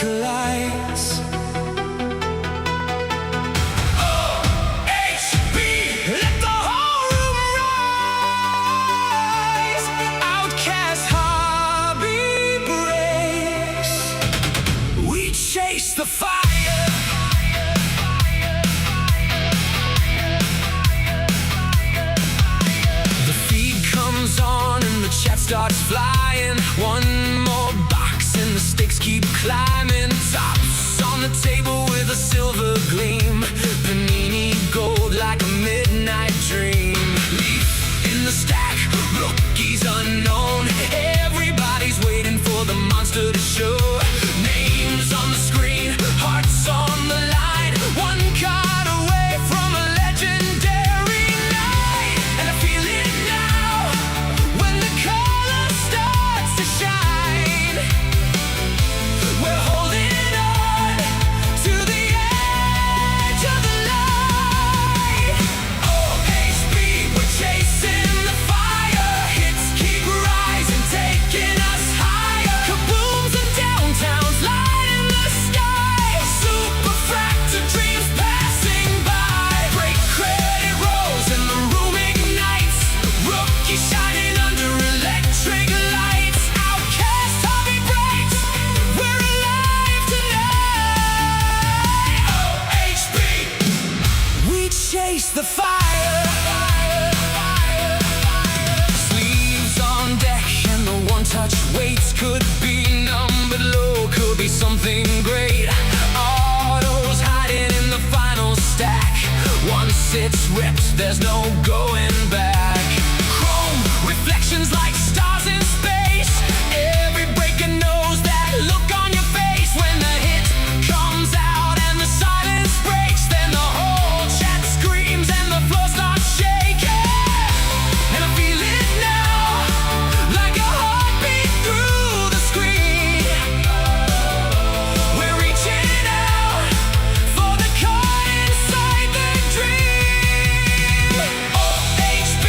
lights. OHB, let the whole room rise. Outcast hobby breaks. We chase the fire. On and the chat starts flying. One more box and the stakes keep climbing. Tops on the table with a silver gleam. Panini gold like a midnight dream. Leaf in the stack, rookies unknown. Everybody's waiting for the monster to show. Names on the screen, hearts on the line. One card away from a legendary night. And I feel it now when the color starts to shine. We're holding on to the edge of the light. OHB, we're chasing the fire. Hits keep rising, taking us higher. Kabooms and downtowns lighting the sky. Super fractal dreams passing by. Break credit rolls and the room ignites. Rookie shining under electric lights. Outcast hobby breaks. We're alive tonight. OHB, we chase the fire. Sleeves on deck and the one-touch weights. Could be numbered low, could be something great. Autos hiding in the final stack. Once it's ripped, there's no going back. Chrome reflections like stars in space. Every breaker knows that look on your face when the hit comes out and the silence breaks. Then the whole chat screams and the floor starts shaking. And I feel it now, like a heartbeat through the screen. We're reaching out for the card inside the dream. OHB,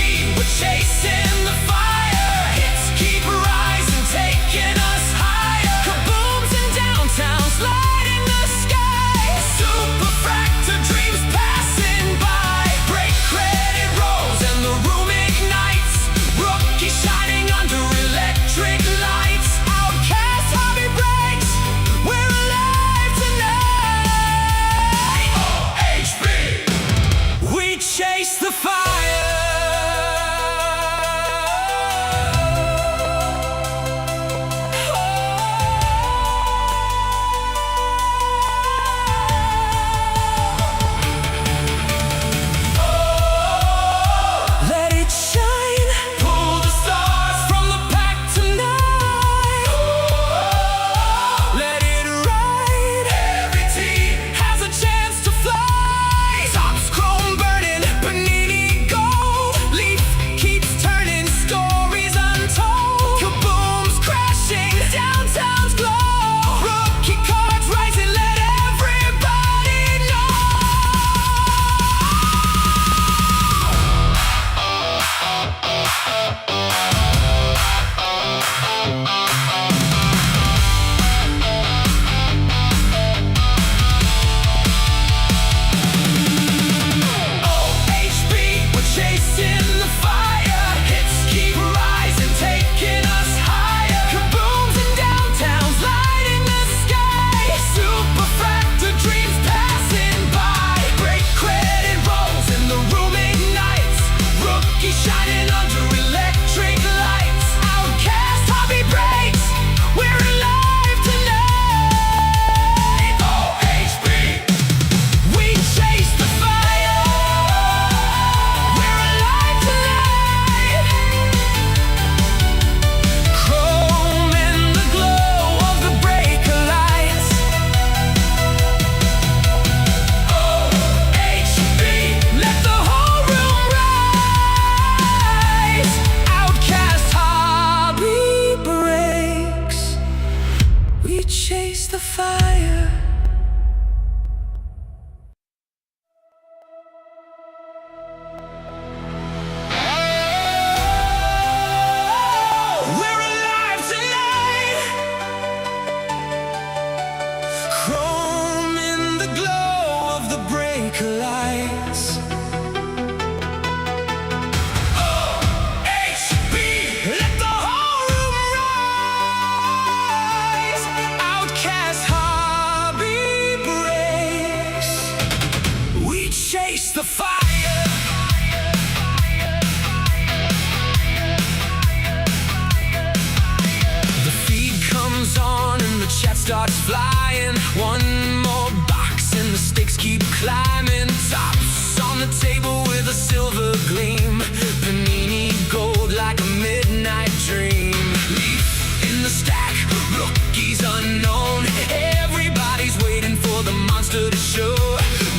flying. One more box and the stakes keep climbing. Tops on the table with a silver gleam. Panini gold like a midnight dream. Leaf in the stack, rookies unknown. Everybody's waiting for the monster to show.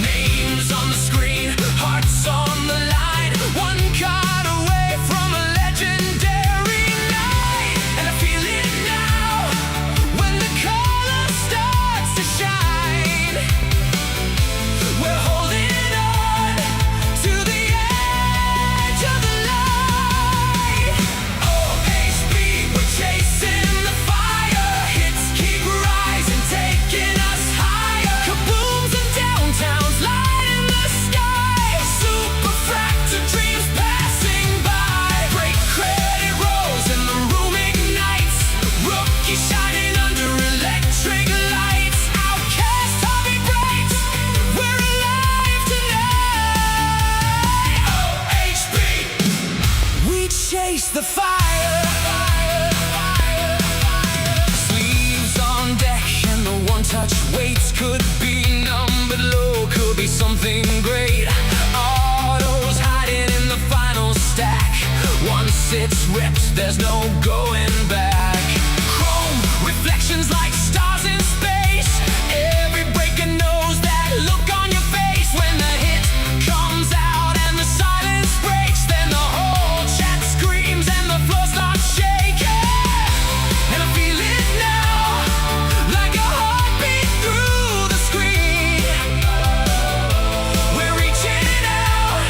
Names on the screen, hearts on the line. One card away from a legendary night. And I feel it now when the color starts to shine. We're holding on to the edge of the light. OHB, we're chasing the fire. Hits keep rising, taking us higher. Kabooms and downtowns lighting the sky. Super fractal dreams passing by. Break credit rolls and the room ignites. Rookie shining under electric lights. Outcast hobby breaks. We're alive tonight. OHB, we chase the fire. Sleeves on deck and the one-touch weights. Could be numbered low, could be something great. Autos hiding in the final stack. Once it's ripped, there's no going back. Chrome reflections like stars in space. Every breaker knows that look on your face when the hit comes out and the silence breaks. Then the whole chat screams and the floor starts shaking. And I feel it now, like a heartbeat through the screen. We're reaching out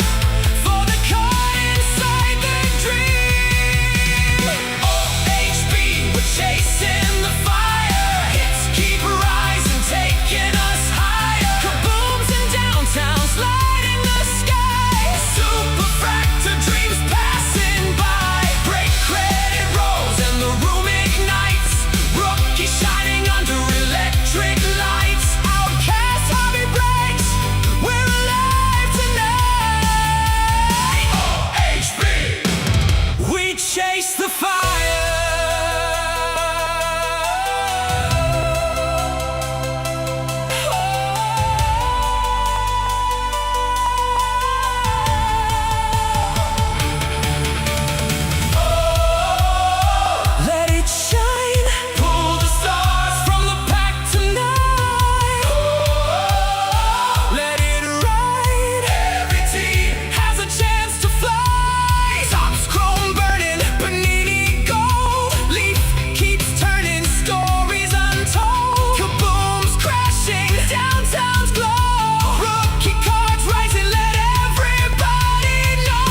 for the card inside the dream. OHB, we're chasing the fire. Hits keep rising, taking us higher. Kabooms and downtowns lighting the sky. Super fractal dreams passing by. Break credit rolls and the room ignites. Rookie shining under electric lights. Outcast hobby breaks. We're alive tonight. OHB, we chase the fire. Let it shine. Pull the stars from the pack tonight. Let it ride. Every team has a chance to fly. Tops chrome burning, Panini gold. Leaf keeps turning, stories untold. Kabooms crashing, downtowns glow. Rookie cards rising, let everybody know.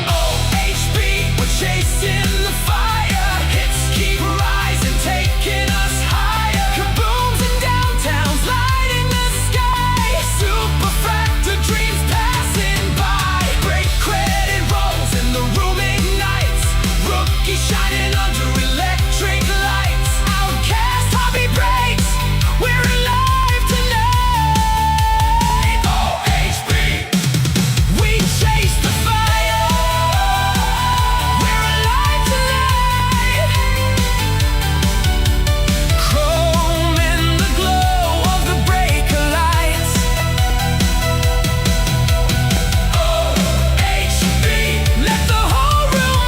OHB, we're chasing the fire. Hits keep rising, taking us higher. Kabooms and downtowns lighting the sky. Super fractal dreams passing by. Break credit rolls and the room ignites. Rookie shining under electric lights. Outcast hobby breaks. We're alive tonight. OHB, we chase the fire. We're alive tonight. Chrome in the glow of the breaker lights. OHB, let the whole room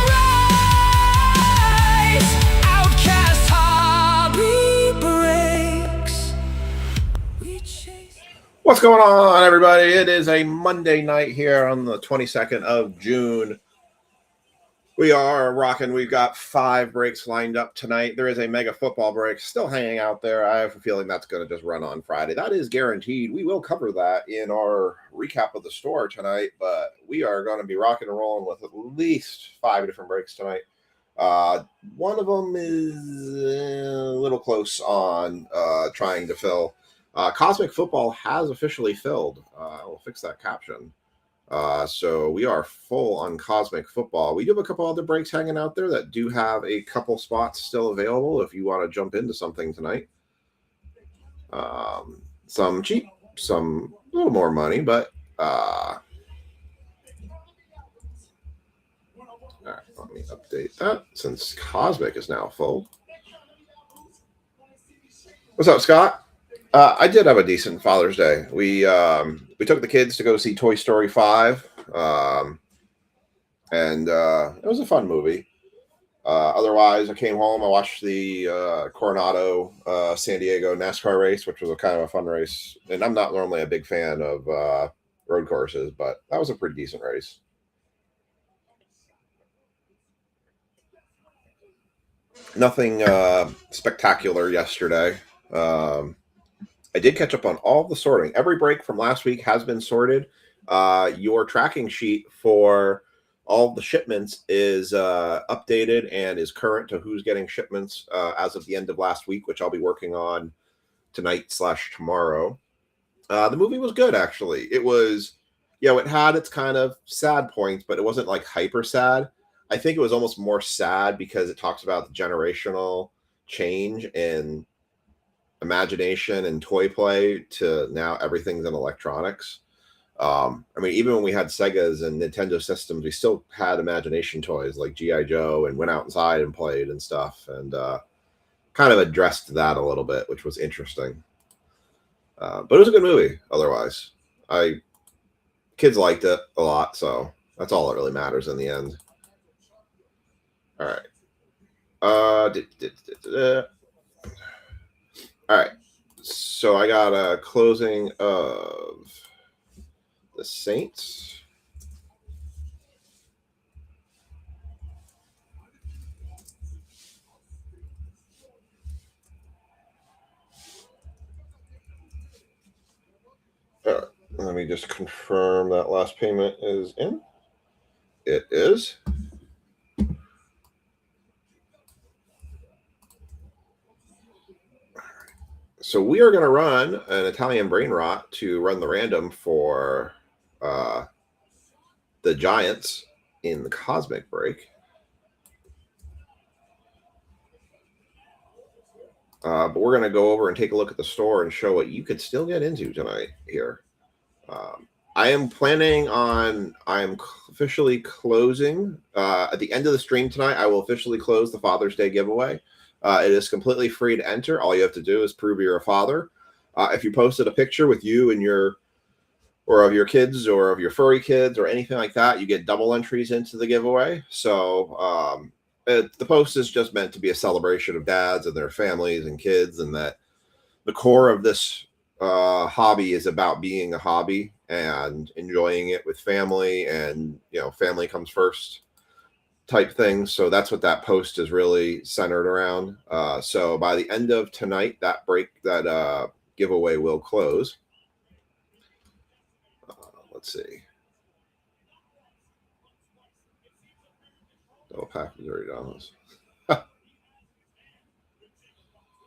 rise. Outcast hobby breaks. We chase. What's going on, everybody? It is a Monday night here on the 22nd of June. We are rocking. We've got 5 breaks lined up tonight. There is a mega football break still hanging out there. I have a feeling that's going to just run on Friday. That is guaranteed. We will cover that in our recap of the store tonight, but we are going to be rocking and rolling with at least 5 different breaks tonight. One of them is a little close on trying to fill. Cosmic Football has officially filled. I will fix that caption. So we are full on Cosmic Football. We do have a couple other breaks hanging out there that do have a couple spots still available if you want to jump into something tonight. Some cheap, some a little more money, but all right, let me update that since Cosmic is now full. What's up, Scott? I did have a decent Father's Day. We took the kids to go see Toy Story 5, and it was a fun movie. Otherwise, I came home. I watched the Coronado San Diego NASCAR race, which was a kind of a fun race. And I'm not normally a big fan of road courses, but that was a pretty decent race. Nothing spectacular yesterday. I did catch up on all the sorting. Every break from last week has been sorted. Your tracking sheet for all the shipments is updated and is current to who's getting shipments as of the end of last week, which I'll be working on tonight/tomorrow. The movie was good, actually. It was, it had its kind of sad points, but it wasn't like hyper sad. I think it was almost more sad because it talks about the generational change in imagination and toy play to now everything's in electronics. I mean, even when we had Segas and Nintendo systems, we still had imagination toys like G.I. Joe and went outside and played and stuff, and kind of addressed that a little bit, which was interesting. But it was a good movie otherwise. Kids liked it a lot, so that's all that really matters in the end. All right. All right. So I got a closing of the Saints. All right. Let me just confirm that last payment is in. It is. So we are going to run an Italian brain rot to run the random for the Giants in the Cosmic break. But we're going to go over and take a look at the store and show what you could still get into tonight here. I am officially closing at the end of the stream tonight. I will officially close the Father's Day giveaway. It is completely free to enter. All you have to do is prove you're a father. If you posted a picture with you and or of your kids or of your furry kids or anything like that, you get double entries into the giveaway. So the post is just meant to be a celebration of dads and their families and kids, and that the core of this hobby is about being a hobby and enjoying it with family, and family comes first type thing. So that's what that post is really centered around. So by the end of tonight, that giveaway will close. Let's see. Double pack is $30.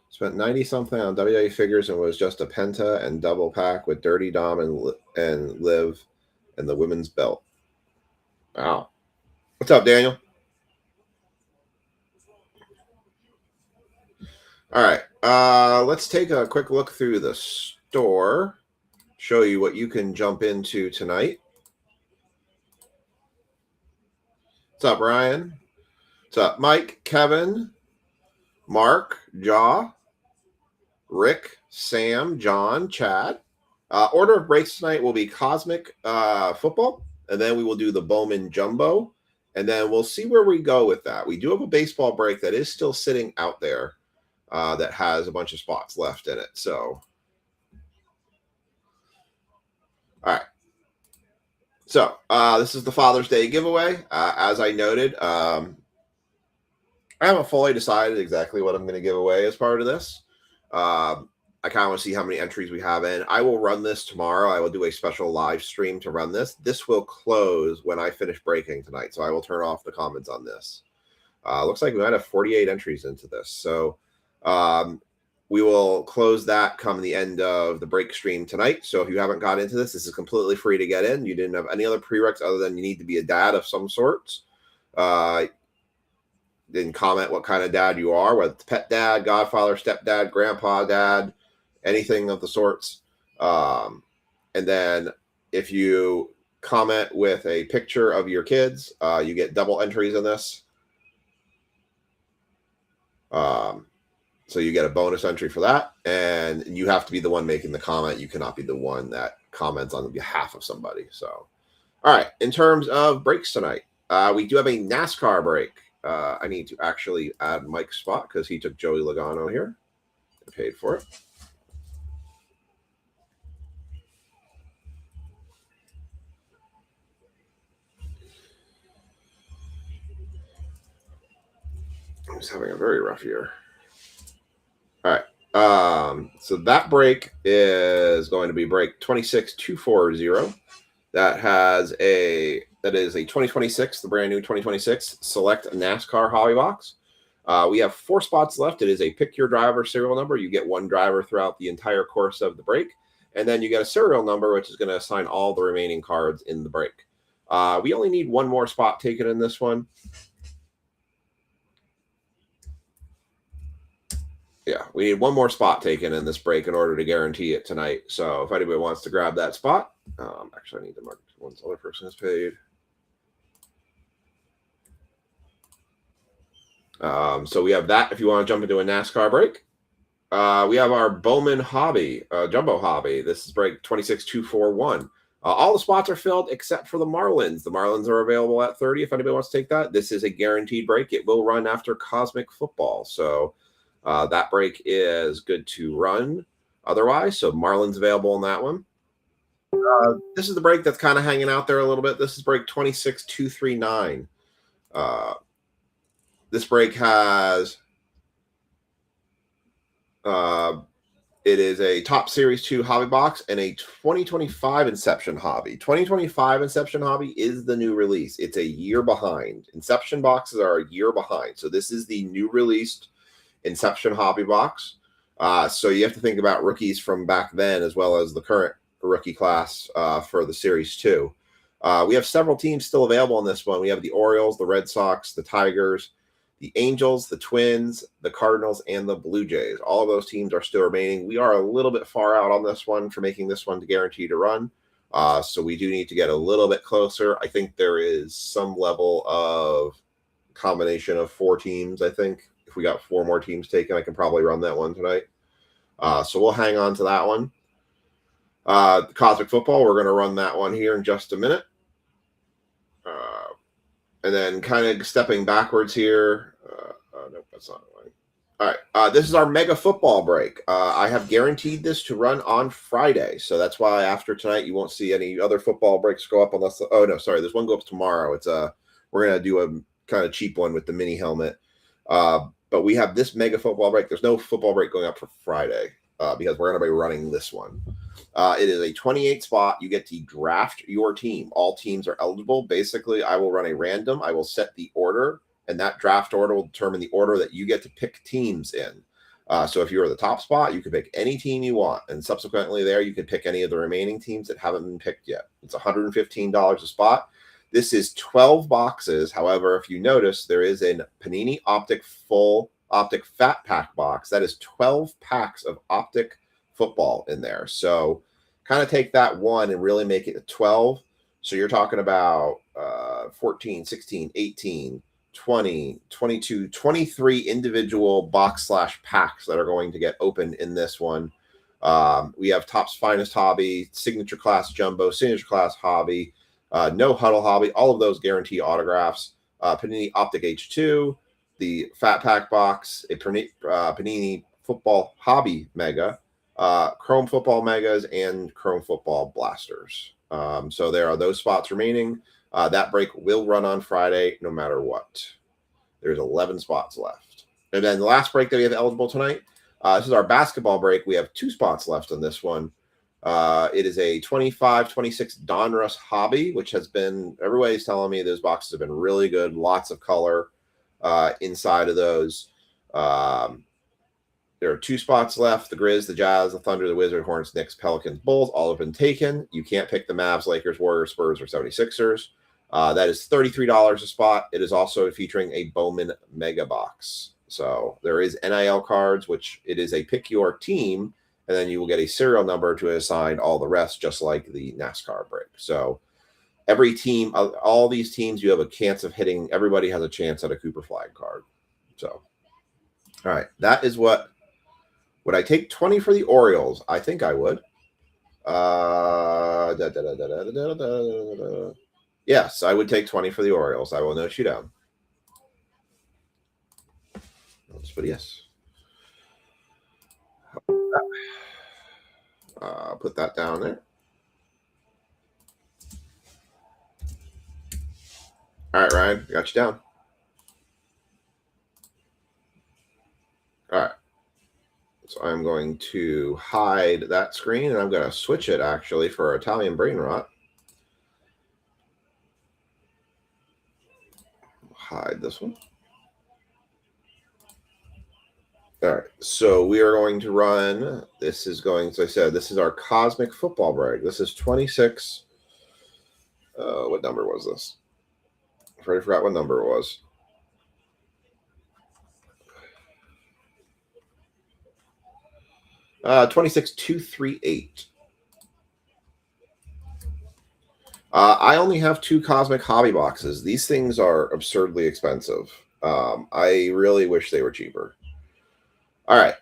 Spent 90 something on WWE figures and was just a penta and double pack with Dirty Dom and Liv and the women's belt. Wow. What's up, Daniel? All right. Let's take a quick look through the store. Show you what you can jump into tonight. What's up, Ryan? What's up, Mike, Kevin, Mark, Jaw, Rick, Sam, John, Chad. Order of breaks tonight will be Cosmic Football, and then we will do the Bowman Jumbo, and then we'll see where we go with that. We do have a baseball break that is still sitting out there that has a bunch of spots left in it. So, all right. So this is the Father's Day giveaway. As I noted, I haven't fully decided exactly what I'm going to give away as part of this. I kind of want to see how many entries we have in. I will run this tomorrow. I will do a special live stream to run this. This will close when I finish breaking tonight, so I will turn off the comments on this. Looks like we might have 48 entries into this. So we will close that come the end of the break stream tonight. So if you haven't got into this, this is completely free to get in. You didn't have any other prereqs other than you need to be a dad of some sorts. Then comment what kind of dad you are, whether it's pet dad, godfather, stepdad, grandpa dad, anything of the sorts. And then if you comment with a picture of your kids, you get double entries in this. So you get a bonus entry for that, and you have to be the one making the comment. You cannot be the one that comments on behalf of somebody. So, all right, in terms of breaks tonight, we do have a NASCAR break. I need to actually add Mike's spot because he took Joey Logano here. I paid for it. He's having a very rough year. All right. So that break is going to be break 26240. That is a 2026, the brand new 2026 Select NASCAR Hobby Box. We have 4 spots left. It is a pick your driver serial number. You get 1 driver throughout the entire course of the break. And then you get a serial number, which is going to assign all the remaining cards in the break. We only need 1 more spot taken in this one. Yeah, we need 1 more spot taken in this break in order to guarantee it tonight. So if anybody wants to grab that spot, actually I need to mark once other person has paid. So we have that if you want to jump into a NASCAR break. We have our Bowman Hobby, Jumbo Hobby. This is break 26241. All the spots are filled except for the Marlins. The Marlins are available at 30 if anybody wants to take that. This is a guaranteed break. It will run after Cosmic Football. So that break is good to run otherwise. So Marlins available in that one. This is the break that's kind of hanging out there a little bit. This is break 26239. This break has it is a Top Series 2 hobby box and a 2025 Inception hobby. 2025 Inception hobby is the new release. It's a year behind. Inception boxes are a year behind. So this is the new released Inception hobby box. So you have to think about rookies from back then as well as the current rookie class for the Series 2. We have several teams still available in this one. We have the Orioles, the Red Sox, the Tigers, the Angels, the Twins, the Cardinals, and the Blue Jays. All of those teams are still remaining. We are a little bit far out on this one for making this one to guarantee to run. So we do need to get a little bit closer. I think there is some level of combination of 4 teams. I think if we got 4 more teams taken, I can probably run that one tonight. So we'll hang on to that one. Cosmic Football, we're going to run that one here in just a minute. And then kind of stepping backwards here. Nope, that's not right. All right. This is our Mega Football break. I have guaranteed this to run on Friday. So that's why after tonight, you won't see any other football breaks go up unless, oh no, sorry. There's one go up tomorrow. We're going to do a kind of cheap one with the mini helmet. But we have this Mega Football break. There's no football break going up for Friday because we're going to be running this one. It is a 28 spot. You get to draft your team. All teams are eligible. Basically, I will run a random. I will set the order, and that draft order will determine the order that you get to pick teams in. So if you're the top spot, you can pick any team you want. And subsequently there, you can pick any of the remaining teams that haven't been picked yet. It's $115 a spot. This is 12 boxes. However, if you notice, there is a Panini Optic Full Optic Fat Pack box. That is 12 packs of Optic football in there. So kind of take that one and really make it 12. So you're talking about 14, 16, 18, 20, 22, 23 individual box/packs that are going to get opened in this one. We have Topps Finest Hobby, Signature Class Jumbo, Signature Class Hobby, No Huddle Hobby, all of those guarantee autographs. Panini Optic H2, the Fat Pack box, a Panini Football Hobby Mega, Chrome Football Megas, and Chrome Football Blasters. So there are those spots remaining. That break will run on Friday no matter what. There's 11 spots left. And then the last break that we have eligible tonight, this is our basketball break. We have 2 spots left in this one. It is a 25-26 Donruss Hobby, which has been, everybody's telling me those boxes have been really good. Lots of color inside of those. There are 2 spots left. The Grizz, the Jazz, the Thunder, the Wizards, Hornets, Knicks, Pelicans, Bulls, all have been taken. You can't pick the Mavs, Lakers, Warriors, Spurs, or 76ers. That is $33 a spot. It is also featuring a Bowman Mega Box. So there is NIL cards, which it is a pick your team, and then you will get a serial number to assign all the rest, just like the NASCAR break. So every team, all these teams, you have a chance of hitting. Everybody has a chance at a Cooper Flag card. So, all right, that is what. Would I take 20 for the Orioles? I think I would. Yes, I would take 20 for the Orioles. I will note you down. But yes. Put that down there. All right, Ryan, got you down. All right. So I'm going to hide that screen, and I'm going to switch it, actually, for Italian Brain Rot. Hide this one. All right, so we are going to run, this is going, as I said, this is our Cosmic Football Break. This is 26. What number was this? I already forgot what number it was. Uh, 26238. I only have 2 Cosmic Hobby boxes. These things are absurdly expensive. I really wish they were cheaper. All right,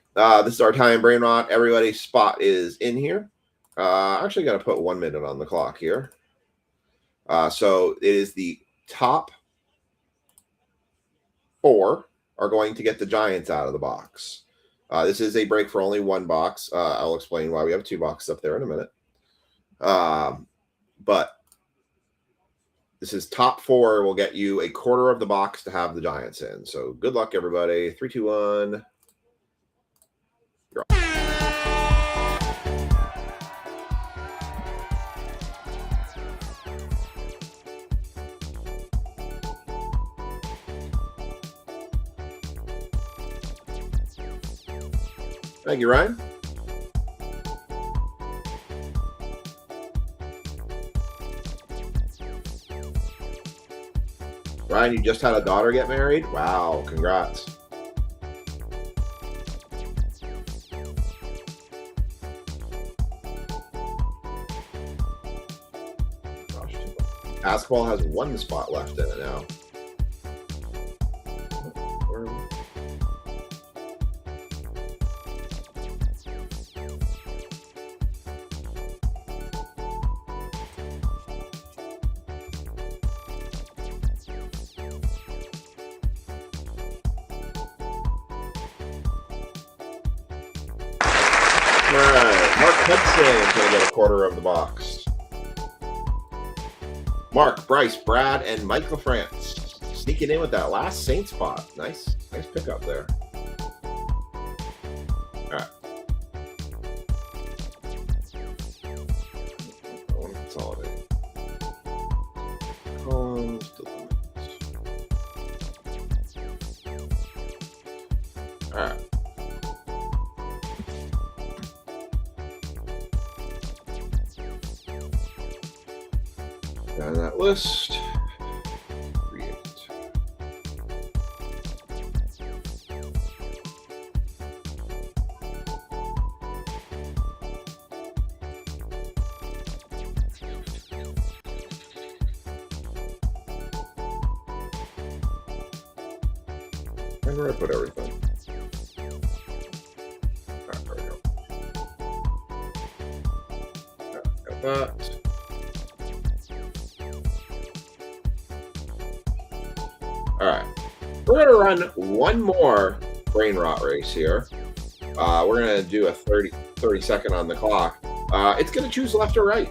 this is our Italian Brain Rot. Everybody's spot is in here. I actually got to put 1 minute on the clock here. So it is the top 4 are going to get the Giants out of the box. This is a break for only 1 box. I'll explain why we have 2 boxes up there in a minute. But this is top 4 will get you a quarter of the box to have the Giants in. So good luck, everybody. 3, 2, 1. You're off. Thank you, Ryan. Ryan, you just had a daughter get married? Wow, congrats. Gosh, basketball has 1 spot left in it now. Hudson going to get a quarter of the box. Mark, Bryce, Brad, and Mike LaFrance sneaking in with that last Saint spot. Nice pickup there. All right. I want to consolidate. Columns to limits. All right. On that list, create. And where I put everything. There we go. Got that. All right, we're going to run 1 more Brain Rot race here. We're going to do a 30-second on the clock. It's going to choose left or right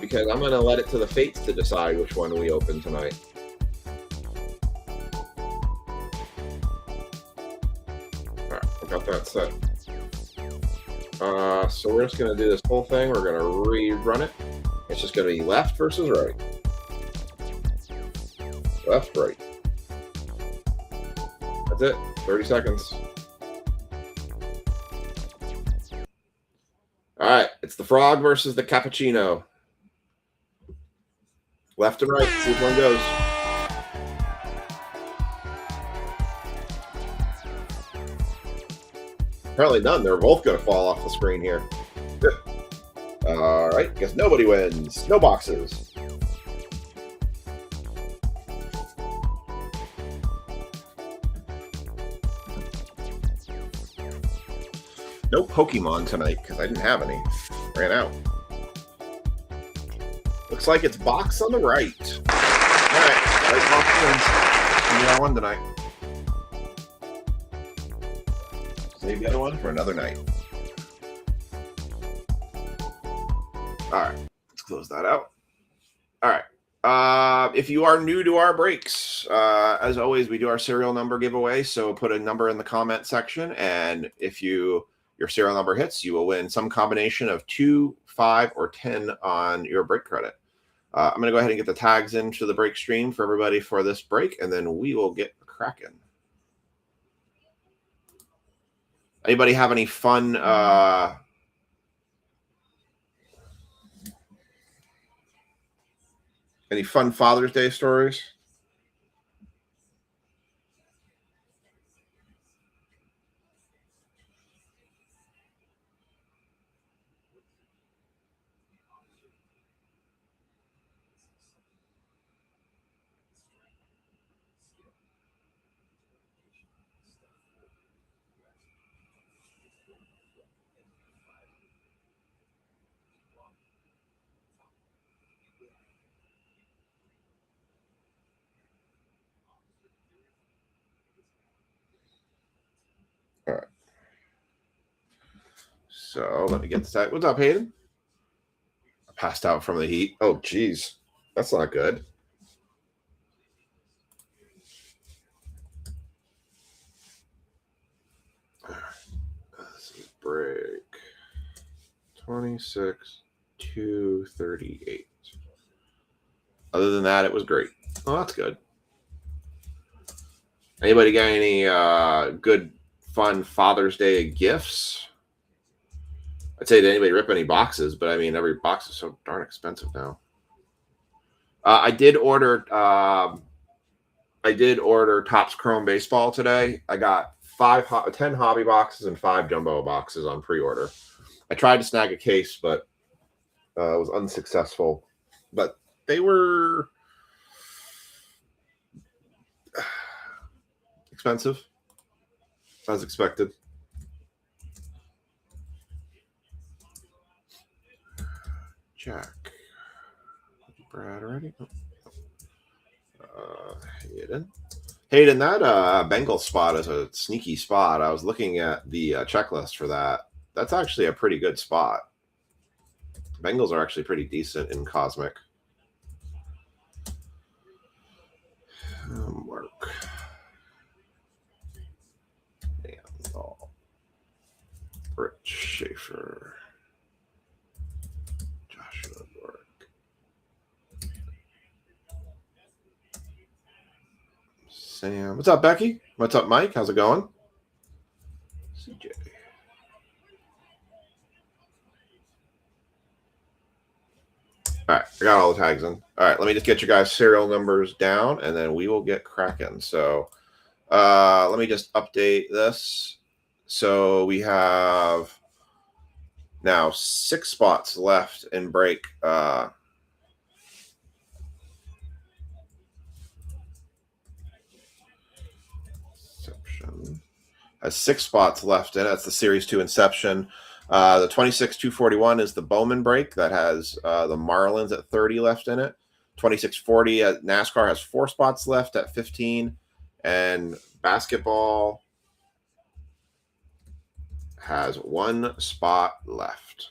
because I'm going to let it to the fates to decide which one we open tonight. All right, I got that set. So we're just going to do this whole thing. We're going to rerun it. It's just going to be left versus right. Left, right. That's it. 30 seconds. All right, it's the frog versus the cappuccino. Left and right, see which one goes. Apparently none. They're both going to fall off the screen here. All right, guess nobody wins. No boxes. No Pokemon tonight because I didn't have any. Ran out. Looks like it's box on the right. All right box wins. We got one tonight. Save the other one for another night. All right, let's close that out. All right. If you are new to our breaks, as always, we do our serial number giveaway. So put a number in the comment section, and if your serial number hits, you will win some combination of 2, 5, or 10 on your break credit. I'm going to go ahead and get the tags into the break stream for everybody for this break, and then we will get cracking. Anybody have any fun Father's Day stories? All right. So let me get this out. What's up, Hayden? I passed out from the heat. Oh, geez. That's not good. Let's see. Break. 26, 238. Other than that, it was great. Oh, that's good. Anybody got any good, fun Father's Day gifts? I'd say to anybody rip any boxes, but I mean, every box is so darn expensive now. I did order Topps Chrome Baseball today. I got 10 hobby boxes and 5 jumbo boxes on pre-order. I tried to snag a case, but it was unsuccessful. But they were expensive, as expected. Jack. Brad already? Hayden, that Bengals spot is a sneaky spot. I was looking at the checklist for that. That's actually a pretty good spot. Bengals are actually pretty decent in Cosmic. Mark. And Rich Schaefer. Joshua York. Sam. What's up, Becky? What's up, Mike? How's it going? CJ. All right, I got all the tags in. All right, let me just get you guys serial numbers down, and then we will get cracking. So let me just update this. So we have now 6 spots left in break. Inception has 6 spots left in it. That's the Series 2 Inception. The 26-241 is the Bowman break that has the Marlins at 30 left in it. 2640 at NASCAR has 4 spots left at 15, and basketball has 1 spot left.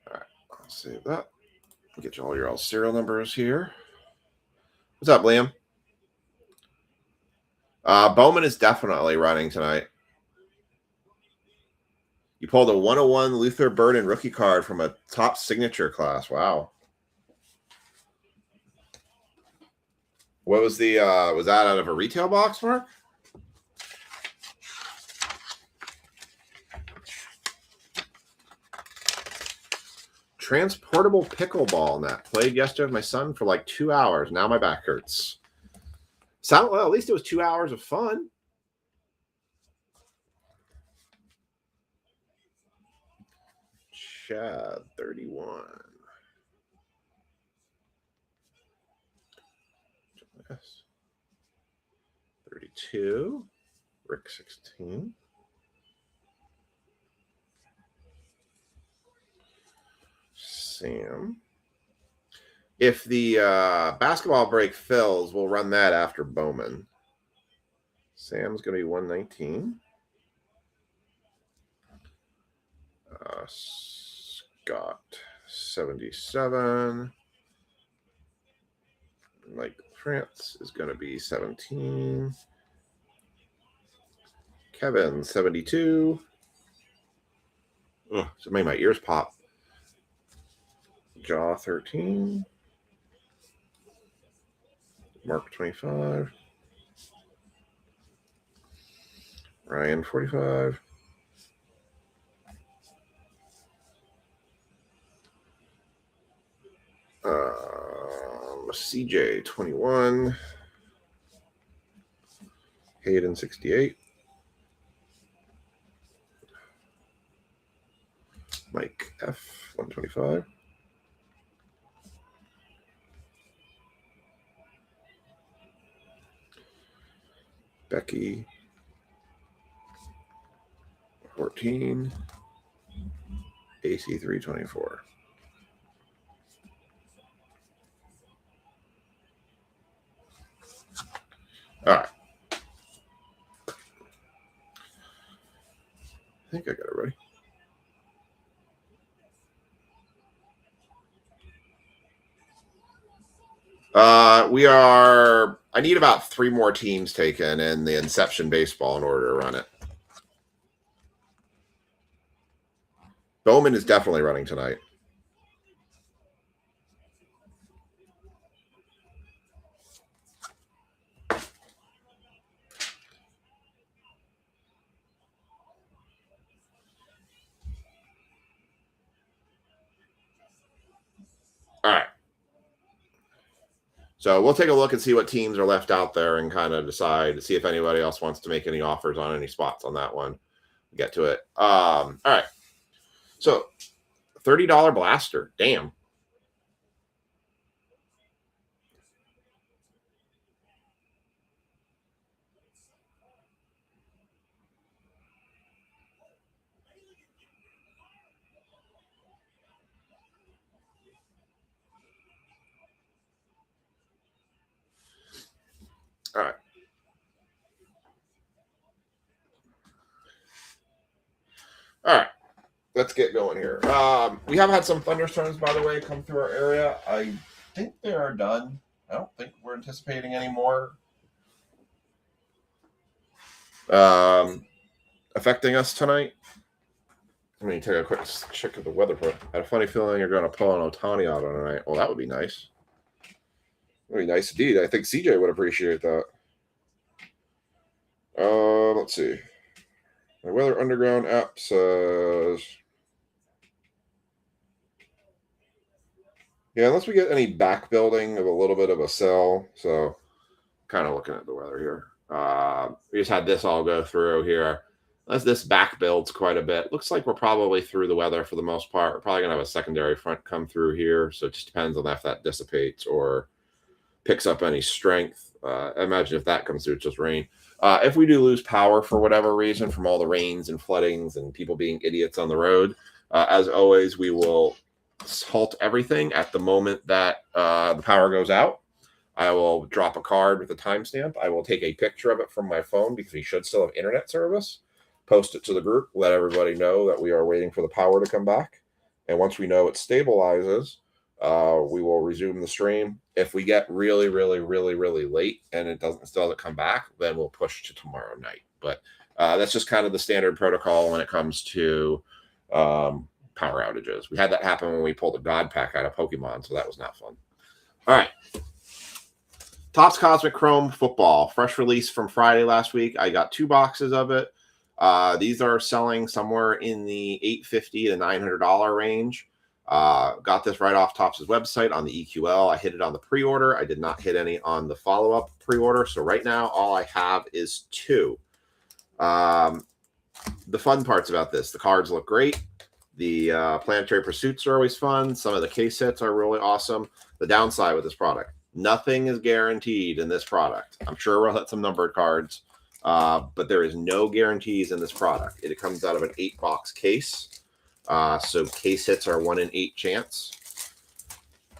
All right, I'll save that. Get you all your serial numbers here. What's up, Liam? Bowman is definitely running tonight. You pulled a 101 Luther Burden rookie card from a top signature class. Wow. What was the was that out of a retail box, Mark? Transportable pickleball net. Played yesterday with my son for like 2 hours. Now my back hurts. Well, at least it was 2 hours of fun. Chad 31. Yes. 32. Rick 16. Sam. If the basketball break fills, we'll run that after Bowman. Sam's going to be 119. Scott 77. Mike France is going to be 17. Kevin 72. Ugh, so made my ears pop. Jaw 13. Mark 25. Ryan 45. CJ 21. Hayden 68. Mike F 125. Becky 14. AC 324. All right. I think I got it ready. I need about 3 more teams taken in the Inception Baseball in order to run it. Bowman is definitely running tonight. All right. So we'll take a look and see what teams are left out there and kind of decide to see if anybody else wants to make any offers on any spots on that one. Get to it. All right. So $30 blaster. Damn. All right. All right. Let's get going here. We have had some thunderstorms, by the way, come through our area. I think they are done. I don't think we're anticipating any more affecting us tonight. Let me take a quick check of the weather. I had a funny feeling you're going to pull an Ohtani out on tonight. Well, that would be nice. That would be nice indeed. I think CJ would appreciate that. Let's see. My Weather Underground app says, yeah, unless we get any back building of a little bit of a cell. So kind of looking at the weather here. We just had this all go through here. As this back builds quite a bit. Looks like we're probably through the weather for the most part. We're probably going to have a secondary front come through here. So it just depends on if that dissipates or picks up any strength. Imagine if that comes through, it's just rain. If we do lose power for whatever reason from all the rains and floodings and people being idiots on the road, as always, we will halt everything at the moment that the power goes out. I will drop a card with a timestamp. I will take a picture of it from my phone because we should still have internet service. Post it to the group. Let everybody know that we are waiting for the power to come back. And once we know it stabilizes, we will resume the stream. If we get really, really, really, really late and it still doesn't come back, then we'll push to tomorrow night. But that's just kind of the standard protocol when it comes to power outages. We had that happen when we pulled a God Pack out of Pokemon, so that was not fun. All right. Topps Cosmic Chrome Football. Fresh release from Friday last week. I got 2 boxes of it. These are selling somewhere in the $850 to $900 range. Got this right off Topps' website on the EQL. I hit it on the pre-order. I did not hit any on the follow-up pre-order. So right now, all I have is 2. The fun parts about this, the cards look great. The Planetary Pursuits are always fun. Some of the case sets are really awesome. The downside with this product, nothing is guaranteed in this product. I'm sure we'll hit some numbered cards, but there is no guarantees in this product. It comes out of an 8-box case. So case hits are 1 in 8 chance.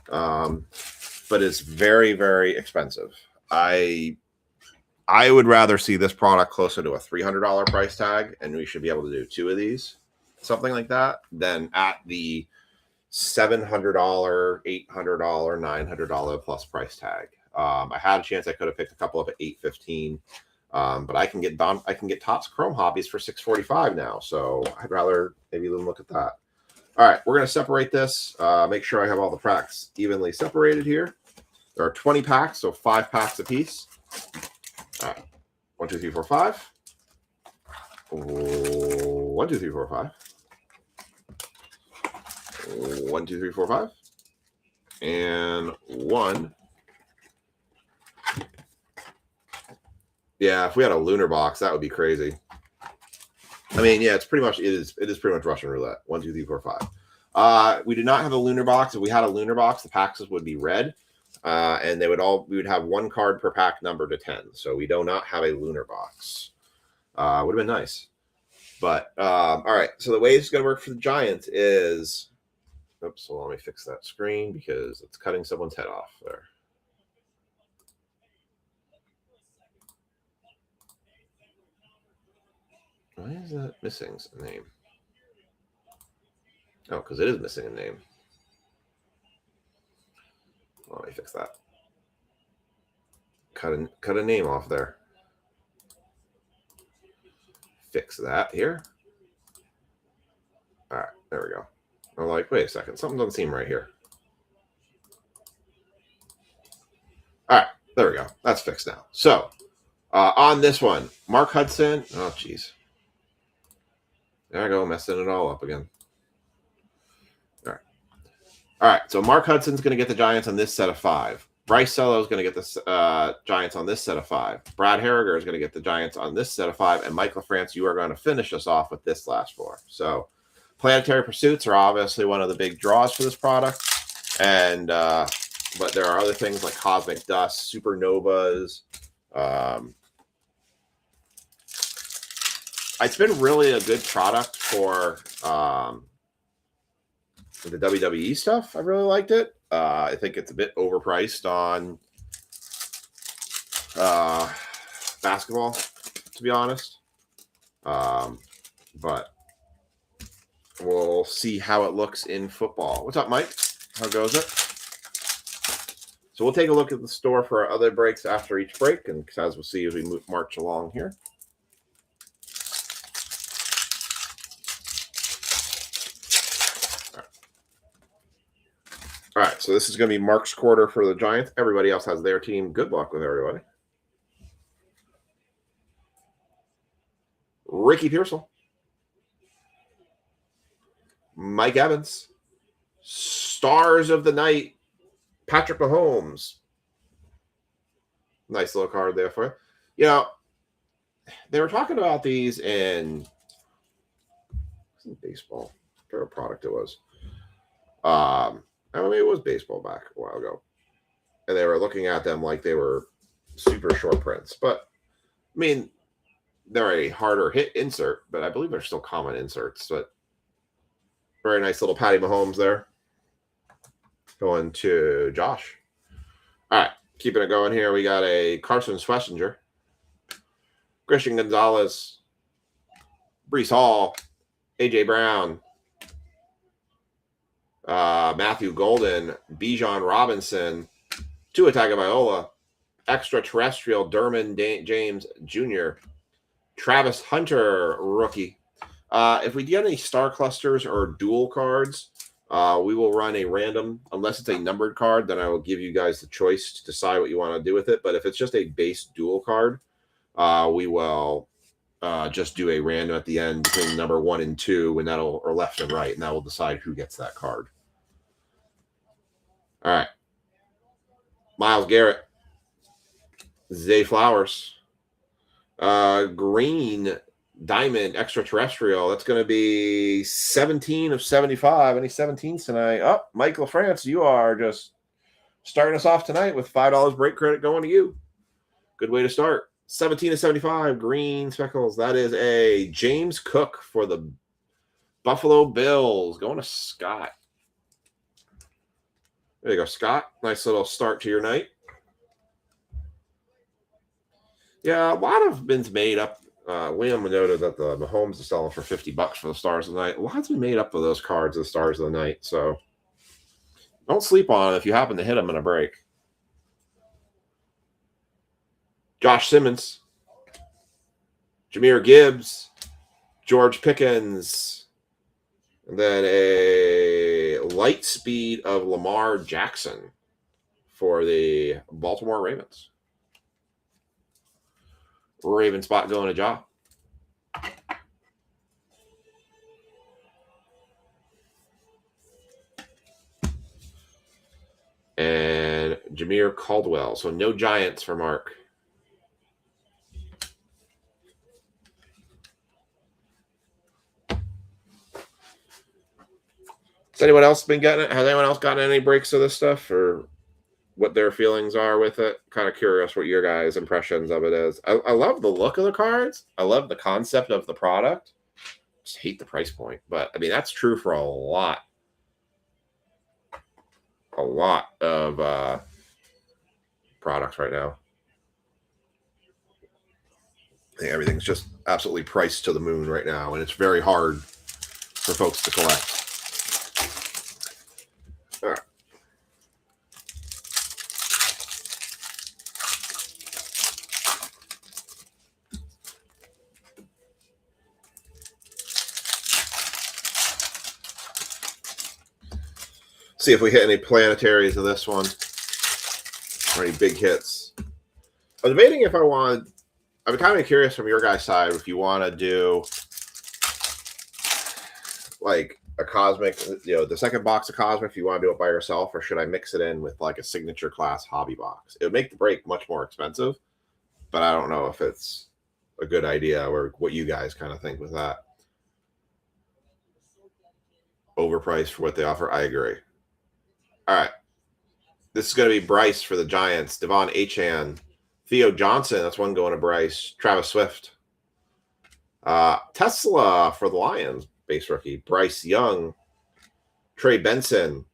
But it's very, very expensive. I would rather see this product closer to a $300 price tag, and we should be able to do 2 of these, something like that, than at the $700, $800, $900 plus price tag. I had a chance I could have picked a couple up at $815, but I can get Topps Chrome Hobbies for $645 now, so I'd rather maybe look at that. All right, we're going to separate this. Make sure I have all the packs evenly separated here. There are 20 packs, so 5 packs a piece. All right, 1, 2, 3, 4, 5. 1, 2, 3, 4, 5. 1, 2, 3, 4, 5. And 1. Yeah, if we had a lunar box, that would be crazy. I mean, yeah, it is pretty much Russian roulette. 1, 2, 3, 4, 5. We do not have a lunar box. If we had a lunar box, the packs would be red. And we would have 1 card per pack numbered to 10. So we do not have a lunar box. Would have been nice. But all right. So the way it's going to work for the Giants is, oops. So let me fix that screen because it's cutting someone's head off there. Why is that missing a name? Oh, because it is missing a name. Let me fix that. Cut a name off there. Fix that here. All right, there we go. I'm like, wait a second, something doesn't seem right here. All right, there we go. That's fixed now. So on this one, Mark Hudson. Oh, geez. There I go, messing it all up again. All right, so Mark Hudson's going to get the Giants on this set of 5. Bryce Sello is going to get the Giants on this set of 5. Brad Harriger is going to get the Giants on this set of 5. And Mike LaFrance, you are going to finish us off with this last 4. So Planetary Pursuits are obviously one of the big draws for this product. And but there are other things like Cosmic Dust, Supernovas. It's been really a good product for the WWE stuff. I really liked it. I think it's a bit overpriced on basketball, to be honest. But we'll see how it looks in football. What's up, Mike? How goes it? So we'll take a look at the store for our other breaks after each break, and as we'll see as we march along here. All right, so this is going to be Mark's quarter for the Giants. Everybody else has their team. Good luck with everybody. Ricky Pearsall. Mike Evans. Stars of the night. Patrick Mahomes. Nice little card there for you. You know, they were talking about these in baseball. What product it was. I mean, it was baseball back a while ago. And they were looking at them like they were super short prints. But, I mean, they're a harder hit insert, but I believe they're still common inserts. But very nice little Patty Mahomes there. Going to Josh. All right, keeping it going here. We got a Carson Schlesinger. Christian Gonzalez. Breece Hall. A.J. Brown. Matthew Golden, Bijan Robinson, Tua Tagovailoa, extraterrestrial Derwin James Jr., Travis Hunter, rookie. If we get any star clusters or dual cards, we will run a random, unless it's a numbered card, then I will give you guys the choice to decide what you want to do with it. But if it's just a base dual card, we will just do a random at the end between number 1 and 2, and or left and right, and that will decide who gets that card. All right. Miles Garrett. Zay Flowers. Green Diamond Extraterrestrial. That's going to be 17 of 75. Any 17s tonight? Oh, Mike LaFrance, you are just starting us off tonight with $5 break credit going to you. Good way to start. 17 of 75. Green speckles. That is a James Cook for the Buffalo Bills. Going to Scott. There you go, Scott. Nice little start to your night. Yeah, a lot of bins made up. Liam noted that the Mahomes is selling for $50 for the Stars of the Night. Lots been made up of those cards of the Stars of the Night. So don't sleep on it if you happen to hit them in a break. Josh Simmons. Jahmyr Gibbs. George Pickens. And then a light speed of Lamar Jackson for the Baltimore Ravens. Raven spot going to Jaw. And Jameer Caldwell. So no Giants for Mark. Has anyone else been getting it? Has anyone else gotten any breaks of this stuff, or what their feelings are with it? Kind of curious what your guys' impressions of it is. I love the look of the cards. I love the concept of the product. Just hate the price point. But, I mean, that's true for a lot of products right now. I think everything's just absolutely priced to the moon right now, and it's very hard for folks to collect. All right. See if we hit any planetaries of this one, or any big hits. I'm debating if I want. I'm kind of curious from your guys' side if you want to do like a Cosmic, the second box of Cosmic, if you want to do it by yourself, or should I mix it in with like a signature class hobby box? It would make the break much more expensive, but I don't know if it's a good idea or what you guys kind of think with that. Overpriced for what they offer. I agree. All right. This is going to be Bryce for the Giants. Devon Achane. Theo Johnson. That's one going to Bryce. Travis Swift. Tesla for the Lions. Base rookie. Bryce Young. Trey Benson.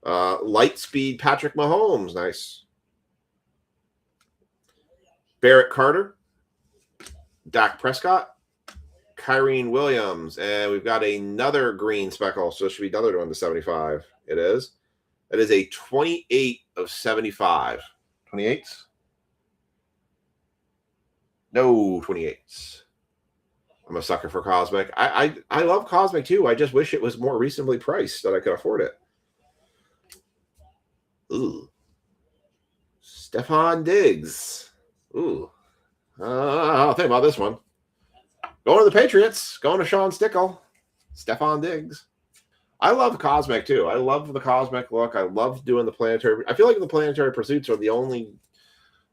Lightspeed Patrick Mahomes. Nice. Barrett Carter. Dak Prescott. Kyrene Williams. And we've got another green speckle. So it should be another one to 75. It is. That is a 28 of 75. 28s? No 28s. I'm a sucker for Cosmic. I love Cosmic too. I just wish it was more reasonably priced that I could afford it. Ooh. Stephon Diggs. Ooh. I'll think about this one. Going to the Patriots. Going to Sean Stickle. Stephon Diggs. I love Cosmic too. I love the Cosmic look. I love doing the planetary. I feel like the planetary pursuits are the only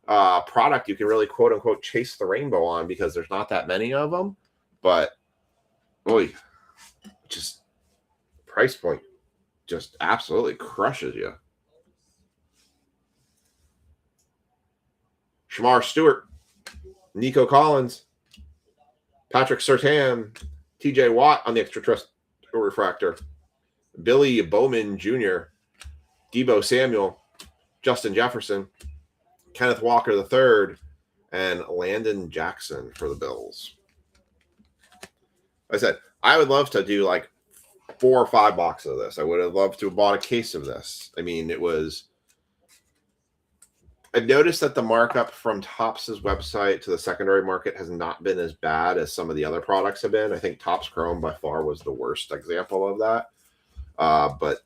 product you can really quote unquote chase the rainbow on, because there's not that many of them. But boy, just price point just absolutely crushes you. Shamar Stewart, Nico Collins, Patrick Surtain, TJ Watt on the extraterrestrial refractor. Billy Bowman Jr., Deebo Samuel, Justin Jefferson, Kenneth Walker III, and Landon Jackson for the Bills. Like I said, I would love to do like 4 or 5 boxes of this. I would have loved to have bought a case of this. I mean, it was... I've noticed that the markup from Topps' website to the secondary market has not been as bad as some of the other products have been. I think Topps Chrome by far was the worst example of that. But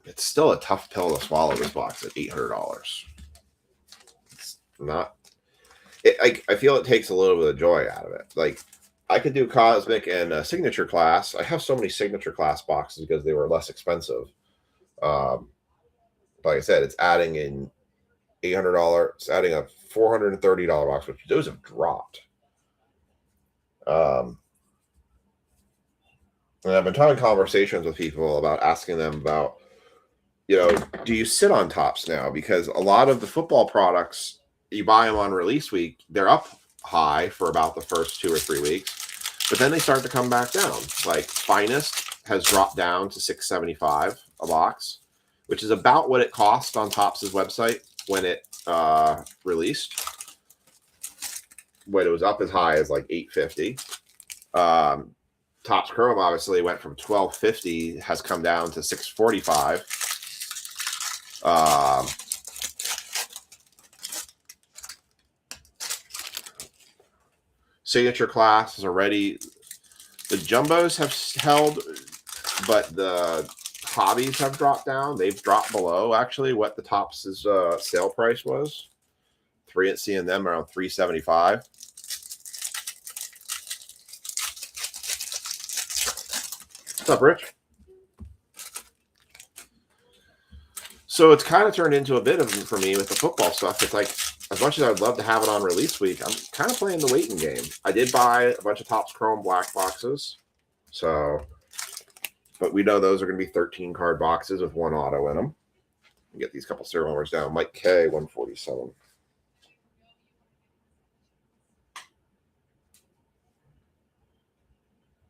it's still a tough pill to swallow, this box at $800. It's not. I feel it takes a little bit of joy out of it. Like, I could do Cosmic and Signature Class. I have so many Signature Class boxes because they were less expensive. Like I said, it's adding in $800. It's adding a $430 box, which those have dropped. And I've been having conversations with people about asking them about, do you sit on tops now? Because a lot of the football products, you buy them on release week, they're up high for about the first 2 or 3 weeks, but then they start to come back down. Like Finest has dropped down to $6.75 a box, which is about what it cost on Topps' website when it released. When it was up as high as like $8.50. Topps Chrome obviously went from $12.50, has come down to $6.45. Signature class is already, the jumbos have held, but the hobbies have dropped down. They've dropped below actually what the Topps' sale price was. Seeing them around $3.75. What's up, Rich? So it's kind of turned into a bit of, for me, with the football stuff. It's like, as much as I would love to have it on release week, I'm kind of playing the waiting game. I did buy a bunch of Topps Chrome black boxes. So, but we know those are going to be 13 card boxes with 1 auto in them. Get these couple serial numbers down. Mike K, 147.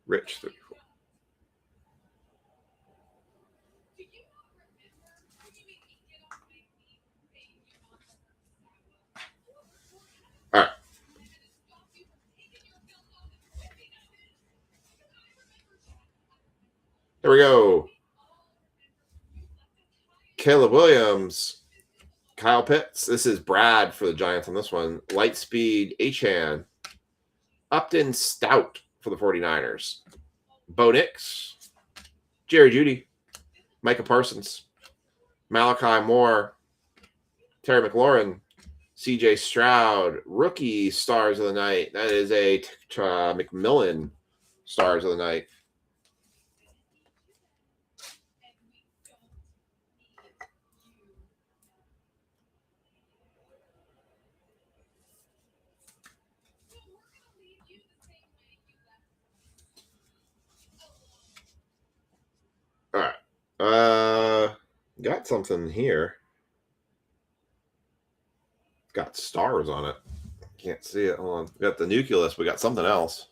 Rich, 34. All right. There we go. Caleb Williams, Kyle Pitts. This is Brad for the Giants on this one. Lightspeed, Achane. Upton Stout for the 49ers. Bo Nix, Jerry Jeudy, Micah Parsons, Malachi Moore, Terry McLaurin, CJ Stroud, rookie stars of the night. That is a McMillan stars of the night. All right. Got something here. Got stars on it. Can't see it. Hold on. We got the nucleus. We got something else.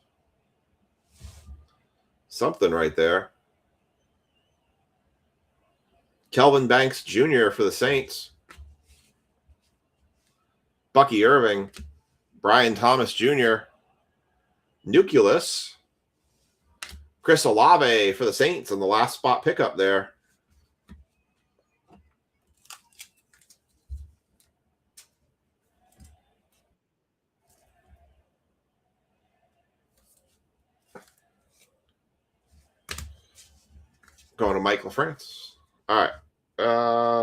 Something right there. Kelvin Banks Jr. for the Saints. Bucky Irving. Brian Thomas Jr. Nucleus. Chris Olave for the Saints on the last spot pickup there. Going to Mike LaFrance. All right.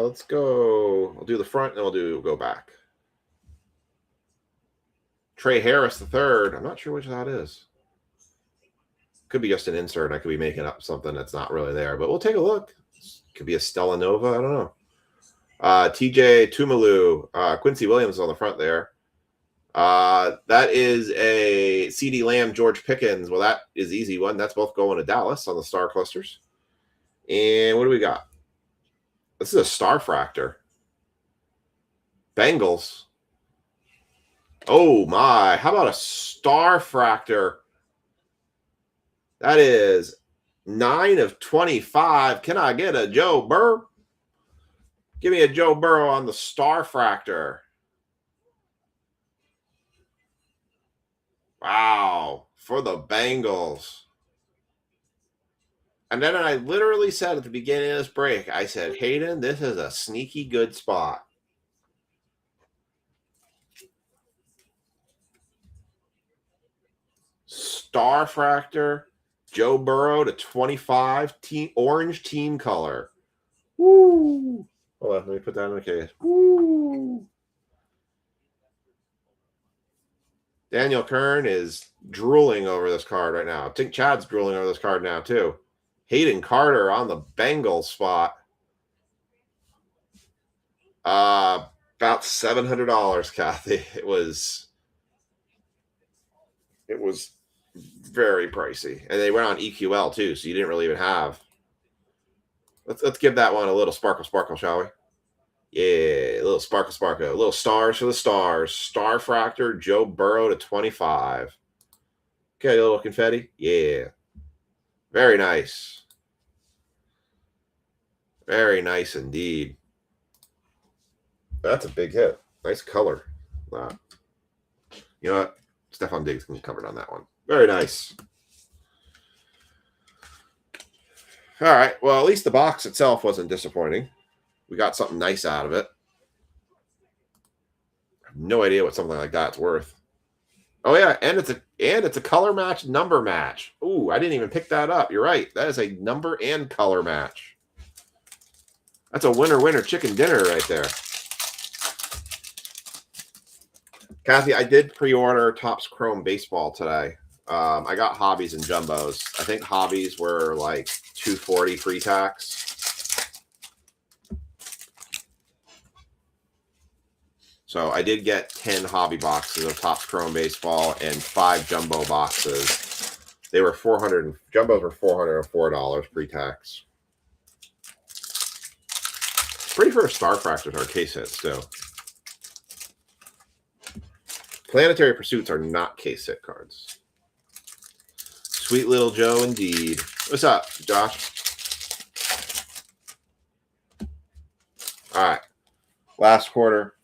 Let's go. I'll do the front and we'll go back. Trey Harris III. I'm not sure which that is. Could be just an insert. I could be making up something that's not really there, but we'll take a look. Could be a Stella Nova. I don't know. TJ Tumalu, Quincy Williams on the front there. That is a CD Lamb, George Pickens. Well, that is easy one. That's both going to Dallas on the star clusters. And what do we got? This is a Star Fractor. Bengals. Oh, my. How about a Star Fractor? That is 9 of 25. Can I get a Joe Burrow? Give me a Joe Burrow on the Star Fractor. Wow. For the Bengals. And then I literally said at the beginning of this break, I said, Hayden, this is a sneaky good spot. Star Fractor, Joe Burrow to 25, orange team color. Woo! Hold on, let me put that in the case. Woo! Daniel Kern is drooling over this card right now. I think Chad's drooling over this card now, too. Hayden Carter on the Bengals spot. About $700, Kathy. It was very pricey, and they went on EQL too, so you didn't really even have. Let's give that one a little sparkle, shall we? Yeah, a little sparkle, a little stars for the stars. Starfractor, Joe Burrow to 25. Okay, a little confetti. Yeah, very nice. Very nice indeed. That's a big hit. Nice color. You know what? Stefan Diggs can cover on that one. Very nice. All right. Well, at least the box itself wasn't disappointing. We got something nice out of it. I have no idea what something like that's worth. Oh yeah, and it's a color match, number match. Ooh, I didn't even pick that up. You're right. That is a number and color match. That's a winner chicken dinner right there. Kathy, I did pre-order Topps Chrome Baseball today. I got hobbies and jumbos. I think hobbies were like $240 pre-tax. So I did get 10 hobby boxes of Topps Chrome Baseball and 5 jumbo boxes. They were jumbos were $404 pre-tax. Pretty for Starfractors are case hits too. Planetary Pursuits are not case hit cards. Sweet little Joe indeed. What's up, Josh? All right. Last quarter.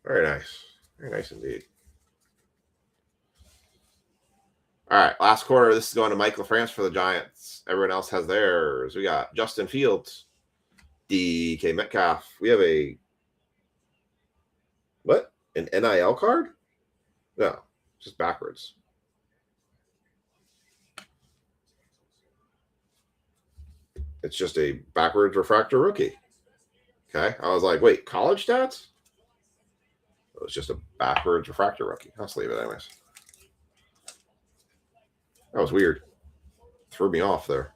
Very nice. Very nice indeed. All right. Last quarter. This is going to Mike LaFrance for the Giants. Everyone else has theirs. We got Justin Fields. DK Metcalf. We have a what? An NIL card? No, just backwards. It's just a backwards refractor rookie. Okay. I was like, wait, college stats? It was just a backwards refractor rookie. I'll just leave it anyways. That was weird. Threw me off there.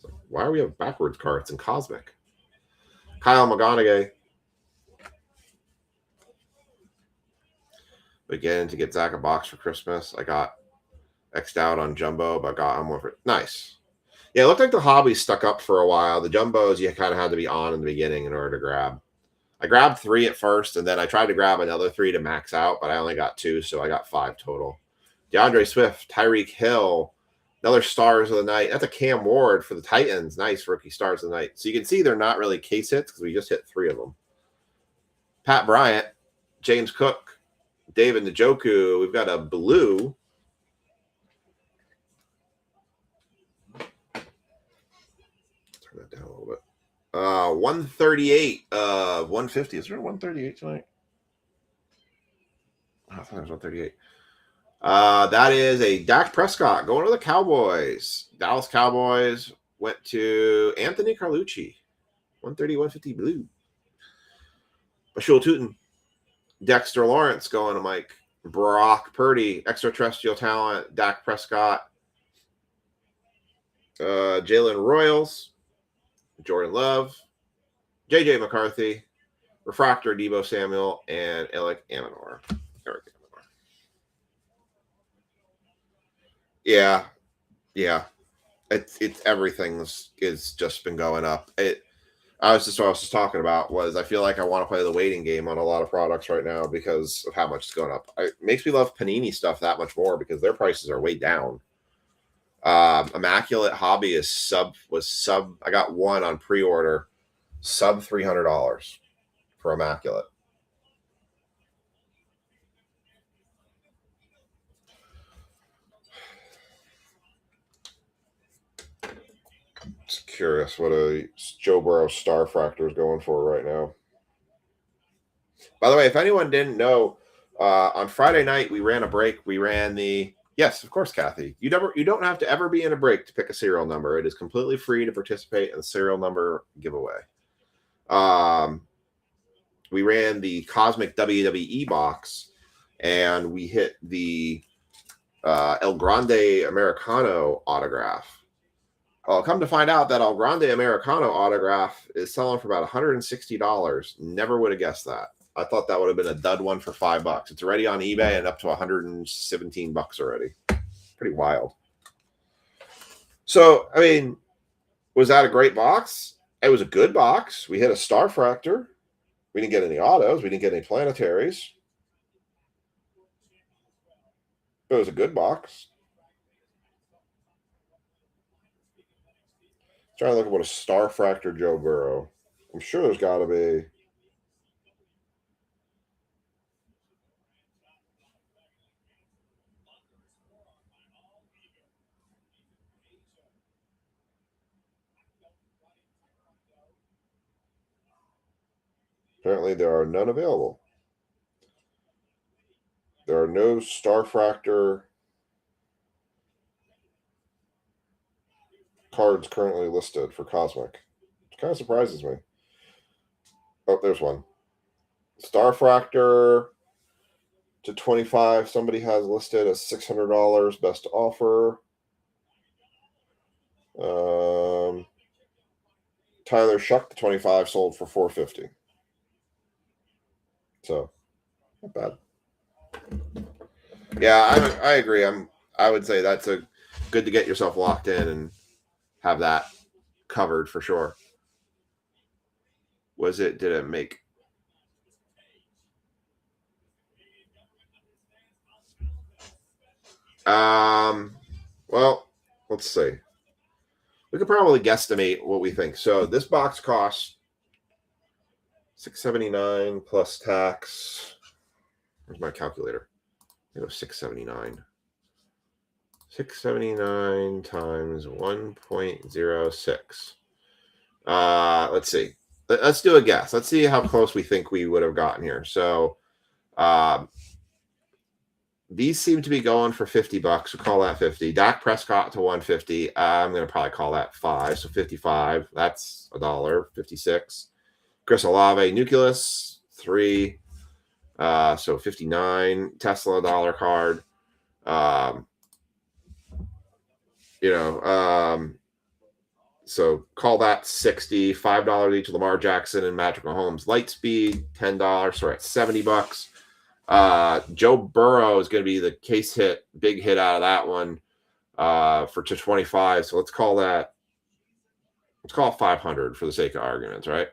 Like, why do we have backwards cards in Cosmic? Kyle McGonaghy. Again, to get Zach a box for Christmas. I got X'd out on Jumbo, but I got him for nice. Yeah, it looked like the hobby stuck up for a while. The Jumbos, you kind of had to be on in the beginning in order to grab. I grabbed 3 at first, and then I tried to grab another 3 to max out, but I only got 2, so I got 5 total. DeAndre Swift, Tyreek Hill, another Stars of the Night. That's a Cam Ward for the Titans. Nice rookie Stars of the Night. So you can see they're not really case hits because we just hit 3 of them. Pat Bryant, James Cook, David Njoku. We've got a blue. Turn that down a little bit. 138 of 150. Is there a 138 tonight? I thought it was 138. That is a Dak Prescott going to the Cowboys. Dallas Cowboys went to Anthony Carlucci. 130, 150 blue. Bashul Tootin. Dexter Lawrence going to Mike. Brock Purdy. Extraterrestrial talent. Dak Prescott. Jalen Royals. Jordan Love. JJ McCarthy. Refractor Deebo Samuel. And Eric Amador. Yeah. It's everything is just been going up. What I was just talking about was I feel like I want to play the waiting game on a lot of products right now because of how much it's going up. It makes me love Panini stuff that much more because their prices are way down. Immaculate Hobby is sub. I got one on pre-order, sub $300 for Immaculate. Just curious what a Joe Burrow Starfractor is going for right now. By the way, if anyone didn't know, on Friday night we ran a break. We ran the yes, of course, Kathy. You don't have to ever be in a break to pick a serial number. It is completely free to participate in the serial number giveaway. We ran the Cosmic WWE box, and we hit the El Grande Americano autograph. Well, come to find out that El Grande Americano autograph is selling for about $160. Never would have guessed that. I thought that would have been a dud one for $5. It's already on eBay and up to 117 bucks already. Pretty wild. So, I mean, was that a great box? It was a good box. We hit a Starfractor. We didn't get any autos. We didn't get any planetaries. It was a good box. Trying to look at what a Starfractor Joe Burrow. I'm sure there's got to be. Apparently, there are none available. There are no Starfractor cards currently listed for Cosmic. It kind of surprises me. Oh, there's one. Starfractor to 25. Somebody has listed as $600 best offer. Tyler Shuck to 25 sold for $450. So, not bad. Yeah, I agree. I would say that's a good to get yourself locked in and have that covered for sure. Did it make? Well, let's see. We could probably guesstimate what we think. So this box costs $679 plus tax. Where's my calculator? I go 679. 679 times 1.06. Let's see. Let's do a guess. Let's see how close we think we would have gotten here. So these seem to be going for $50. We'll call that 50. Dak Prescott to 150. I'm going to probably call that 5. So 55. That's $1. 56. Chris Olave Nucleus 3. So 59. Tesla dollar card. So call that 60. $5 each. Lamar Jackson and Patrick Mahomes. Lightspeed $10. So we're at $70. Joe Burrow is going to be the case hit, big hit out of that one for to 25. So let's call it 500 for the sake of arguments, right?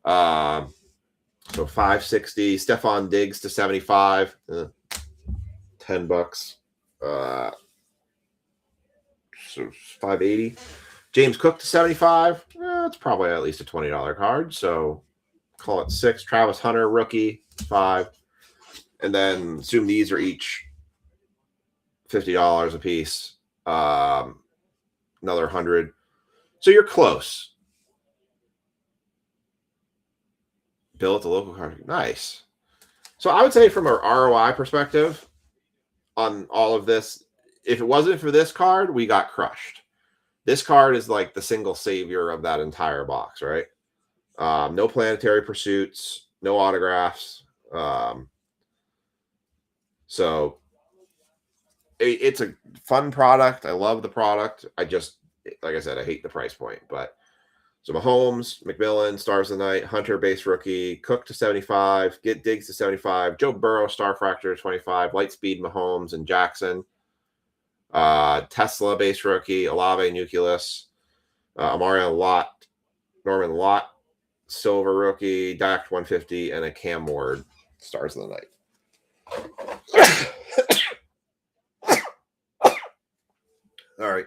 So 560. Stephon Diggs to 75, $10. So 580. James Cook to 75. It's probably at least a $20 card. So call it 6. Travis Hunter, rookie, 5. And then assume these are each $50 a piece. Another 100. So you're close. Bill at the local card. Nice. So I would say from an ROI perspective on all of this, if it wasn't for this card, we got crushed. This card is like the single savior of that entire box, right? No planetary pursuits, no autographs. So it's a fun product. I love the product. I just, like I said, I hate the price point. But so Mahomes, McMillan, Stars of the Night, Hunter base rookie, Cook to 75, get Diggs to 75, Joe Burrow, Starfractor to 25, Lightspeed, Mahomes, and Jackson. Tesla base rookie, Olave Nucleus, Amarian Lott, Norman Lott, silver rookie, Dak 150, and a Cam Ward, Stars of the Night. All right.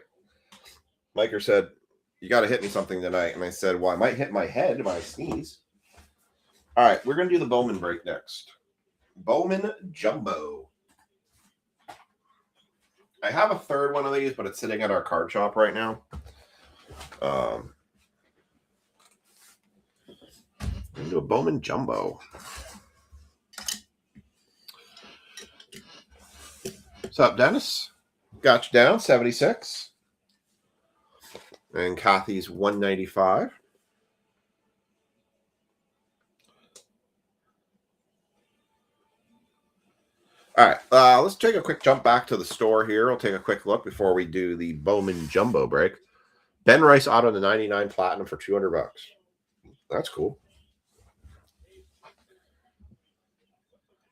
Miker said, you got to hit me something tonight. And I said, well, I might hit my head if I sneeze. All right. We're going to do the Bowman break next. Bowman Jumbo. I have a third one of these, but it's sitting at our card shop right now. We're going to do a Bowman Jumbo. What's up, Dennis? Got you down, 76. And Kathy's 195. All right, let's take a quick jump back to the store here. We'll take a quick look before we do the Bowman Jumbo break. Ben Rice auto to 99 platinum for $200. That's cool.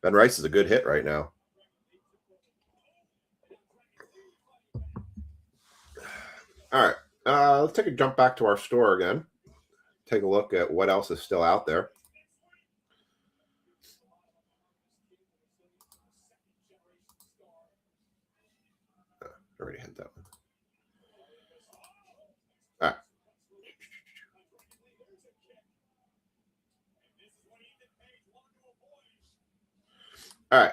Ben Rice is a good hit right now. All right. Let's take a jump back to our store again. Take a look at what else is still out there. I already had that one. All right. All right.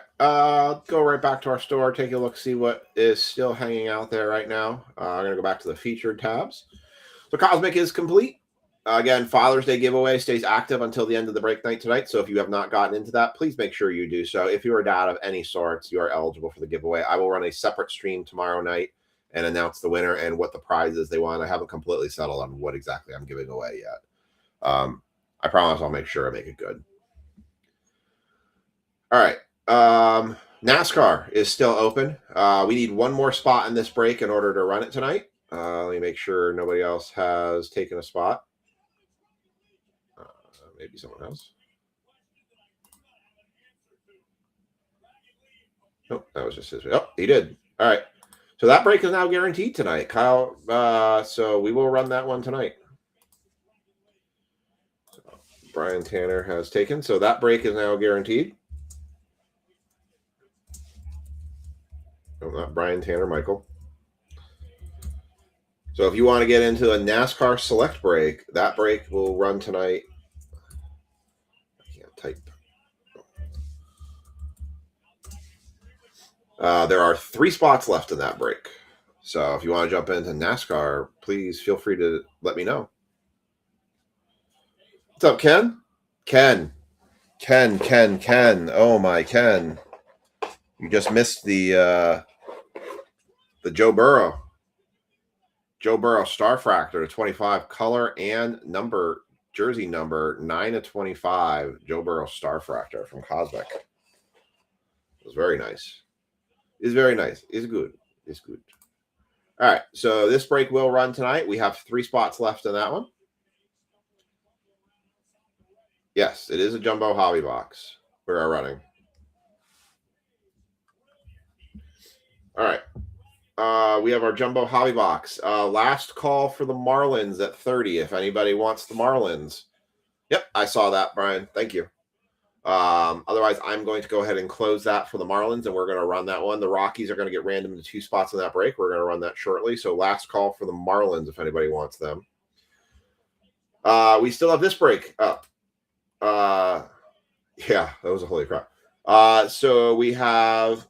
Go right back to our store. Take a look, see what is still hanging out there right now. I'm going to go back to the featured tabs. So Cosmic is complete. Again, Father's Day giveaway stays active until the end of the break night tonight. So if you have not gotten into that, please make sure you do so. If you're a dad of any sorts, you are eligible for the giveaway. I will run a separate stream tomorrow night and announce the winner and what the prizes they want. I haven't completely settled on what exactly I'm giving away yet. I promise I'll make sure I make it good. All right. NASCAR is still open. We need one more spot in this break in order to run it tonight. Let me make sure nobody else has taken a spot. Maybe someone else. Nope, that was just his. Oh, he did. All right. So that break is now guaranteed tonight, Kyle. So we will run that one tonight. So Brian Tanner has taken. So that break is now guaranteed. No, not Brian Tanner, Michael. So if you want to get into a NASCAR select break, that break will run tonight. I can't type. There are 3 spots left in that break. So if you want to jump into NASCAR, please feel free to let me know. What's up, Ken? Ken. Oh my Ken. You just missed the Joe Burrow. Joe Burrow Starfractor to 25 color and number jersey number 9/25. Joe Burrow Starfractor from Cosmic. It was very nice. It's very nice. It's good. It's good. All right. So this break will run tonight. We have 3 spots left in that one. Yes, it is a jumbo hobby box we are running. All right. We have our jumbo hobby box. Last call for the Marlins at 30. If anybody wants the Marlins. Yep, I saw that, Brian. Thank you. Otherwise, I'm going to go ahead and close that for the Marlins, and we're going to run that one. The Rockies are going to get random to 2 spots in that break. We're going to run that shortly. So last call for the Marlins if anybody wants them. We still have this break up. Yeah, that was a holy crap. So we have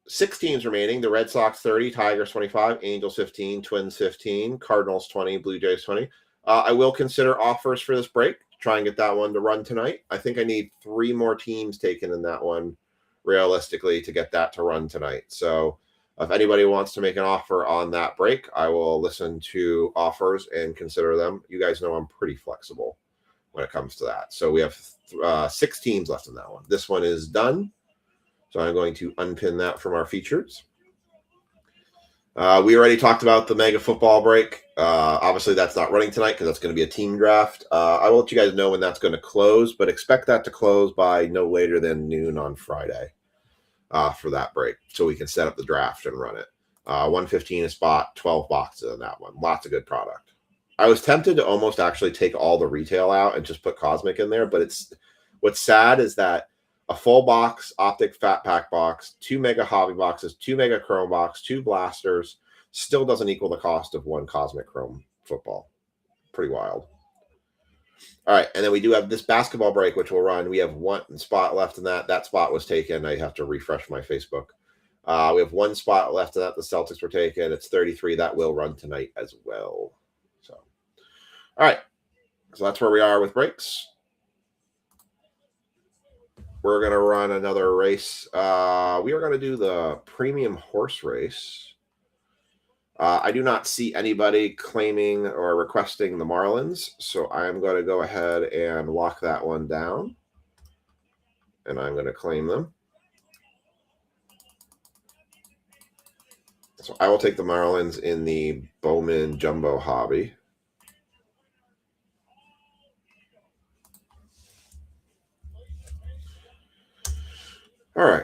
6 teams remaining. The Red Sox 30, Tigers 25, Angels 15, Twins 15, Cardinals 20, Blue Jays 20. I will consider offers for this break. Try and get that one to run tonight. I think I need 3 more teams taken in that one realistically to get that to run tonight. So if anybody wants to make an offer on that break, I will listen to offers and consider them. You guys know I'm pretty flexible when it comes to that. So we have 6 teams left in that one. This one is done. So I'm going to unpin that from our features. We already talked about the mega football break. Obviously, that's not running tonight because that's going to be a team draft. I will let you guys know when that's going to close, but expect that to close by no later than noon on Friday for that break, so we can set up the draft and run it. 115 a spot, 12 boxes in that one. Lots of good product. I was tempted to almost actually take all the retail out and just put Cosmic in there, but what's sad is that a full box optic fat pack box, 2 mega hobby boxes, 2 mega chrome box, 2 blasters still doesn't equal the cost of 1 Cosmic Chrome football. Pretty wild. All right, and then we do have this basketball break, which will run. We have 1 spot left in that. That spot was taken. I have to refresh my Facebook. We have 1 spot left in that. The Celtics were taken. It's 33. That will run tonight as well. So, all right. So that's where we are with breaks. We're going to run another race. We are going to do the premium horse race. I do not see anybody claiming or requesting the Marlins, so I'm going to go ahead and lock that one down, and I'm going to claim them. So I will take the Marlins in the Bowman Jumbo Hobby. All right.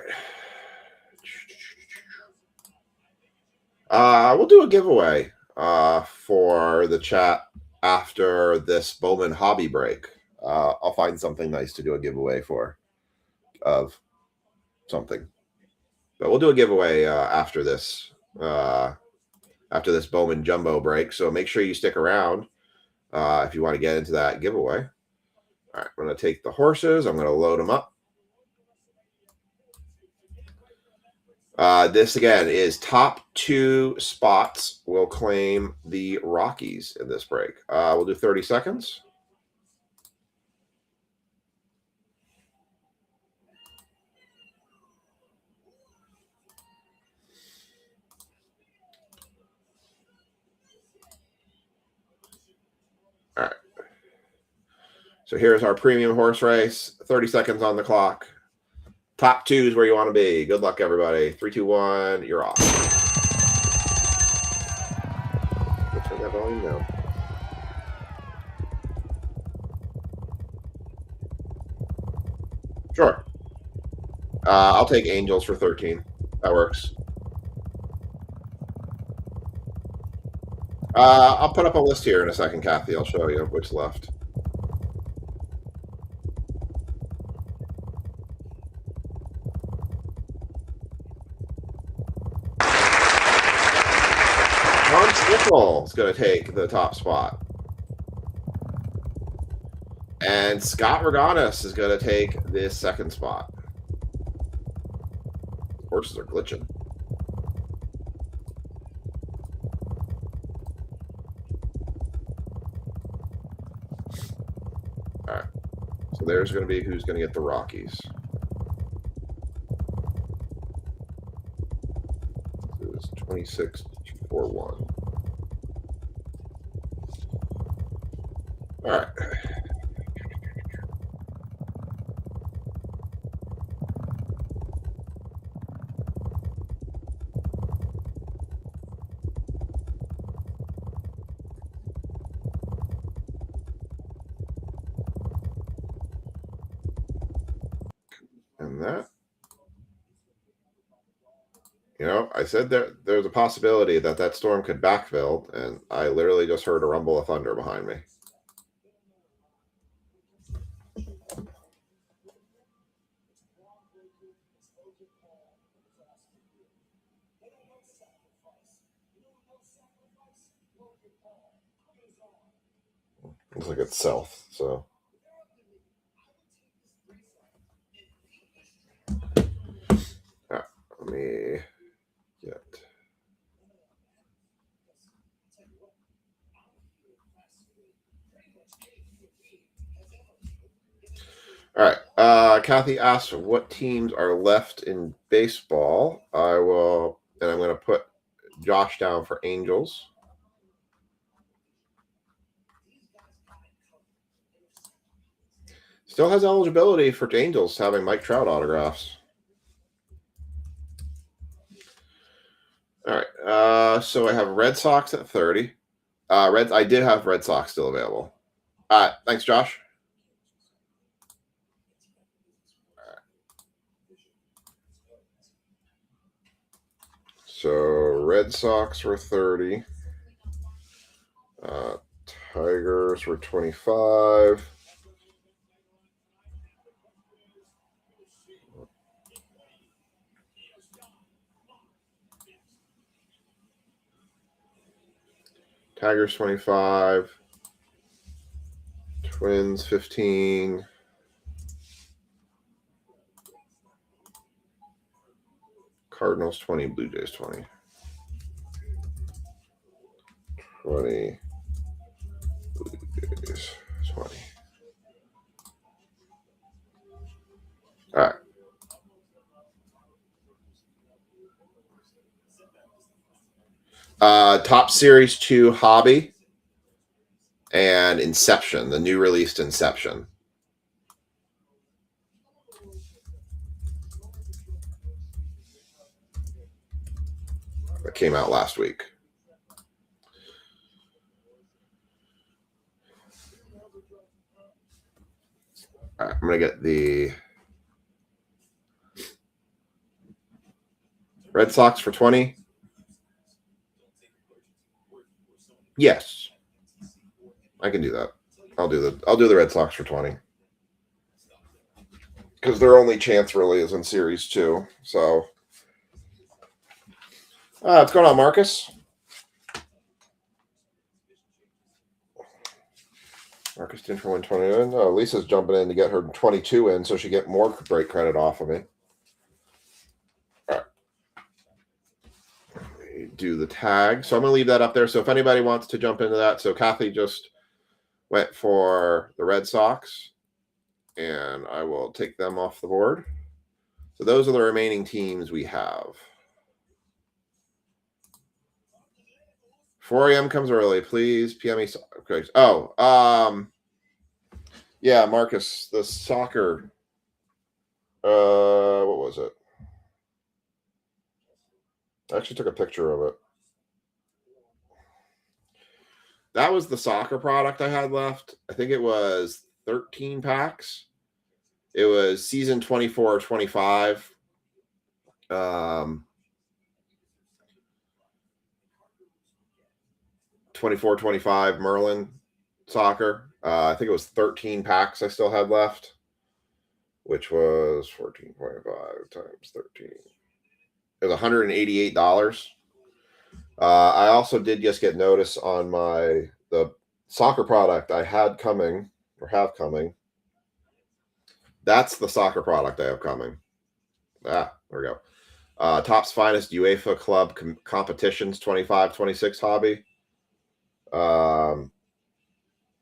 We'll do a giveaway for the chat after this Bowman hobby break. I'll find something nice to do a giveaway for of something. But we'll do a giveaway after this Bowman Jumbo break. So make sure you stick around if you want to get into that giveaway. All right, I'm going to take the horses. I'm going to load them up. This again is top 2 spots will claim the Rockies in this break. We'll do 30 seconds. All right. So here's our premium horse race. 30 seconds on the clock. Top 2 is where you want to be. Good luck, everybody. 3, 2, 1, you're off. Let's turn that volume down. Sure. I'll take Angels for 13. That works. I'll put up a list here in a second, Kathy. I'll show you which left. Tom Stickle is going to take the top spot. And Scott Reganis is going to take this second spot. Horses are glitching. All right. So there's going to be who's going to get the Rockies. This is 26-4-1. All right. And that, you know, I said there's a possibility that storm could backfill, and I literally just heard a rumble of thunder behind me. Looks like it's south, so. Let me get. All right. Kathy asked what teams are left in baseball. I will, and I'm going to put Josh down for Angels. Still has eligibility for Angels having Mike Trout autographs. All right. So I have Red Sox at 30. I did have Red Sox still available. Thanks, Josh. All right. So Red Sox were 30. Tigers were 25. Tigers 25, Twins 15, Cardinals 20, Blue Jays 20. 20, Blue Jays 20. All right. Top Series 2 Hobby and Inception, the new released Inception. That came out last week. All right, I'm going to get the Red Sox for 20. Yes, I can do that. I'll do the Red Sox for 20 because their only chance really is in Series 2. So, what's going on, Marcus? Marcus did for 120 in. Oh, Lisa's jumping in to get her 22 in, so she get more break credit off of me. All right. Do the tag. So I'm going to leave that up there. So if anybody wants to jump into that. So Kathy just went for the Red Sox, and I will take them off the board. So those are the remaining teams we have. 4 a.m. comes early, please. PME. Okay. Oh, yeah, Marcus, the soccer. What was it? I actually took a picture of it. That was the soccer product I had left. I think it was 13 packs. It was season 24 or 25. 24, 25 Merlin soccer. I think it was 13 packs I still had left, which was 14.5 times 13. It was $188. I also did just get notice on the soccer product I had coming or have coming. That's the soccer product I have coming. There we go. Topps Finest UEFA Club Competitions 25-26 hobby.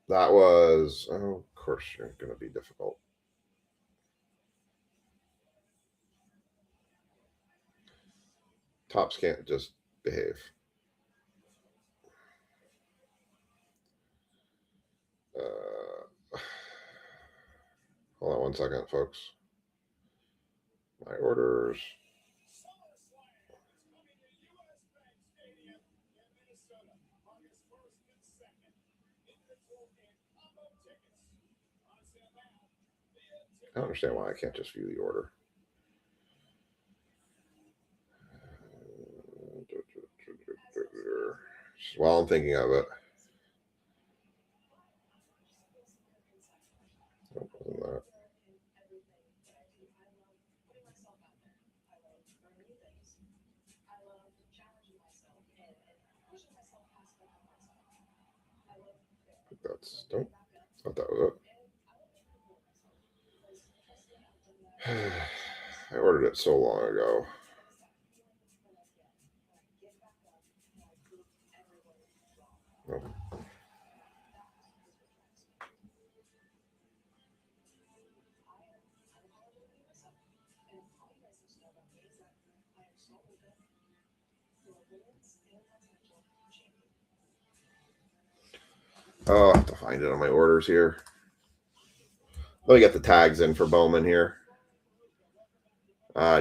That was, of course, you're going to be difficult. Topps can't just behave. Hold on one second, folks. My orders. I don't understand why I can't just view the order. While I'm thinking of it. That. That's nope. Thought that was it. I ordered it so long ago. Nope. Oh, I have to find it on my orders here. Let me get the tags in for Bowman here.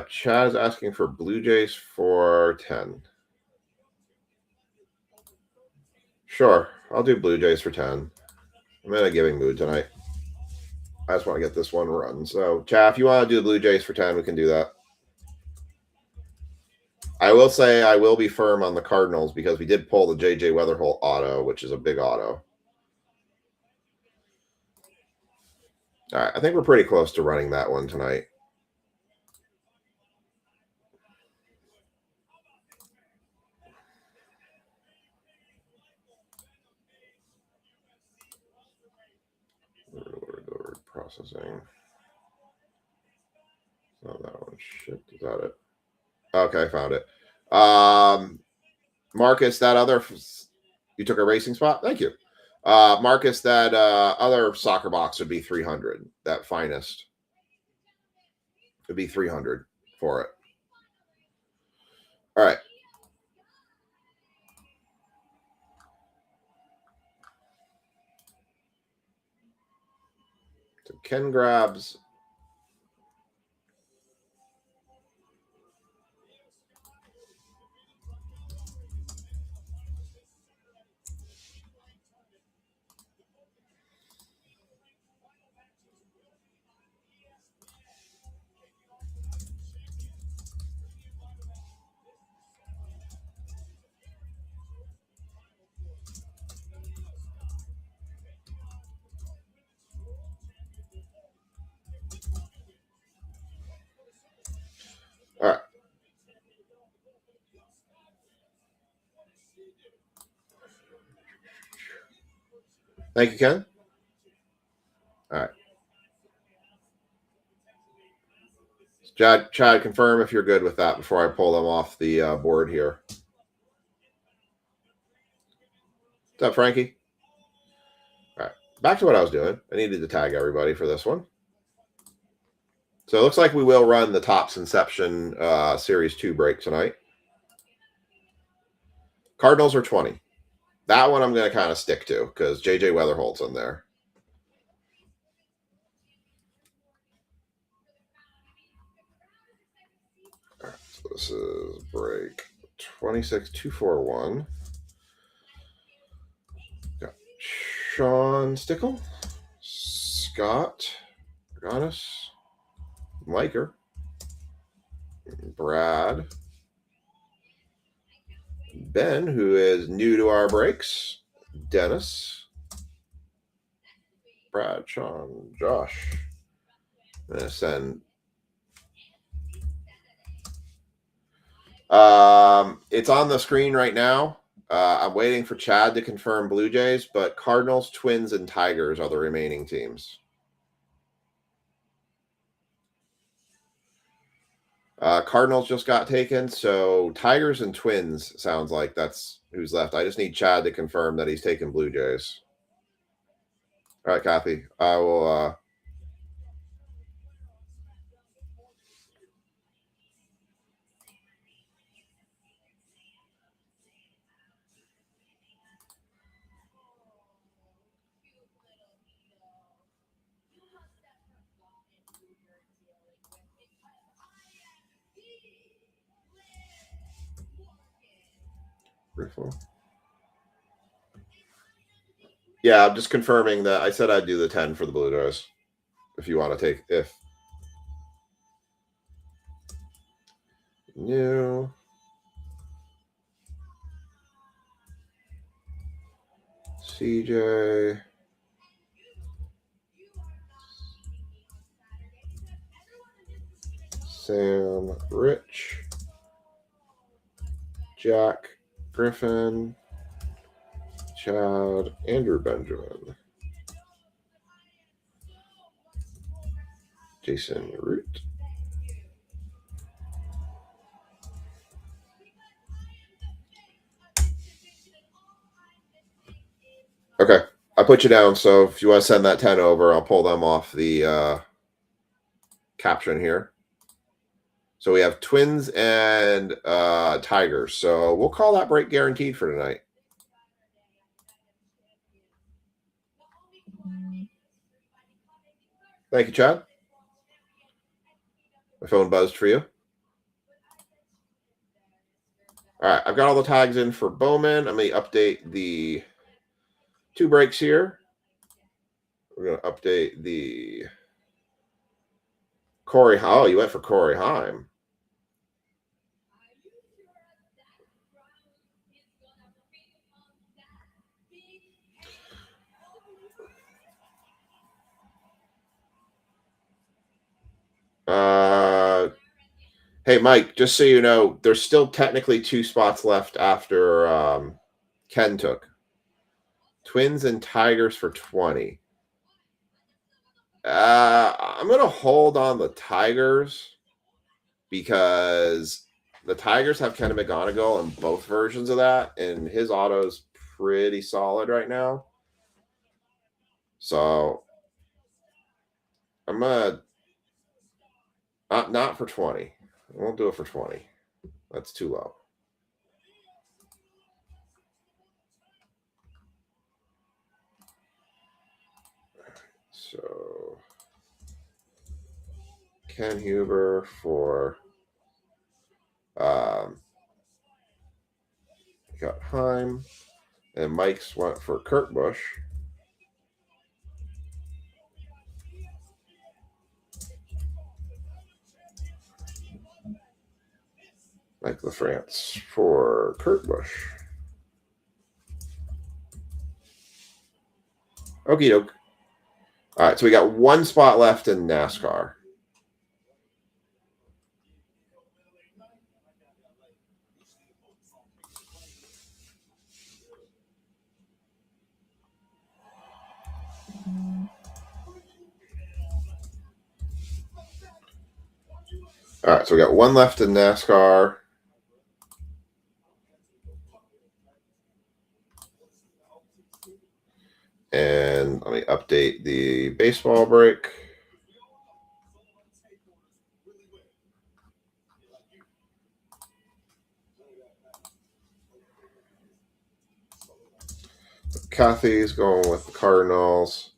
Chad is asking for Blue Jays for 10. Sure, I'll do Blue Jays for 10. I'm in a giving mood tonight. I just want to get this one run. So, Chad, if you want to do the Blue Jays for 10, we can do that. I will say I will be firm on the Cardinals because we did pull the J.J. Weatherholt auto, which is a big auto. All right, I think we're pretty close to running that one tonight. Word processing. Not that one. Shit, is that it? Okay, I found it. Marcus, that other, you took a racing spot? Thank you. Marcus, that other soccer box would be 300. That Finest would be 300 for it. All right. So Ken grabs Thank you, Ken. All right. Chad, confirm if you're good with that before I pull them off the board here. What's up, Frankie? All right. Back to what I was doing. I needed to tag everybody for this one. So it looks like we will run the Topps Inception Series 2 break tonight. Cardinals are 20. That one I'm going to kind of stick to because J.J. Weatherhold's in there. All right, so this is break 26241. Got Sean Stickle, Scott Ganis, Liker, Brad, Ben, who is new to our breaks, Dennis, Brad, Sean, Josh. I'm going to send. It's on the screen right now. I'm waiting for Chad to confirm Blue Jays, but Cardinals, Twins, and Tigers are the remaining teams. Cardinals just got taken, so Tigers and Twins sounds like that's who's left. I just need Chad to confirm that he's taken Blue Jays. All right, Kathy. I will yeah, I'm just confirming that I said I'd do the 10 for the Blue Jays. If you want to take new CJ Sam Rich Jack Griffin Chad Andrew Benjamin Jason Root Okay, I put you down, so if you want to send that 10 over, I'll pull them off the caption here. So we have Twins and Tigers. So we'll call that break guaranteed for tonight. Thank you, Chad. My phone buzzed for you. All right, I've got all the tags in for Bowman. I'm going to update the 2 breaks here. We're going to update the Corey. Oh, you went for Corey Heim. Hey, Mike, just so you know, there's still technically 2 spots left after Ken took. Twins and Tigers for 20. I'm going to hold on the Tigers because the Tigers have Kenny McGonigal in both versions of that, and his auto's pretty solid right now. So I'm going to not for 20. I won't do it for 20. That's too low. So Ken Huber for got Heim, and Mike's went for Kurt Busch. Mike LaFrance for Kurt Busch. Okie doke. All right, so we got 1 spot left in NASCAR. All right, so we got one left in NASCAR. And let me update the baseball break. Kathy's going with the Cardinals.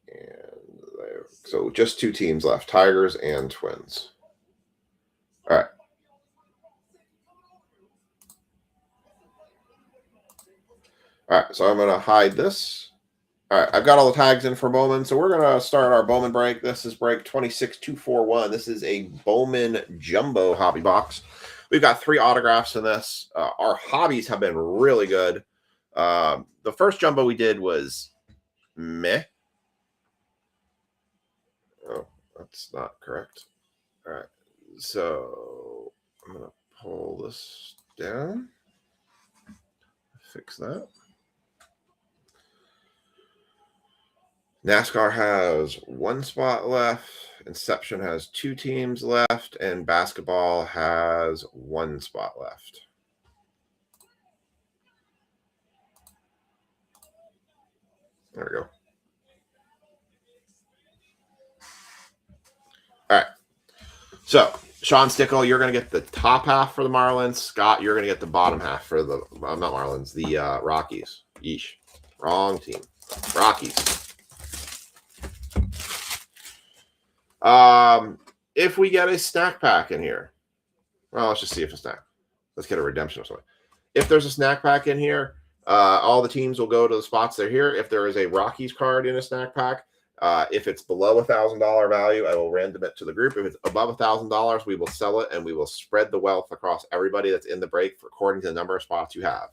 And so just two teams left, Tigers and Twins. All right. All right, so I'm going to hide this. All right, I've got all the tags in for Bowman. So we're going to start our Bowman break. This is break 26241. This is a Bowman Jumbo hobby box. We've got 3 autographs in this. Our hobbies have been really good. The first Jumbo we did was meh. Oh, that's not correct. All right, so I'm going to pull this down. Fix that. NASCAR has 1 spot left. Inception has 2 teams left. And basketball has 1 spot left. There we go. All right. So, Sean Stickle, you're going to get the top half for the Marlins. Scott, you're going to get the bottom half for the, not Marlins, the Rockies. Yeesh. Wrong team. Rockies. If we get a snack pack in here, well, let's just see if it's snack. Let's get a redemption or something. If there's a snack pack in here, all the teams will go to the spots they're here. If there is a Rockies card in a snack pack, if it's below $1,000 value, I will random it to the group. If it's above $1,000, we will sell it and we will spread the wealth across everybody that's in the break according to the number of spots you have.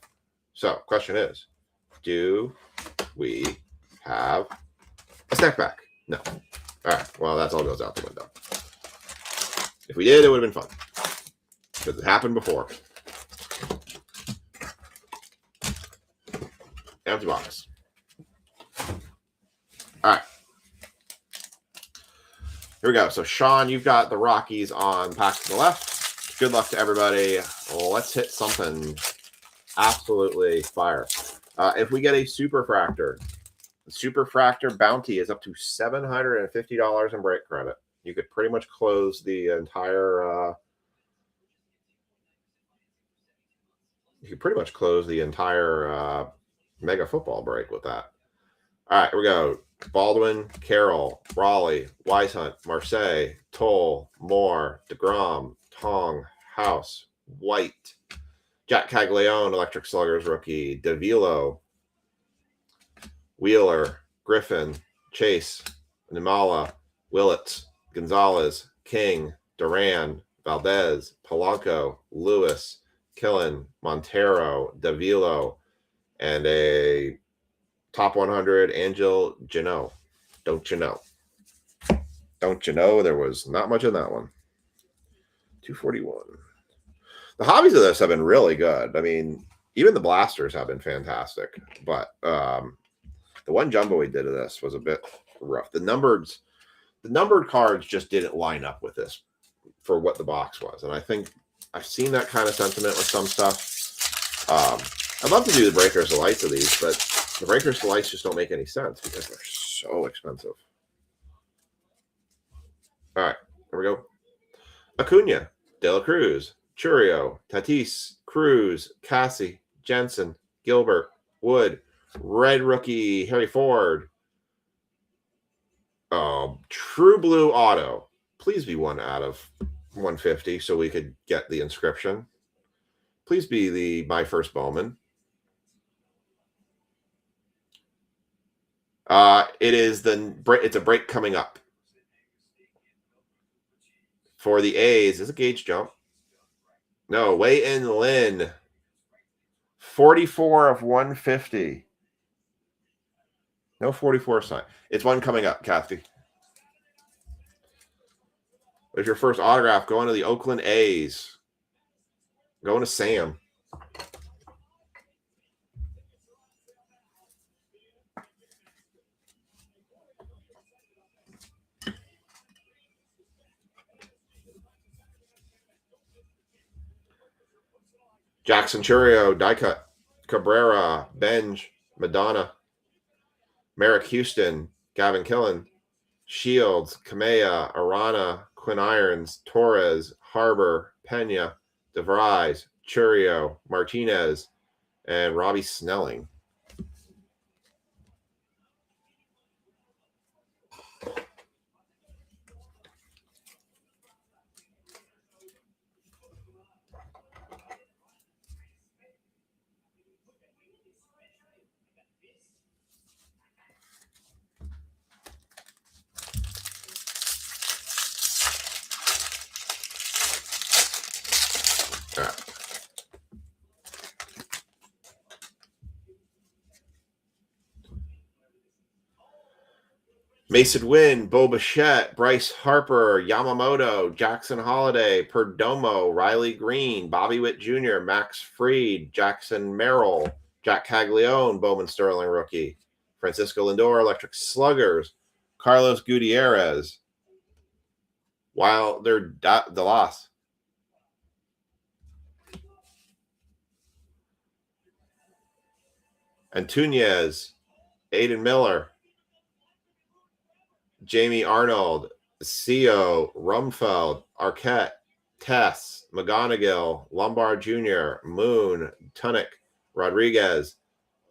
So, question is, do we have a snack pack? No. All right. Well, that all goes out the window. If we did, it would have been fun because it happened before. Empty box. All right. Here we go. So, Sean, you've got the Rockies on pack to the left. Good luck to everybody. Let's hit something absolutely fire. If we get a Superfractor, the Superfractor bounty is up to $750 in break credit. You could pretty much close the entire Mega Football break with that. All right, here we go. Baldwin, Carroll, Raleigh, Weishunt, Marseille, Toll, Moore, DeGrom, Tong, House, White, Jack Caglione, Electric Sluggers rookie, Davilo, Wheeler, Griffin, Chase, Nimala, Willett, Gonzalez, King, Duran, Valdez, Polanco, Lewis, Killen, Montero, Davilo, and a top 100, Angel Geno. Don't you know? Don't you know? There was not much in that one. 241. The hobbies of this have been really good. I mean, even the blasters have been fantastic. But the one Jumbo we did of this was a bit rough. The numbered cards just didn't line up with this for what the box was. And I think I've seen that kind of sentiment with some stuff. I'd love to do the Breakers Delights of these, but the Breakers Delights just don't make any sense because they're so expensive. All right, here we go. Acuna, De La Cruz, Churio, Tatis, Cruz, Cassie, Jensen, Gilbert, Wood, red rookie, Harry Ford. True Blue Auto. Please be 1 out of 150 so we could get the inscription. Please be my first Bowman. It's a break coming up. For the A's, is a gauge jump. No, Wei-In Lin. 44 of 150. No 44 sign. It's one coming up, Kathy. There's your first autograph going to the Oakland A's. Going to Sam. Jackson Churio, die cut. Cabrera, Benj, Madonna. Merrick Houston, Gavin Killen. Shields, Kamea, Arana, Quinn Irons, Torres, Harbor, Pena, DeVries, Churio, Martinez, and Robbie Snelling. Mason Wynn, Bo Bichette, Bryce Harper, Yamamoto, Jackson Holiday, Perdomo, Riley Green, Bobby Witt Jr., Max Fried, Jackson Merrill, Jack Caglione, Bowman Sterling rookie, Francisco Lindor, Electric Sluggers, Carlos Gutierrez, Wilder Delas. Antunes, Aiden Miller, Jamie Arnold, Co, Rumfeld, Arquette, Tess, McGonigal, Lombard Jr., Moon, Tunick, Rodriguez,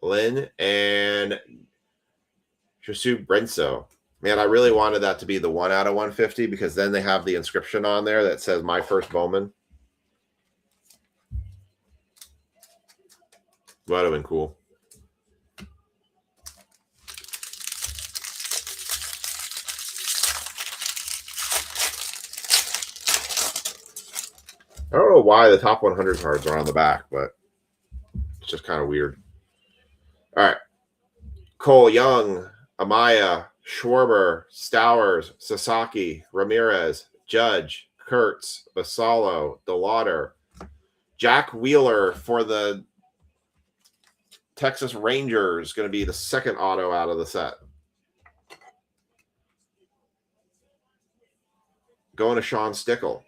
Lynn, and Jesu Brenso. Man, I really wanted that to be the 1 out of 150 because then they have the inscription on there that says my first Bowman. Would have been cool. I don't know why the top 100 cards are on the back, but it's just kind of weird. All right. Cole Young, Amaya, Schwarber, Stowers, Sasaki, Ramirez, Judge, Kurtz, Basallo, DeLauder, Jack Wheeler for the Texas Rangers, going to be the second auto out of the set. Going to Sean Stickle.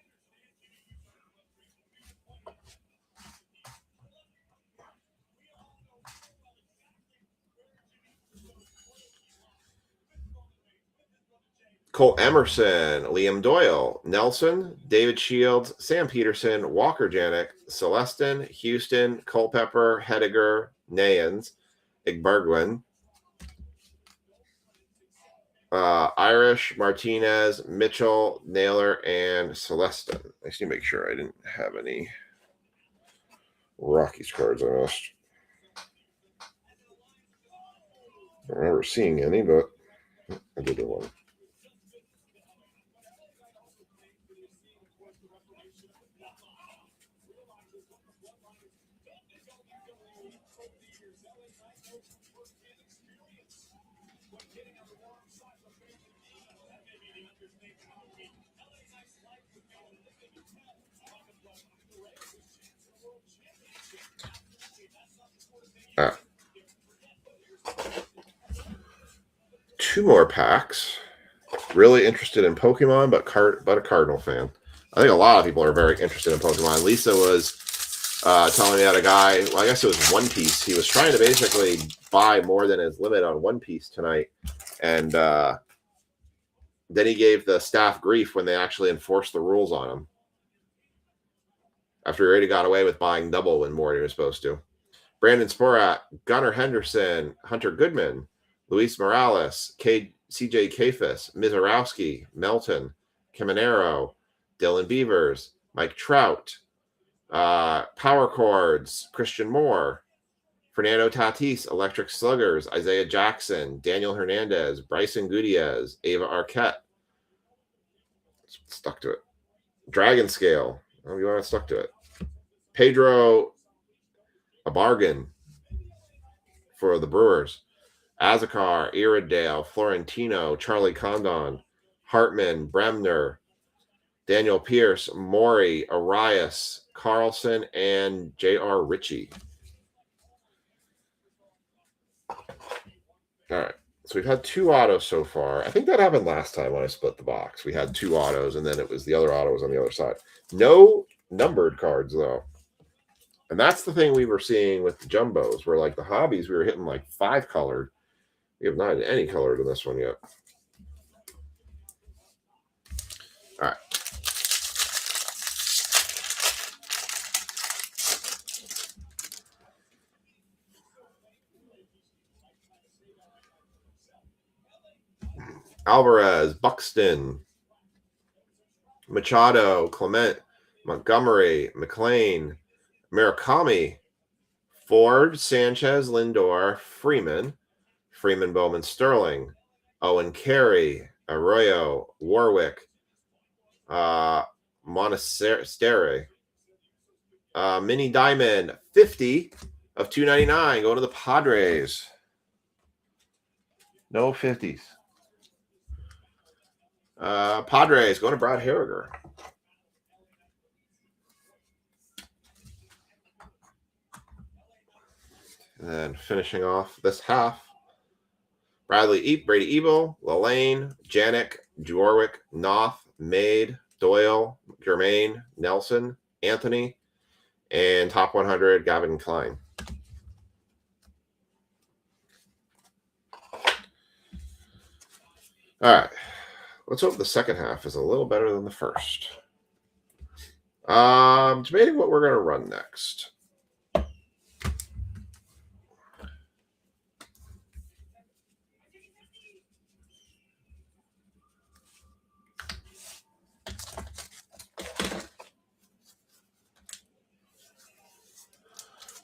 Cole Emerson, Liam Doyle, Nelson, David Shields, Sam Peterson, Walker Janik, Celestin, Houston, Culpepper, Hediger, Nayans, Igbergwin, Irish, Martinez, Mitchell, Naylor, and Celestin. I just need to make sure I didn't have any Rockies cards I missed. I don't remember seeing any, but I did one. Two more packs. Really interested in Pokemon, but a Cardinal fan. I think a lot of people are very interested in Pokemon. Lisa was telling me that a guy, well, I guess it was One Piece. He was trying to basically buy more than his limit on One Piece tonight. And then he gave the staff grief when they actually enforced the rules on him. After he already got away with buying double when more than he was supposed to. Brandon Sporat, Gunnar Henderson, Hunter Goodman, Luis Morales, CJ Kafis, Mizorowski, Melton, Caminero, Dylan Beavers, Mike Trout, Power Chords, Christian Moore, Fernando Tatis, Electric Sluggers, Isaiah Jackson, Daniel Hernandez, Bryson Gutierrez, Ava Arquette. Stuck to it. Dragon Scale. Oh, you want to stuck to it. Pedro Abargan for the Brewers. Azakar, Iredale, Florentino, Charlie Condon, Hartman, Bremner, Daniel Pierce, Maury, Arias, Carlson, and J.R. Ritchie. All right. So we've had two autos so far. I think that happened last time when I split the box. We had two autos, and then it was the other auto was on the other side. No numbered cards, though. And that's the thing we were seeing with the jumbos, where like the hobbies, we were hitting like 5 colored. We have not had any colored in this one yet. All right. Alvarez, Buxton, Machado, Clement, Montgomery, McLean, Murakami, Ford, Sanchez, Lindor, Freeman, Bowman, Sterling, Owen Carey, Arroyo, Warwick, Monastery, Mini Diamond, 50 of 299 going to the Padres. No 50s. Padres going to Brad Harriger. And then finishing off this half, Brady Ebel, Lalaine, Janik, Jorwick, Knopf, Made, Doyle, Germain, Nelson, Anthony, and top 100, Gavin Klein. All right. Let's hope the second half is a little better than the first. Debating what we're going to run next.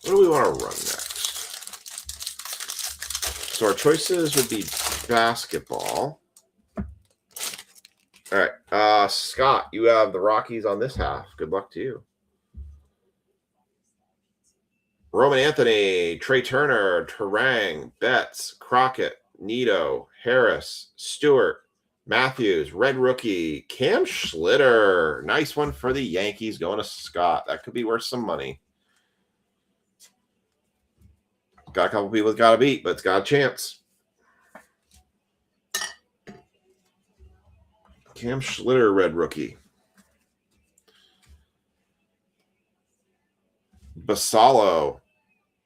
What do we want to run next? So our choices would be basketball. All right. Scott, you have the Rockies on this half. Good luck to you. Roman Anthony, Trey Turner, Terang, Betts, Crockett, Nito, Harris, Stewart, Matthews, Red Rookie, Cam Schlitter. Nice one for the Yankees going to Scott. That could be worth some money. Got a couple people it's got to beat, but it's got a chance. Cam Schlitter, Red Rookie. Basallo,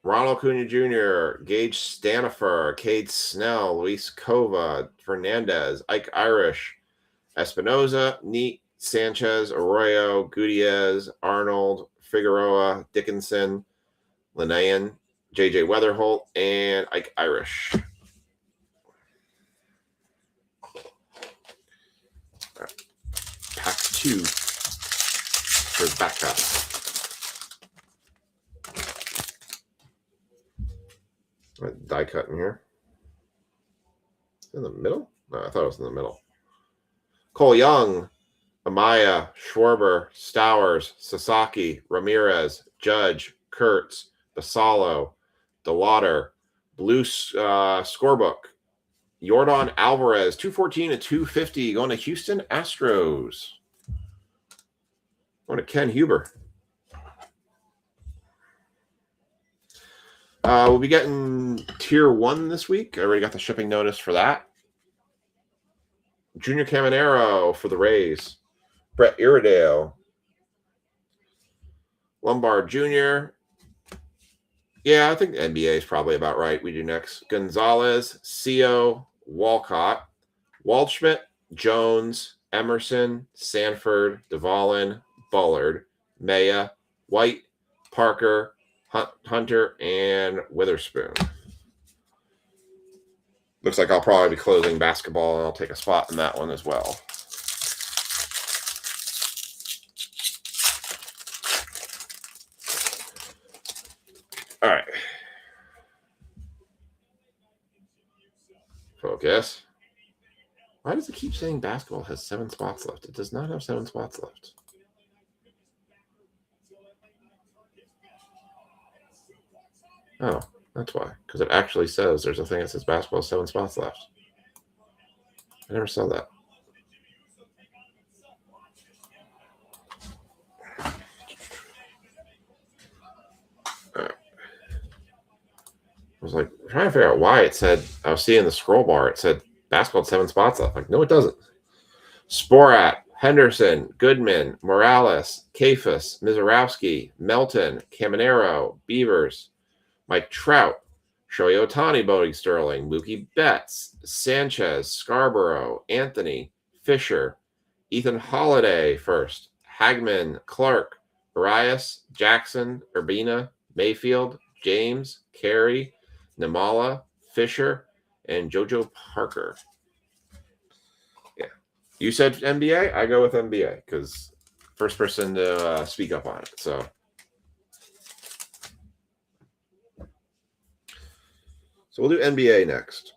Ronald Acuna Jr., Gage Stanifer, Cade Snell, Luis Cova, Fernandez, Ike Irish, Espinoza, Neat, Sanchez, Arroyo, Gutierrez, Arnold, Figueroa, Dickinson, Linnaean, J.J. Weatherholt, and Ike Irish. Pack 2 for the back half. Die cut in here. In the middle? No, I thought it was in the middle. Cole Young, Amaya, Schwarber, Stowers, Sasaki, Ramirez, Judge, Kurtz, Basallo, DeLauder, Blue Scorebook, Yordan Alvarez, 214 and 250, going to Houston Astros. Going to Ken Huber. We'll be getting Tier 1 this week. I already got the shipping notice for that. Junior Caminero for the Rays. Brett Iredale. Lombard Jr. Yeah, I think the NBA is probably about right. We do next. Gonzalez, Seo, Walcott, Waldschmidt, Jones, Emerson, Sanford, Duvallin, Bullard, Maya, White, Parker, Hunter, and Witherspoon. Looks like I'll probably be closing basketball, and I'll take a spot in that one as well. All right. Focus. Why does it keep saying basketball has 7 spots left? It does not have 7 spots left. Oh, that's why. Because it actually says there's a thing that says basketball has 7 spots left. I never saw that. I was like trying to figure out why it said, I was seeing the scroll bar, it said basketball had 7 spots left. Like, no, it doesn't. Sporat, Henderson, Goodman, Morales, Kafus, Mizorowski, Melton, Caminero, Beavers, Mike Trout, Shohei Ohtani, Bodie Sterling, Mookie Betts, Sanchez, Scarborough, Anthony, Fisher, Ethan Holiday first, Hagman, Clark, Arias, Jackson, Urbina, Mayfield, James, Carey, Namala, Fisher, and JoJo Parker. Yeah. You said NBA? I go with NBA because first person to speak up on it. So we'll do NBA next.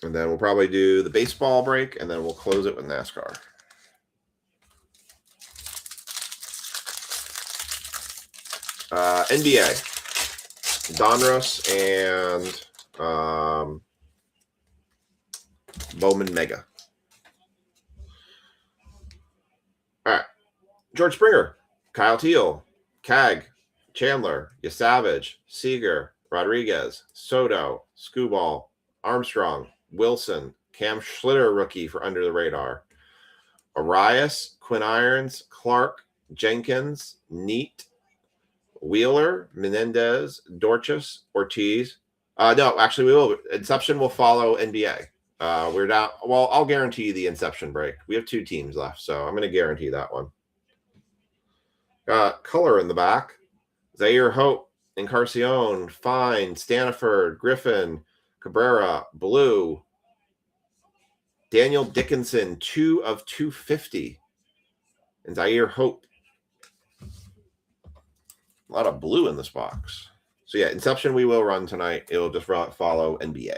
And then we'll probably do the baseball break, and then we'll close it with NASCAR. NBA. Donruss and Bowman Mega. All right. George Springer, Kyle Teal, Cag, Chandler, Yasavage, Seager, Rodriguez, Soto, Skubal, Armstrong, Wilson, Cam Schlitter, rookie for under the radar, Arias, Quinn Irons, Clark, Jenkins, Neat, Wheeler, Menendez, Dorchus, Ortiz. No, actually, we will. Inception will follow NBA. We're down. Well, I'll guarantee the Inception break. We have 2 teams left, so I'm going to guarantee that one. Got color in the back. Zaire Hope, Encarnacion, Fine, Stanford, Griffin, Cabrera, Blue, Daniel Dickinson, 2 of 250, and Zaire Hope. A lot of blue in this box. So yeah, Inception we will run tonight. It'll just follow NBA.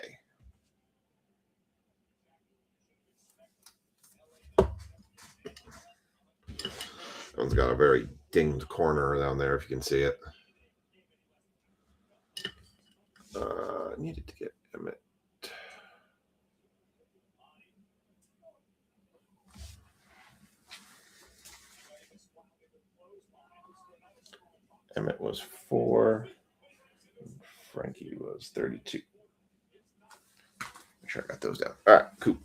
That one's got a very dinged corner down there, if you can see it. Needed to get Emmett. Emmett was 4. Frankie was 32. Make sure I got those down. All right, cool.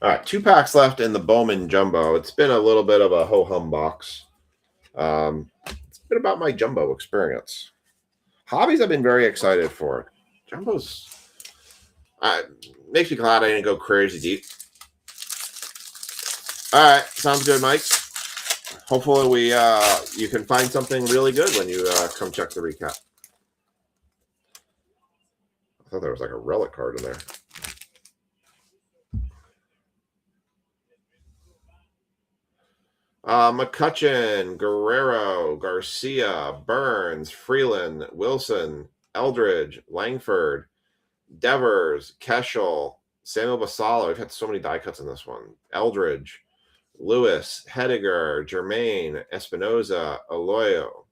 All right, 2 packs left in the Bowman Jumbo. It's been a little bit of a ho-hum box. It's been about my Jumbo experience. Hobbies I've been very excited for. Jumbo's makes me glad I didn't go crazy deep. All right, sounds good, Mike. Hopefully you can find something really good when you come check the recap. I thought there was like a relic card in there. McCutchen, Guerrero, Garcia, Burns, Freeland, Wilson, Eldridge, Langford, Devers, Keschel, Samuel Basallo. We've had so many die cuts in this one. Eldridge, Lewis, Hediger, Germain, Espinoza, Aloyo,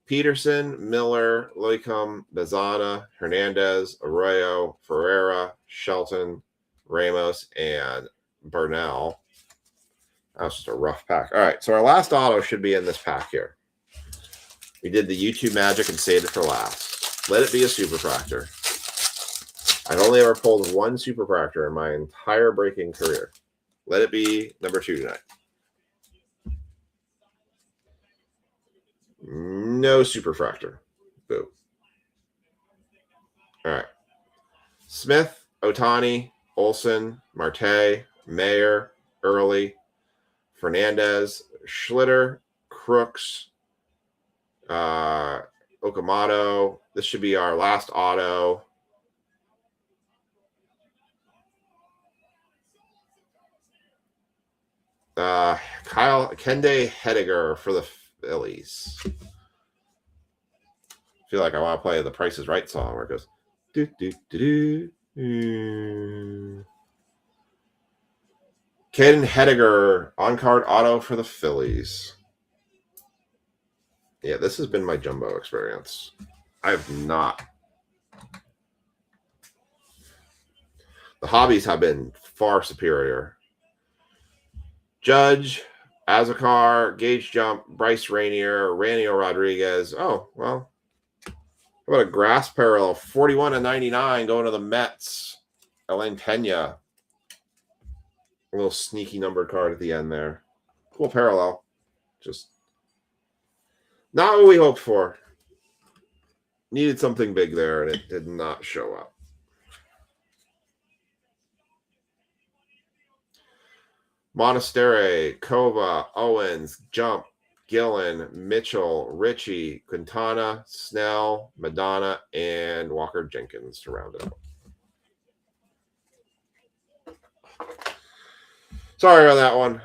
Peterson, Miller, Loicum, Bazana, Hernandez, Arroyo, Ferreira, Shelton, Ramos, and Burnell. That was just a rough pack. All right, so our last auto should be in this pack here. We did the YouTube magic and saved it for last. Let it be a superfractor. I've only ever pulled 1 superfractor in my entire breaking career. Let it be number 2 tonight. No superfractor. Boo. All right. Smith, Ohtani, Olsen, Marte, Mayer, Early, Fernandez, Schlitter, Crooks, Okamoto. This should be our last auto. Kende Hediger for the Phillies. I feel like I want to play the Price is Right song where it goes do do do do. Caden Hediger on-card auto for the Phillies. Yeah, this has been my Jumbo experience. I have not. The hobbies have been far superior. Judge, Azakar, Gage Jump, Bryce Rainier, Raniel Rodriguez. Oh, well. How about a grass parallel? 41/99 going to the Mets. Elaine Pena. A little sneaky numbered card at the end there. Cool parallel. Just not what we hoped for. Needed something big there, and it did not show up. Monastery, Kova, Owens, Jump, Gillen, Mitchell, Ritchie, Quintana, Snell, Madonna, and Walker Jenkins to round it out. Sorry on that one.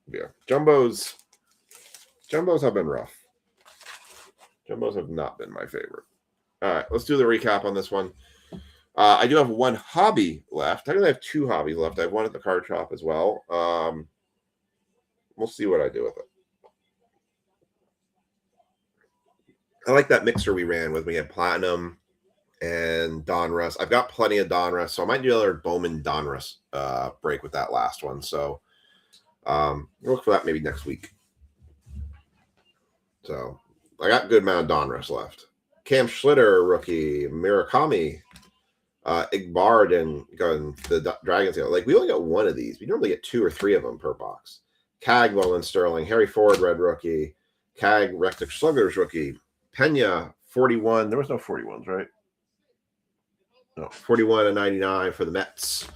Yeah, Jumbos have been rough. Jumbos have not been my favorite. All right, let's do the recap on this one. I do have one hobby left. I don't have two hobbies left. I have one at the card shop as well. We'll see what I do with it. I like that mixer we ran with. We had Platinum and Donruss. I've got plenty of Donruss, so I might do another Bowman Donruss break with that last one. So look for that maybe next week. So I got a good amount of Donruss left. Cam Schlitter, rookie. Murakami. Igbard and the Dragons. Like, we only got one of these. We normally get 2 or 3 of them per box. Cag, Nolan Sterling. Harry Ford, red rookie. Cag, Rectic Sluggers rookie. Pena, 41. There was no 41s, right? No, 41 and 99 for the Mets.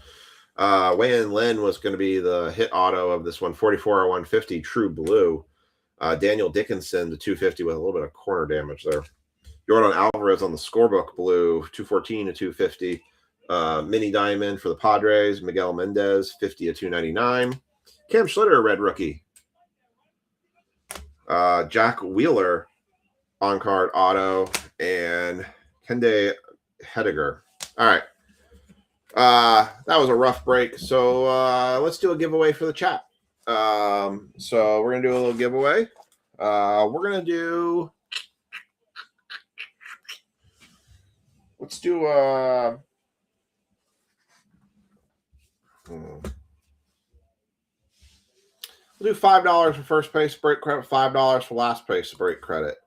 Wayan Lin was going to be the hit auto of this one. 44 or 150, true blue. Daniel Dickinson, the 250 with a little bit of corner damage there. Jordan Alvarez on the scorebook blue, 214 to 250. Mini diamond for the Padres. Miguel Mendez, 50 to 299. Cam Schlitter, red rookie. Jack Wheeler on card auto, and Kende Hediger. All right. That was a rough break. So let's do a giveaway for the chat. So we're gonna do a little giveaway. We're gonna do. Let's do we'll do $5 for first place break credit, $5 for last place break credit.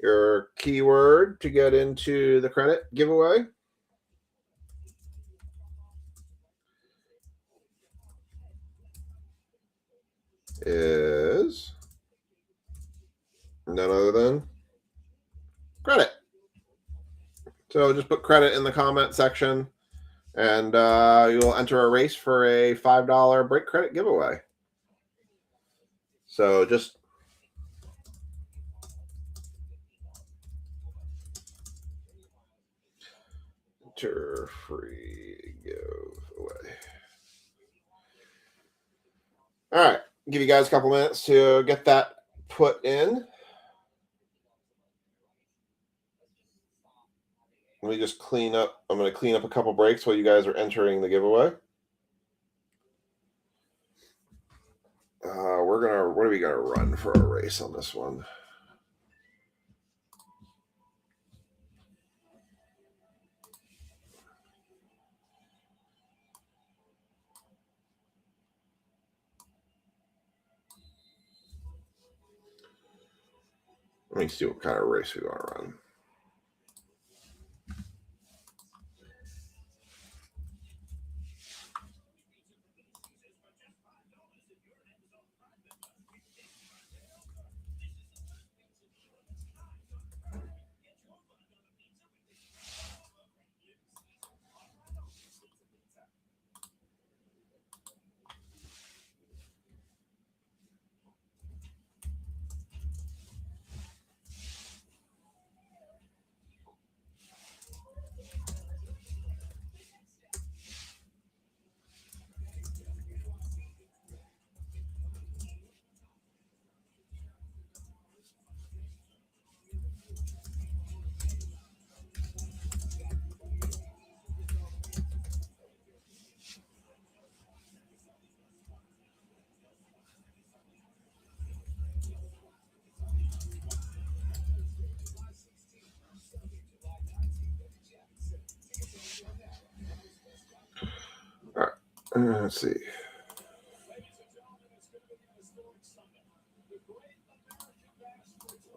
Your keyword to get into the credit giveaway is none other than credit. So just put credit in the comment section, and you'll enter a race for a $5 break credit giveaway. So just enter free giveaway. All right, give you guys a couple minutes to get that put in. Let me just clean up. I'm going to clean up a couple breaks while you guys are entering the giveaway. What are we going to run for a race on this one? Let me see what kind of race we want to run. Let's see.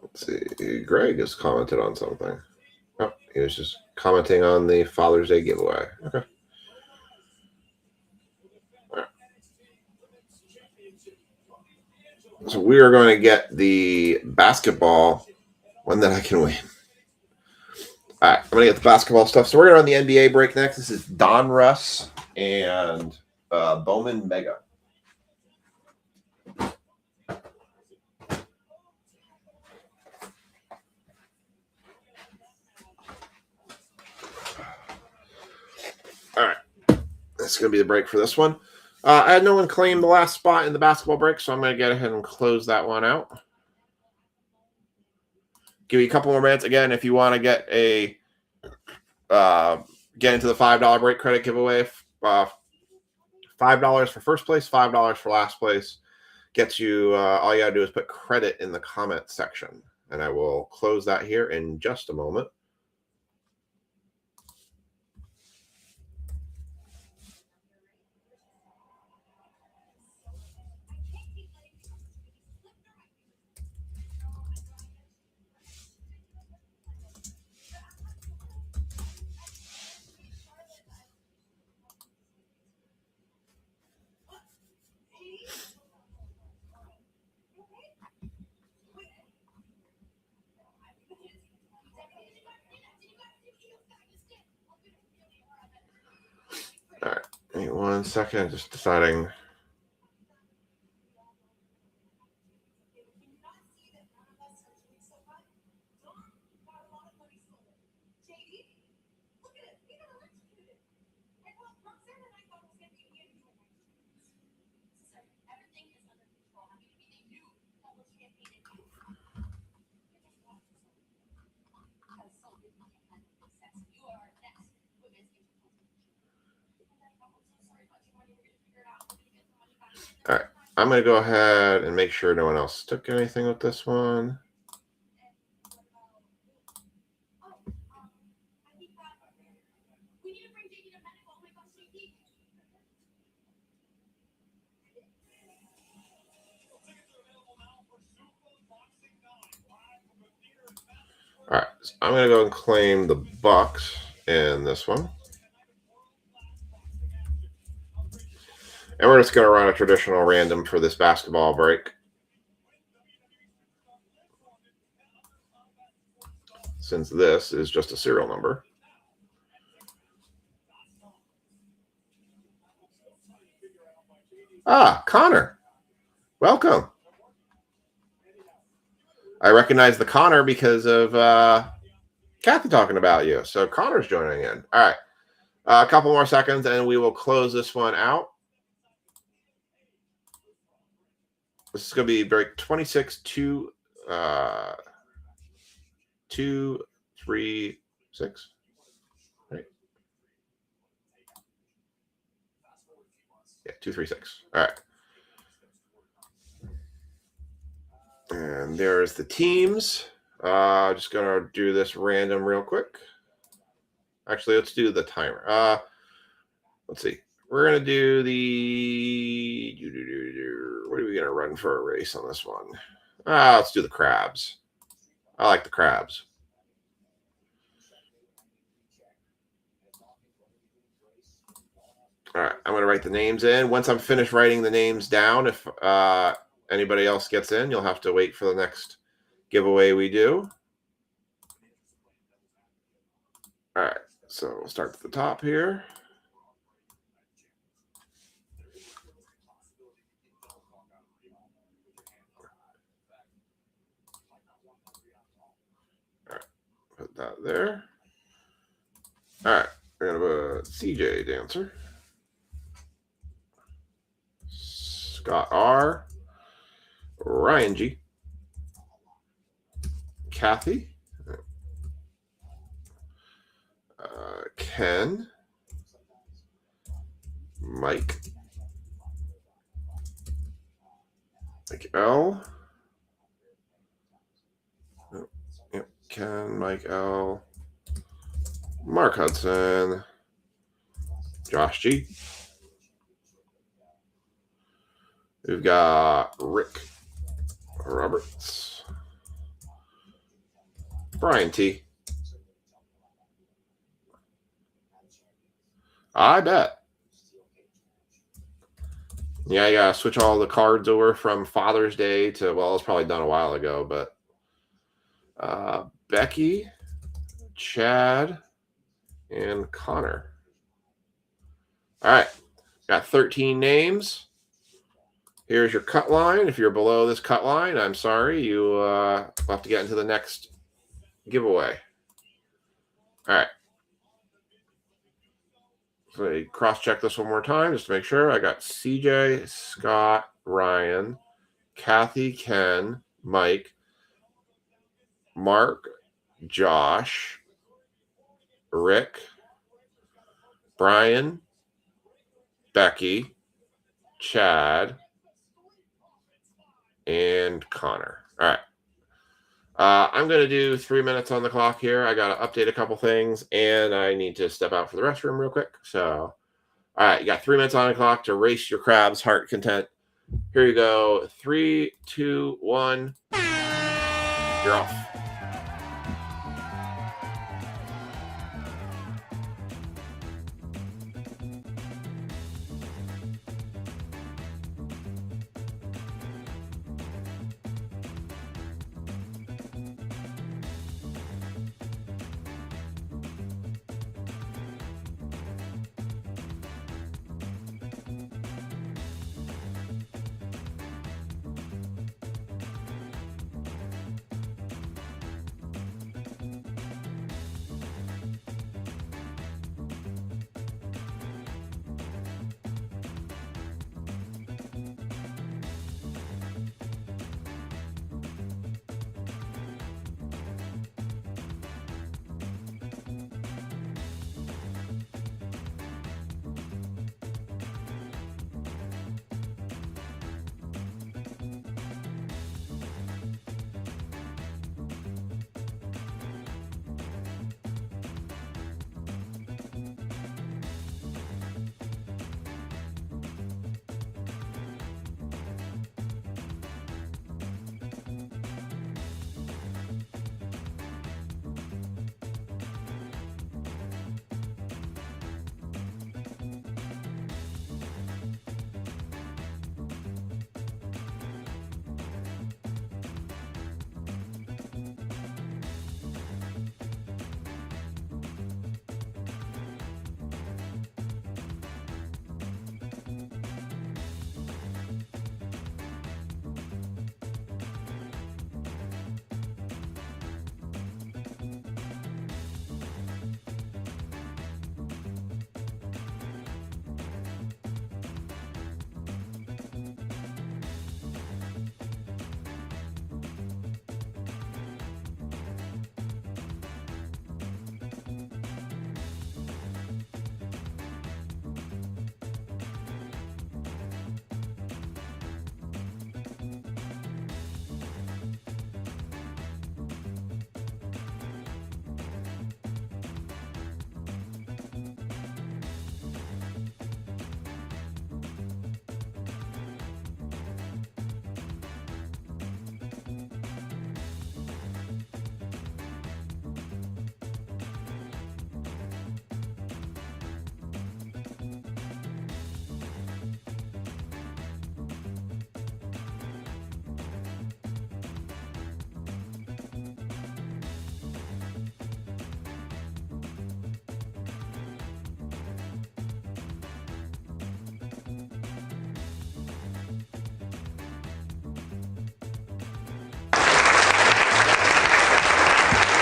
Let's see. Greg has commented on something. Oh, he was just commenting on the Father's Day giveaway. Okay. So we are going to get the basketball one that I can win. All right, I'm going to get the basketball stuff. So we're going to run the NBA break next. This is Don Russ and Bowman Mega. All right, that's going to be the break for this one. I had no one claim the last spot in the basketball break, so I'm going to get ahead and close that one out. Give you a couple more minutes. Again, if you want to get a get into the $5 break credit giveaway, $5 for first place, $5 for last place. Gets you, all you got to do is put credit in the comment section. And I will close that here in just a moment. All right, wait 1 second, just deciding. All right, I'm going to go ahead and make sure no one else took anything with this one. All right, so I'm going to go and claim the Bucks in this one. And we're just going to run a traditional random for this basketball break. Since this is just a serial number. Ah, Connor. Welcome. I recognize the Connor because of Kathy talking about you. So Connor's joining in. All right. A couple more seconds and we will close this one out. This is going to be break 26, 2, 2, 3, 6. Right. Yeah, 2, 3, 6. All right. And there's the teams. Just going to do this random real quick. Actually, let's do the timer. Let's see. We're going to do the... What are we going to run for a race on this one? Let's do the crabs. I like the crabs. All right. I'm going to write the names in. Once I'm finished writing the names down, if anybody else gets in, you'll have to wait for the next giveaway we do. All right. So we'll start at the top here. All right. Put that there. All right. We're going to put CJ Dancer. Scott R. Ryan G. Kathy. Ken. Mike. L. Yep. Ken, Mike L. Mark Hudson. Josh G. We've got Rick Roberts. Brian T. I bet. Yeah, I gotta switch all the cards over from Father's Day to, well, it's probably done a while ago, but Becky, Chad, and Connor. All right, got 13 names. Here's your cut line. If you're below this cut line, I'm sorry. You will have to get into the next giveaway. All right. So cross-check this one more time just to make sure. I got CJ, Scott, Ryan, Kathy, Ken, Mike, Mark, Josh, Rick, Brian, Becky, Chad, and Connor. All right. I'm going to do 3 minutes on the clock here. I got to update a couple things, and I need to step out for the restroom real quick. So, all right, you got 3 minutes on the clock to race your crab's heart content. Here you go. 3, 2, 1. You're off.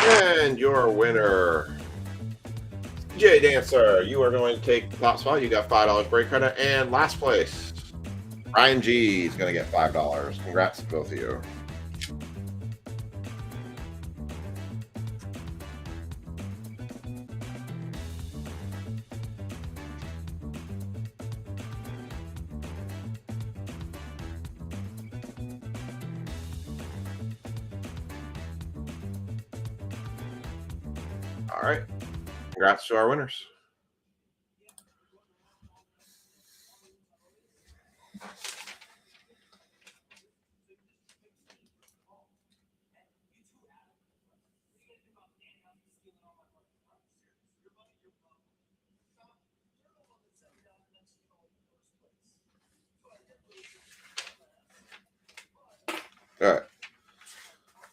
And your winner, Jay Dancer, you are going to take the top spot. You got $5 break credit. And last place, Ryan G is going to get $5. Congrats to both of you. All right. Congrats to our winners. All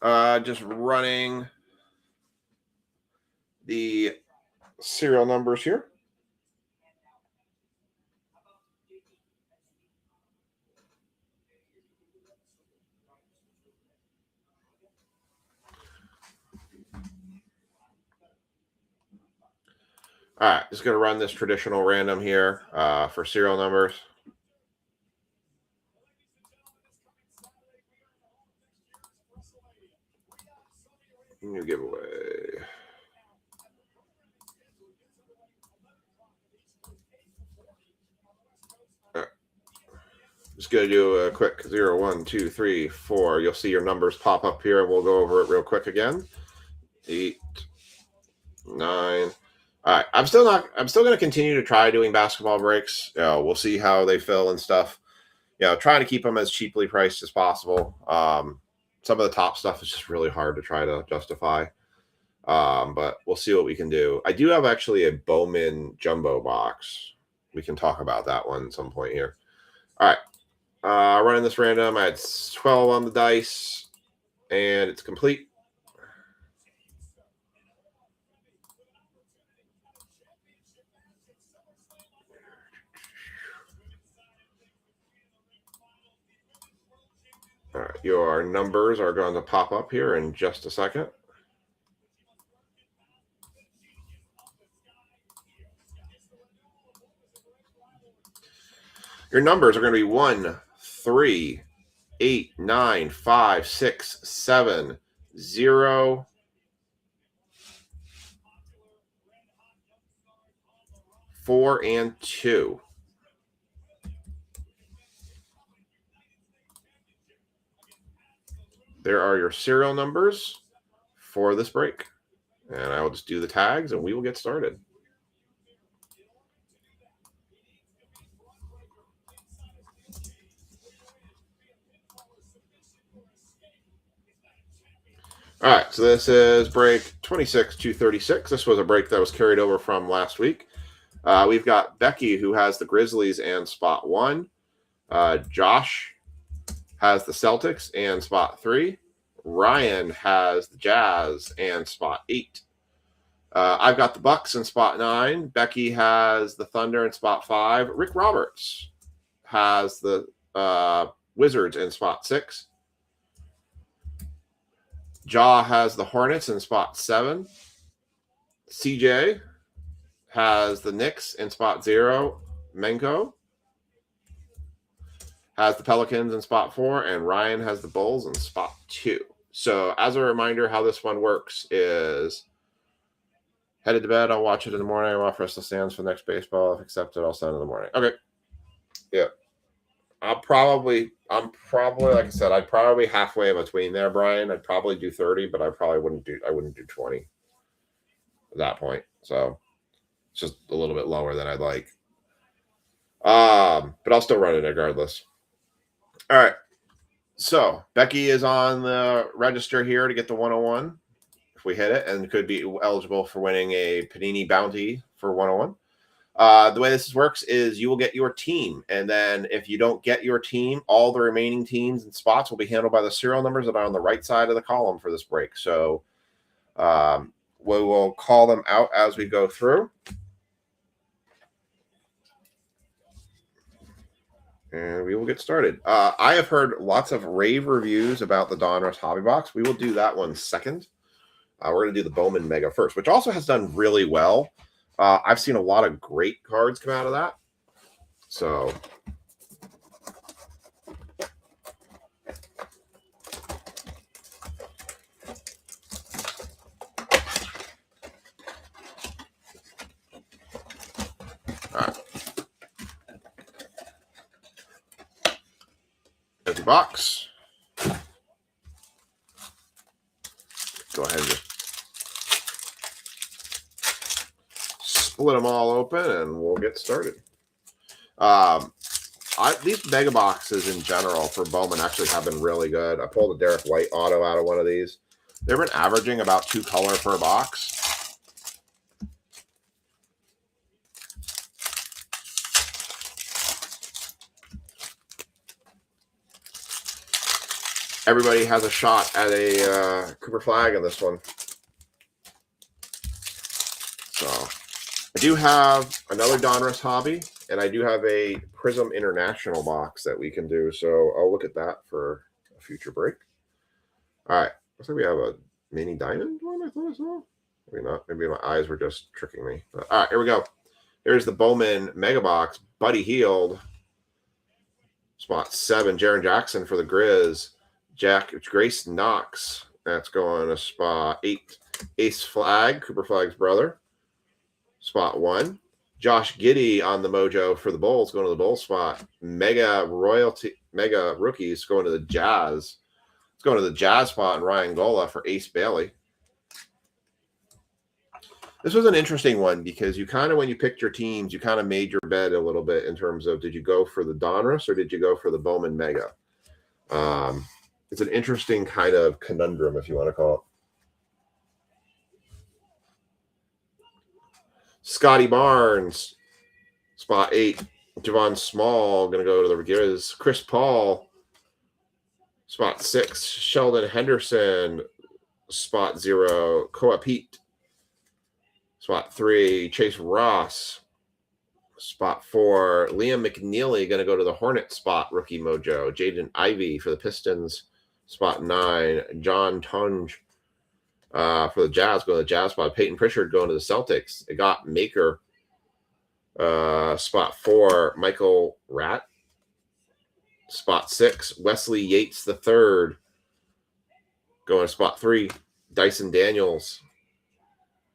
right. Just running the serial numbers here. All right, just going to run this traditional random here for serial numbers. New giveaway. All right. Just going to do a quick 0, 1, 2, 3, 4. You'll see your numbers pop up here, and we'll go over it real quick again. 8, 9. All right, I'm still going to continue to try doing basketball breaks. We'll see how they fill and stuff. Trying to keep them as cheaply priced as possible. Some of the top stuff is just really hard to try to justify. But we'll see what we can do. I do have actually a Bowman jumbo box. We can talk about that one at some point here. All right. Running this random. I had 12 on the dice, and it's complete. All right, your numbers are going to pop up here in just a second. Your numbers are going to be 1, 3, 8, 9, 5, 6, 7, 0, 4, and 2. There are your serial numbers for this break. And I will just do the tags and we will get started. All right, so this is break 26-236. This was a break that was carried over from last week. We've got Becky, who has the Grizzlies and spot 1. Josh has the Celtics and spot 3. Ryan has the Jazz and spot 8. I've got the Bucks in spot 9. Becky has the Thunder in spot 5. Rick Roberts has the Wizards in spot 6. Jaw has the Hornets in spot 7. CJ has the Knicks in spot 0. Menko has the Pelicans in spot 4. And Ryan has the Bulls in spot 2. So as a reminder, how this one works is headed to bed. I'll watch it in the morning. I'll offer us the stands for the next baseball. If accepted, I'll send in the morning. Okay. Yeah. I'm probably, like I said, I'd probably halfway between there, Brian. I'd probably do 30, but I wouldn't do 20 at that point. So it's just a little bit lower than I'd like. But I'll still run it regardless. All right. So Becky is on the register here to get the 101 if we hit it, and could be eligible for winning a Panini bounty for 101. The way this works is you will get your team, and then if you don't get your team, all the remaining teams and spots will be handled by the serial numbers that are on the right side of the column for this break. So we will call them out as we go through. And we will get started. I have heard lots of rave reviews about the Donruss Hobby Box. We will do that one second. We're going to do the Bowman Mega first, which also has done really well. I've seen a lot of great cards come out of that. So all right. Empty box. Go ahead and just split them all open and we'll get started. These mega boxes in general for Bowman actually have been really good. I pulled a Derek White auto out of one of these. They've been averaging about 2 color per box. everybody has a shot at a Cooper Flag on this one. So I do have another Donruss hobby, and I do have a Prism International box that we can do. So I'll look at that for a future break. All right. Looks like we have a mini diamond one, I thought I saw. Maybe not. Maybe my eyes were just tricking me. But, all right, here we go. Here's the Bowman Mega Box. Buddy Hield. Spot 7. Jaren Jackson for the Grizz. Grace Knox. That's going to spot 8. Ace Flag, Cooper Flag's brother. Spot 1. Josh Giddey on the Mojo for the Bulls, going to the Bulls spot. Mega Rookies going to the Jazz. It's going to the Jazz spot, and Ryan Gola for Ace Bailey. This was an interesting one because you kind of, when you picked your teams, you kind of made your bet a little bit in terms of, did you go for the Donruss or did you go for the Bowman Mega? It's an interesting kind of conundrum, if you want to call it. Scotty Barnes, spot 8. Javon Small, going to go to the Grizz. Chris Paul, spot 6. Sheldon Henderson, spot 0. Koa Pete, spot 3. Chase Ross, spot 4. Liam McNeely going to go to the Hornets spot, rookie mojo. Jaden Ivey for the Pistons, spot 9. John Tunge for the Jazz, going to the Jazz spot. Peyton Pritchard going to the Celtics. It got Maker, spot 4. Michael Ratt, spot 6. Wesley Yates III going to spot 3. Dyson Daniels,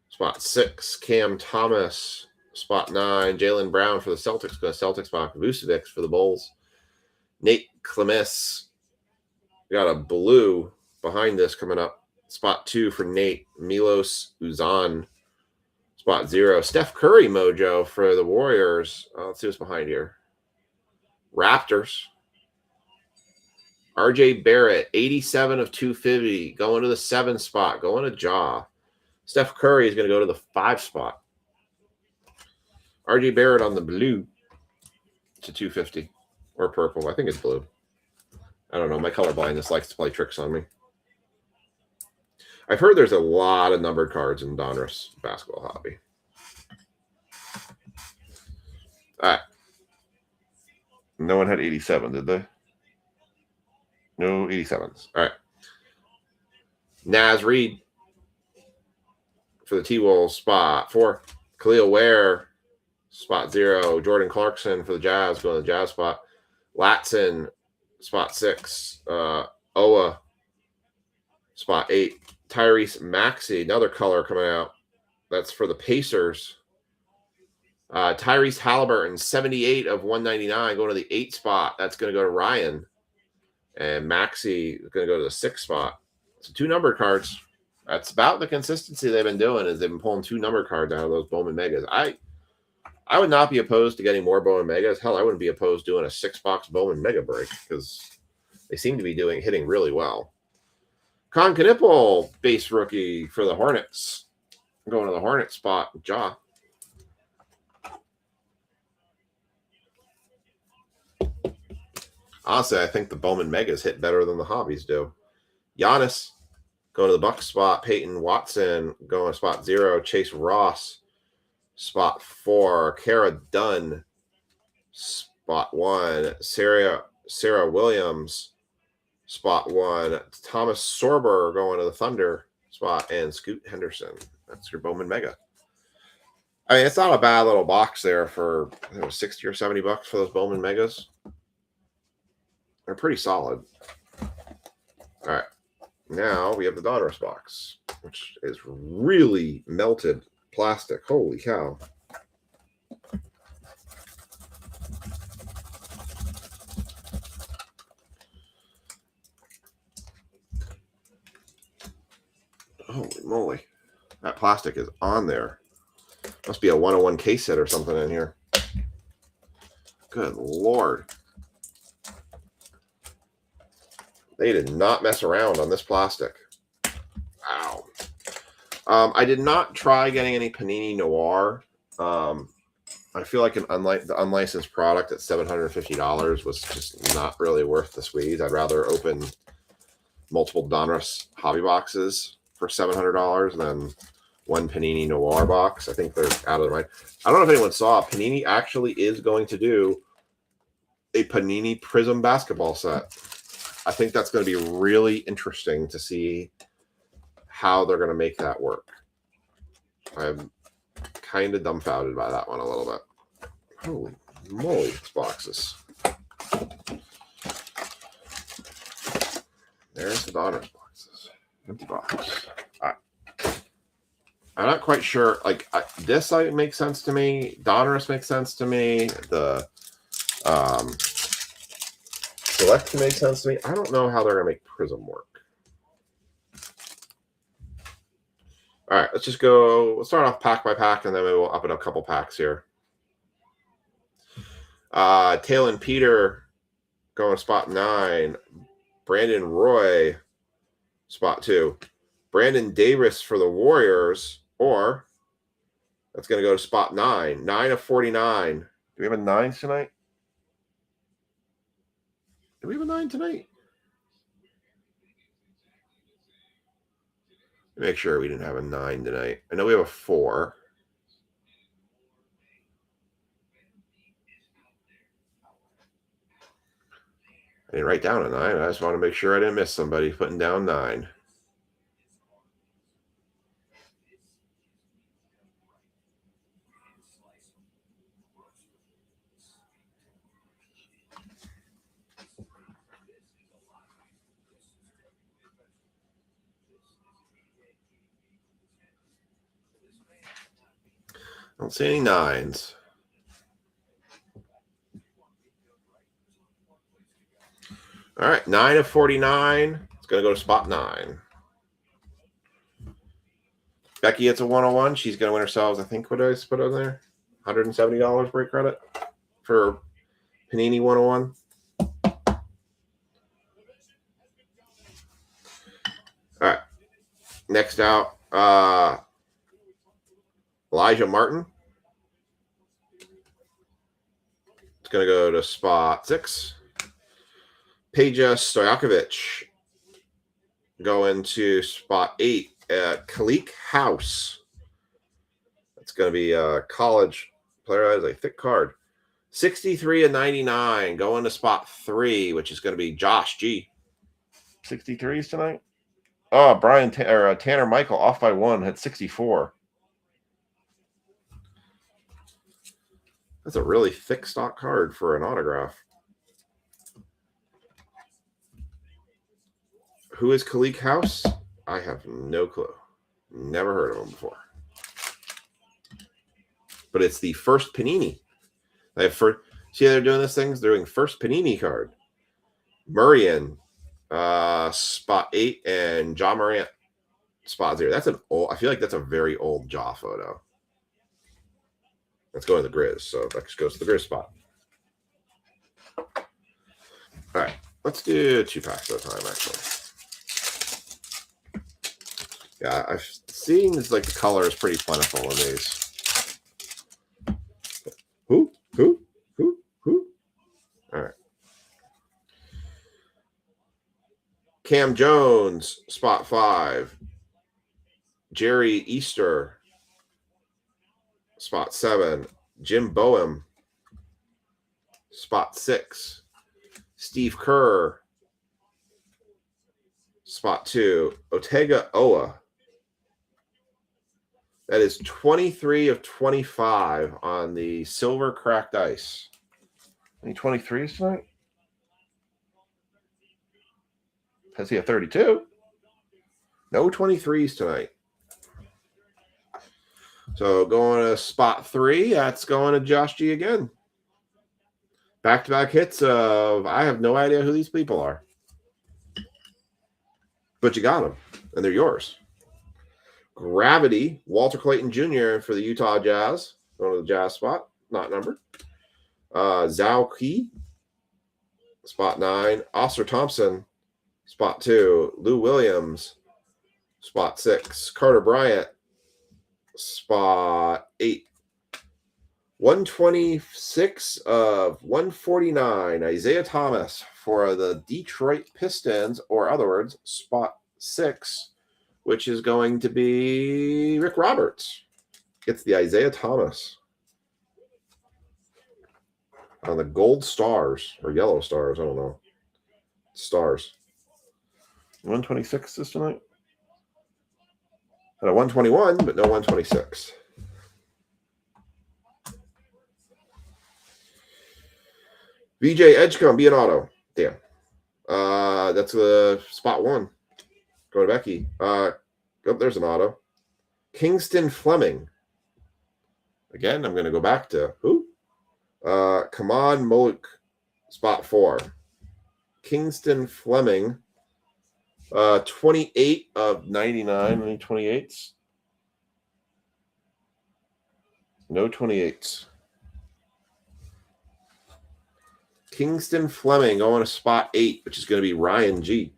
spot 6. Cam Thomas, spot 9. Jaylen Brown for the Celtics, going to Celtics spot. Vucevic for the Bulls. Nate Clemes, got a blue behind this coming up. Spot 2 for Nate. Milos Uzan, spot 0. Steph Curry mojo for the Warriors. Let's see what's behind here. Raptors. RJ Barrett, 87 of 250, going to the 7 spot, going to Ja. Steph Curry is going to go to the 5 spot. RJ Barrett on the blue to 250 or purple. I think it's blue. I don't know. My color blindness likes to play tricks on me. I've heard there's a lot of numbered cards in Donruss basketball hobby. All right. No one had 87, did they? No 87s. All right. Naz Reid for the T-Wolves, spot 4. Khalil Ware, spot 0. Jordan Clarkson for the Jazz, going to the Jazz spot. Latson, spot 6. Owa, spot 8. Tyrese Maxey, another color coming out. That's for the Pacers. Tyrese Halliburton, 78 of 199, going to the 8 spot. That's going to go to Ryan. And Maxey is going to go to the 6 spot. So 2 numbered cards. That's about the consistency they've been doing, is they've been pulling 2 numbered cards out of those Bowman Megas. I would not be opposed to getting more Bowman Megas. Hell, I wouldn't be opposed to doing a 6-box Bowman Mega break because they seem to be hitting really well. Con Knipple, base rookie for the Hornets. Going to the Hornets spot, Ja. Honestly, I think the Bowman Megas hit better than the hobbies do. Giannis, going to the Bucks spot. Peyton Watson, going to spot 0. Chase Ross, spot 4. Kara Dunn, spot 1. Sarah Williams, spot 1. Thomas Sorber going to the Thunder spot. And Scoot Henderson. That's your Bowman Mega. I mean, it's not a bad little box there for, I think it was $60 or $70 for those Bowman Megas. They're pretty solid. All right. Now we have the Donruss box, which is really melted plastic. Holy cow. Holy moly. That plastic is on there. Must be a 101 case set or something in here. Good Lord. They did not mess around on this plastic. Wow. I did not try getting any Panini Noir. I feel like the unlicensed product at $750 was just not really worth the squeeze. I'd rather open multiple Donruss hobby boxes for $700, and then one Panini Noir box. I think they're out of their mind. I don't know if anyone saw, Panini actually is going to do a Panini Prism basketball set. I think that's going to be really interesting to see how they're going to make that work. I'm kind of dumbfounded by that one a little bit. Holy moly, these boxes. There's the Donruss boxes. Empty box. All right. I'm not quite sure. Like, this site makes sense to me. Donruss makes sense to me. The Select makes sense to me. I don't know how they're going to make Prism work. All right, let's just go. We'll start off pack by pack, and then we will up it a couple packs here. Talon Peter going spot 9. Brandon Roy, spot 2. Brandon Davis for the Warriors, or that's going to go to spot 9. 9 of 49. Do we have a 9 tonight? Do we have a 9 tonight? Make sure we didn't have a 9 tonight. I know we have a 4. I didn't write down a 9. I just want to make sure I didn't miss somebody putting down 9. I don't see any 9s. All right, 9 of 49. It's going to go to spot 9. Becky gets a 101. She's going to win herself, I think, what did I put on there? $170 break credit for Panini 101. All right. Next out, Elijah Martin. It's going to go to spot 6. Peja Stojakovic going to spot 8 at Kalik House. That's going to be a college player. That is a thick card. 63 of 99 going to spot 3, which is going to be Josh G. 63s tonight. Oh, Tanner Michael off by 1 had 64. That's a really thick stock card for an autograph. Who is Kalik House? I have no clue. Never heard of him before. But it's the first Panini. They have first. See how they're doing this thing? They're doing first Panini card. Murrian, spot 8, and John Morant, spot 0. That's an old. I feel like that's a very old Jaw photo. Let's go to the Grizz. So that just goes to the Grizz spot. All right, let's do 2 packs at a time. Actually. Yeah, I've seen this, like the color is pretty plentiful in these. Who? All right. Cam Jones, spot 5. Jerry Easter, spot 7. Jim Boehm, spot 6. Steve Kerr, spot 2. Otega Oa. That is 23 of 25 on the silver cracked ice. Any 23s tonight? Has he a 32? No 23s tonight. So going to spot 3, that's going to Josh G again. Back-to-back hits of, I have no idea who these people are. But you got them, and they're yours. Gravity, Walter Clayton Jr. for the Utah Jazz. Going to the Jazz spot, not numbered. Zhao Qi, spot 9. Oscar Thompson, spot 2. Lou Williams, spot 6. Carter Bryant, spot 8. 126 of 149, Isaiah Thomas for the Detroit Pistons, or other words, spot 6, which is going to be Rick Roberts. Gets the Isaiah Thomas on the gold stars or yellow stars. I don't know. Stars. 126 this tonight? And a 121, but no 126. VJ Edgecombe, be an auto. Damn. That's a spot 1. Go to Becky. Oh, there's an auto. Kingston Fleming. Again, I'm going to go back to who? Kaman Moluk, spot 4. Kingston Fleming. 28 of 99. Any 28s? No 28s. Kingston Fleming going to spot 8, which is going to be Ryan G.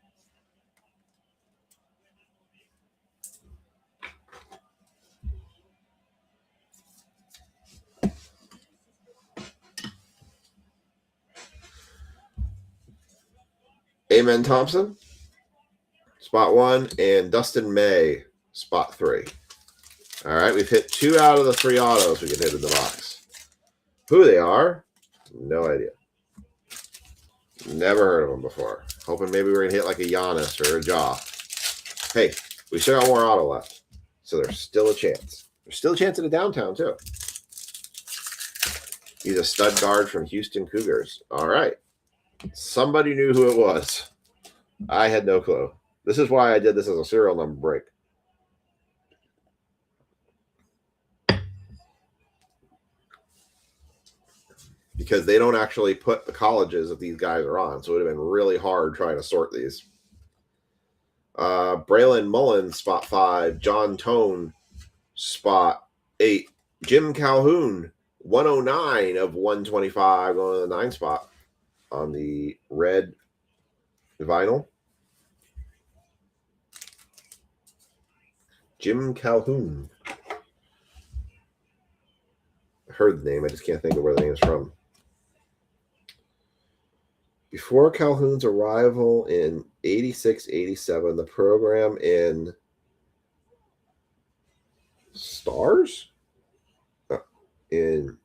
Amen Thompson, spot 1, and Dustin May, spot 3. All right, we've hit 2 out of the 3 autos we can hit in the box. Who they are, no idea. Never heard of them before. Hoping maybe we're going to hit like a Giannis or a Ja. Hey, we still got more auto left, so there's still a chance. There's still a chance at a downtown, too. He's a stud guard from Houston Cougars. All right. Somebody knew who it was. I had no clue. This is why I did this as a serial number break. Because they don't actually put the colleges that these guys are on. So it would have been really hard trying to sort these. Braylon Mullins, spot 5. John Tone, spot 8. Jim Calhoun, 109 of 125, going to the 9 spot on the red vinyl. Jim Calhoun. I heard the name. I just can't think of where the name is from. Before Calhoun's arrival in 86-87, the program in Stars? In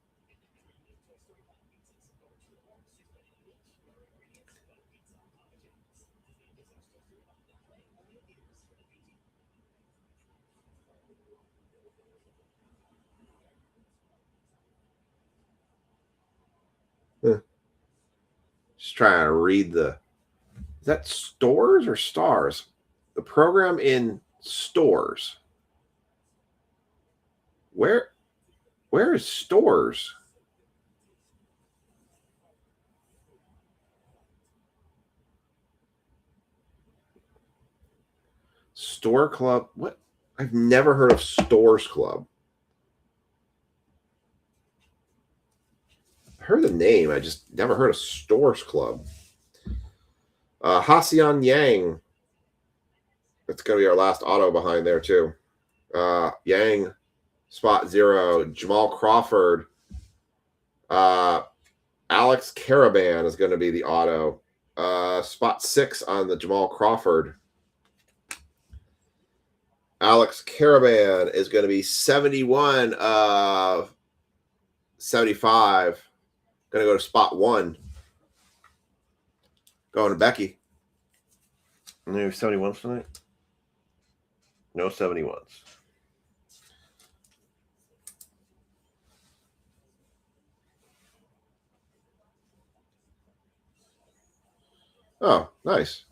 just trying to read the. Is that Stores or Stars? The program in Stores. Where is Stores? Store Club? What? I've never heard of Stores Club. I heard the name. I just never heard of Stores Club. Hasian Yang. That's going to be our last auto behind there, too. Yang, spot 0. Jamal Crawford. Alex Caravan is going to be the auto. Spot 6 on the Jamal Crawford. Alex Caravan is going to be 71 of 75. Going to go to spot 1. Going to Becky. No 71s tonight? No 71s. Oh, nice.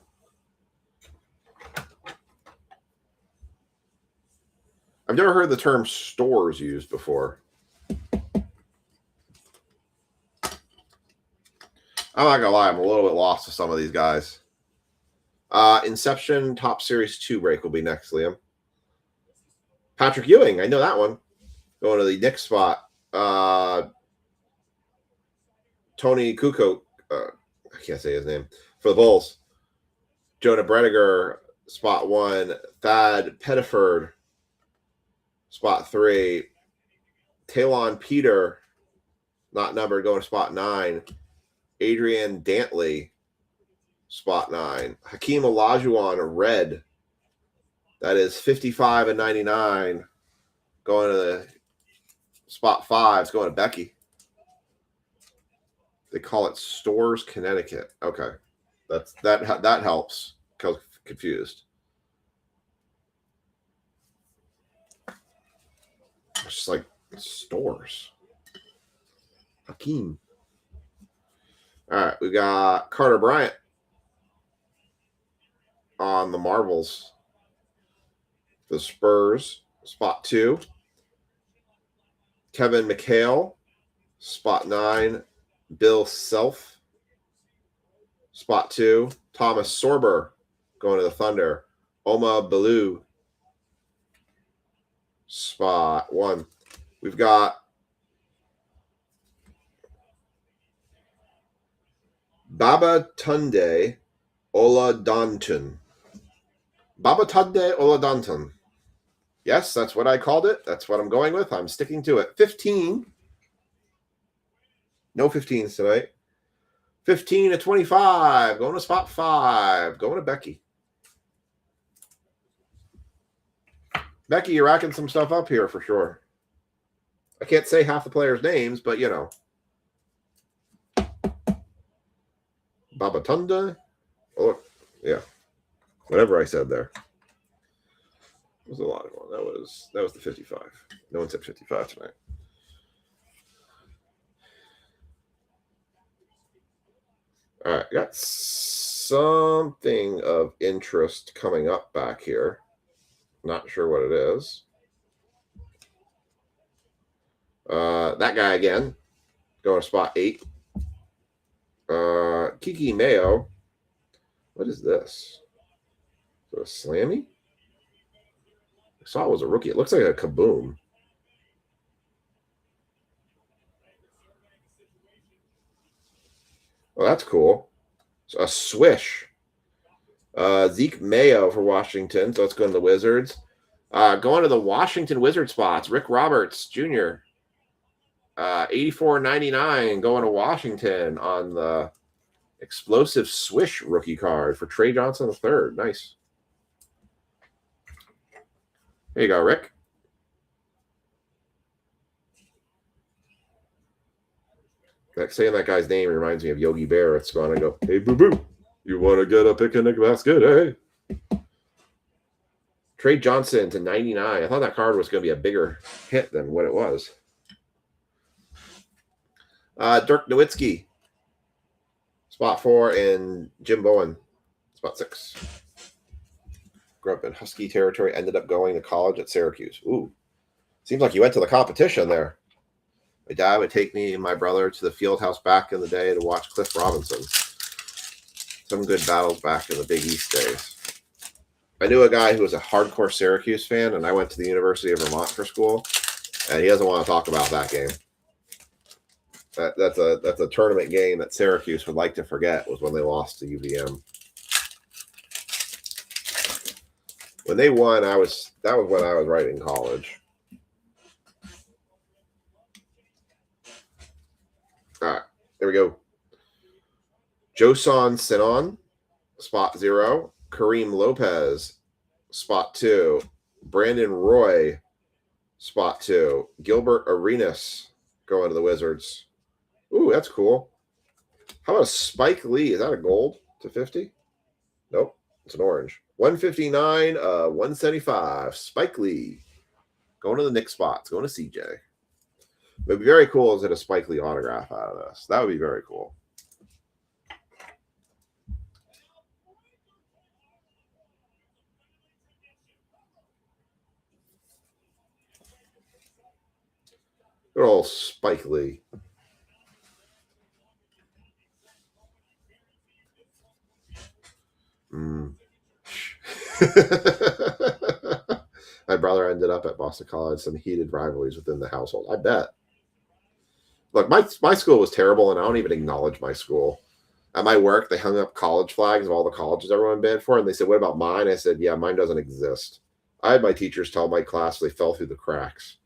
I've never heard the term stores used before. I'm not going to lie. I'm a little bit lost to some of these guys. Inception Top Series 2 break will be next, Liam. Patrick Ewing. I know that one. Going to the Knicks spot. Tony Kukoc. I can't say his name. For the Bulls. Jonah Brediger, spot 1. Thad Pettiford, spot 3. Talon Peter, not numbered, going to spot 9. Adrian Dantley, spot 9. Hakeem Olajuwon, red. That is 55 and 99. Going to the spot 5. It's going to Becky. They call it Stores, Connecticut. Okay, that helps. Confused. It's just like Stores. Hakeem. All right, we got Carter Bryant on the Marvels. The Spurs, spot 2. Kevin McHale, spot 9. Bill Self, spot 2. Thomas Sorber going to the Thunder. Oma Baloo, spot 1. We've got Babatunde Oladanton. Babatunde Oladanton. Yes, that's what I called it. That's what I'm going with. I'm sticking to it. 15. No 15s tonight. 15 to 25. Going to spot 5. Going to Becky. Becky, you're racking some stuff up here for sure. I can't say half the players' names, but you know. Babatunde. Oh, yeah. Whatever I said there. It was a lot of one. That was the 55. No one said 55 tonight. All right, got something of interest coming up back here. Not sure what it is. That guy again, going to spot 8. Kiki Mayo. What is this? Is it a Slammy? I saw it was a rookie. It looks like a Kaboom. Well, that's cool. So a swish. Zeke Mayo for Washington. So let's go to the Wizards. Going to the Washington Wizard spots. Rick Roberts Jr. 84.99 going to Washington on the explosive swish rookie card for Trey Johnson III. Nice. There you go, Rick. Saying that guy's name reminds me of Yogi Bear. It's going to go, hey, boo-boo, you want to get a picnic basket, eh? Trey Johnson to 99. I thought that card was going to be a bigger hit than what it was. Dirk Nowitzki, spot 4, and Jim Bowen, spot 6. Grew up in Husky territory, ended up going to college at Syracuse. Ooh, seems like you went to the competition there. My dad would take me and my brother to the field house back in the day to watch Cliff Robinson. Some good battles back in the Big East days. I knew a guy who was a hardcore Syracuse fan, and I went to the University of Vermont for school, and he doesn't want to talk about that game. That's a tournament game that Syracuse would like to forget was when they lost to UVM. When they won, that was when I was right in college. All right, there we go. Joson Sinon, spot 0. Kareem Lopez, spot 2. Brandon Roy, spot 2. Gilbert Arenas going to the Wizards. Ooh, that's cool. How about a Spike Lee? Is that a gold to 50? Nope, it's an orange. 159, 175. Spike Lee going to the Knicks spots, going to CJ. It would be very cool to get a Spike Lee autograph out of this. That would be very cool. Good old Spike Lee. My brother ended up at Boston College. Some heated rivalries within the household. I bet. Look, my school was terrible, and I don't even acknowledge my school. At my work, they hung up college flags of all the colleges everyone bid for, and they said, what about mine? I said, yeah, mine doesn't exist. I had my teachers tell my class they fell through the cracks.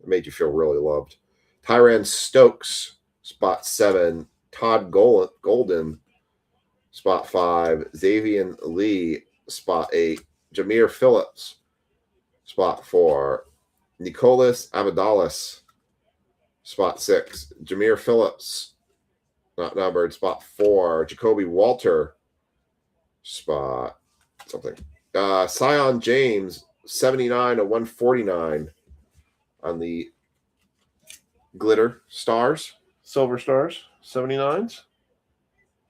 It made you feel really loved. Tyran Stokes Spot 7, Todd Golden. Spot 5, Xavier Lee. Spot 8, Jameer Phillips. Spot 4, Nicholas Abadalis. Spot 6, Jameer Phillips. Not numbered. Spot 4, Jacoby Walter. Spot something. Sion James, 79 of 149 on the glitter stars. Silver stars. 79s?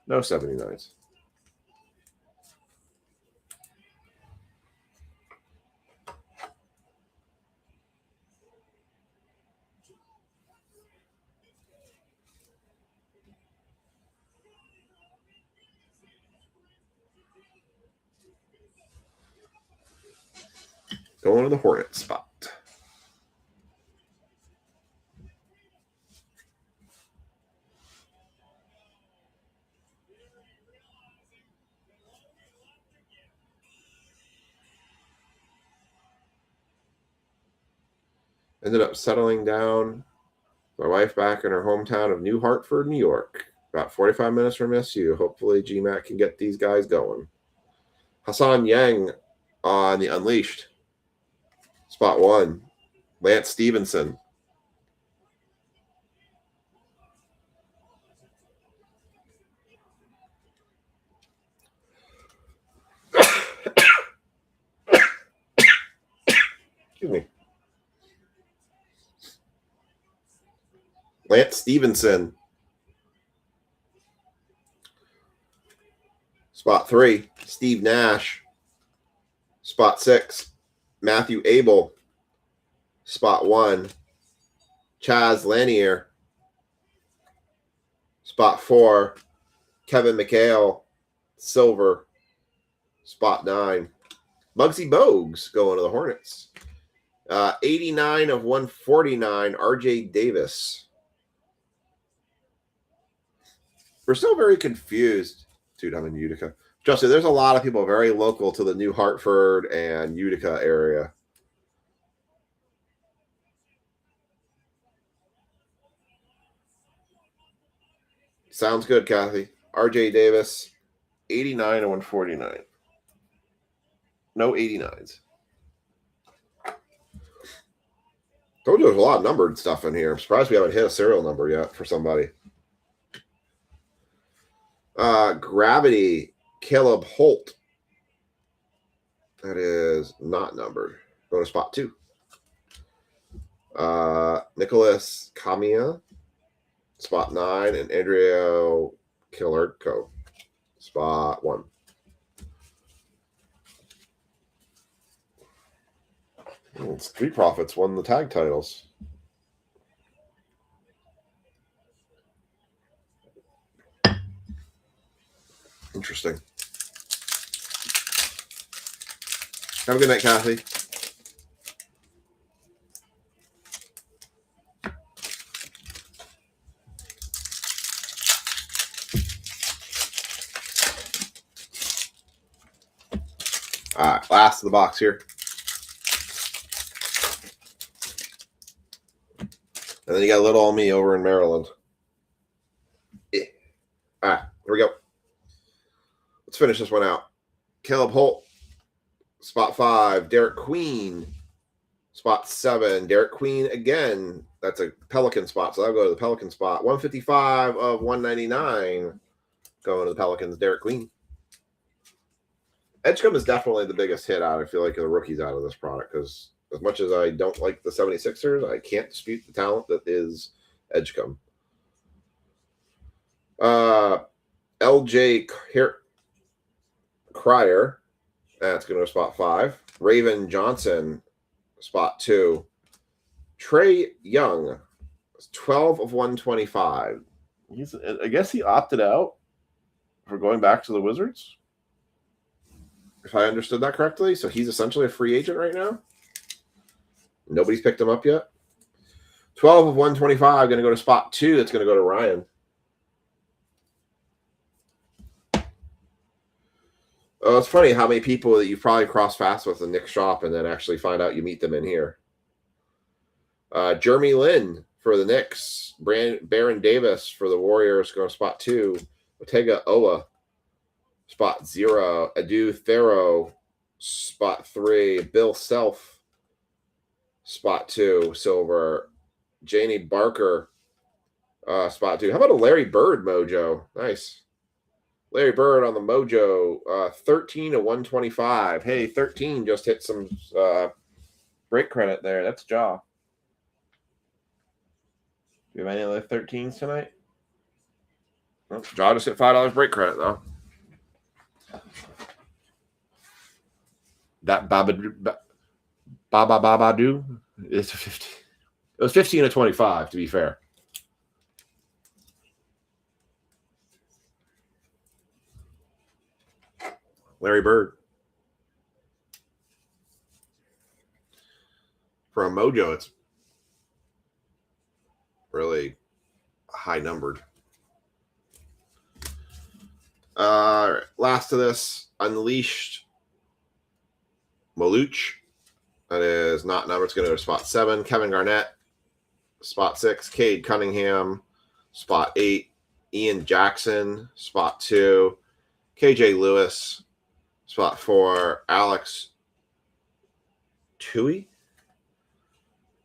No 79s. Going to the Hornet spot. Ended up settling down. My wife back in her hometown of New Hartford, New York. About 45 minutes from SU. Hopefully GMAC can get these guys going. Hassan Yang on the Unleashed. Spot 1, Lance Stevenson. Excuse me. Lance Stevenson. Spot 3, Steve Nash. Spot 6, Matthew Abel. Spot 1, Chaz Lanier. Spot 4, Kevin McHale. Silver. Spot 9, Muggsy Bogues going to the Hornets. 89 of 149, RJ Davis. We're still very confused. Dude, I'm in Utica. Justin, there's a lot of people very local to the New Hartford and Utica area. Sounds good, Kathy. RJ Davis, 89 and 149. No 89s. Told you there's a lot of numbered stuff in here. I'm surprised we haven't hit a serial number yet for somebody. Gravity, Caleb Holt. That is not numbered. Go to spot 2. Nicholas Kamiya, spot 9, and Andrea Killerco, spot 1. Street Profits won the tag titles. Interesting. Have a good night, Kathy. All right, last of the box here. And then you got little old me over in Maryland. Yeah. All right, here we go. Let's finish this one out. Caleb Holt, spot 5. Derek Queen, spot 7. Derek Queen again. That's a Pelican spot, so that'll go to the Pelican spot. 155 of 199 going to the Pelicans. Derek Queen. Edgecombe is definitely the biggest hit out, I feel like, of the rookies out of this product, because as much as I don't like the 76ers, I can't dispute the talent that is Edgecombe. LJ Cryer, that's going to spot 5. Raven Johnson, spot 2. Trey Young, 12 of 125. I guess he opted out for going back to the Wizards, if I understood that correctly. So he's essentially a free agent right now. Nobody's picked him up yet. 12 of 125, going to go to spot 2. That's going to go to Ryan. It's funny how many people that you probably cross paths with in Nick's shop and then actually find out you meet them in here. Jeremy Lin for the Knicks. Baron Davis for the Warriors going to spot 2. Otega Owa, spot 0. Adu Thero, spot 3. Bill Self, spot 2. Silver. Janie Barker, spot 2. How about a Larry Bird mojo? Nice. Larry Bird on the mojo, 13 to 125. Hey, 13 just hit some break credit there. That's jaw. Do you have any other 13s tonight? Well, jaw just hit $5 break credit, though. That Babadoo is 50. It was 15 to 25, to be fair. Larry Bird. For a mojo, it's really high numbered. Last of this, Unleashed Maluch. That is not numbered. It's going to go to spot 7. Kevin Garnett, spot 6. Cade Cunningham, spot 8. Ian Jackson, spot 2. KJ Lewis, spot 4. Alex Tui,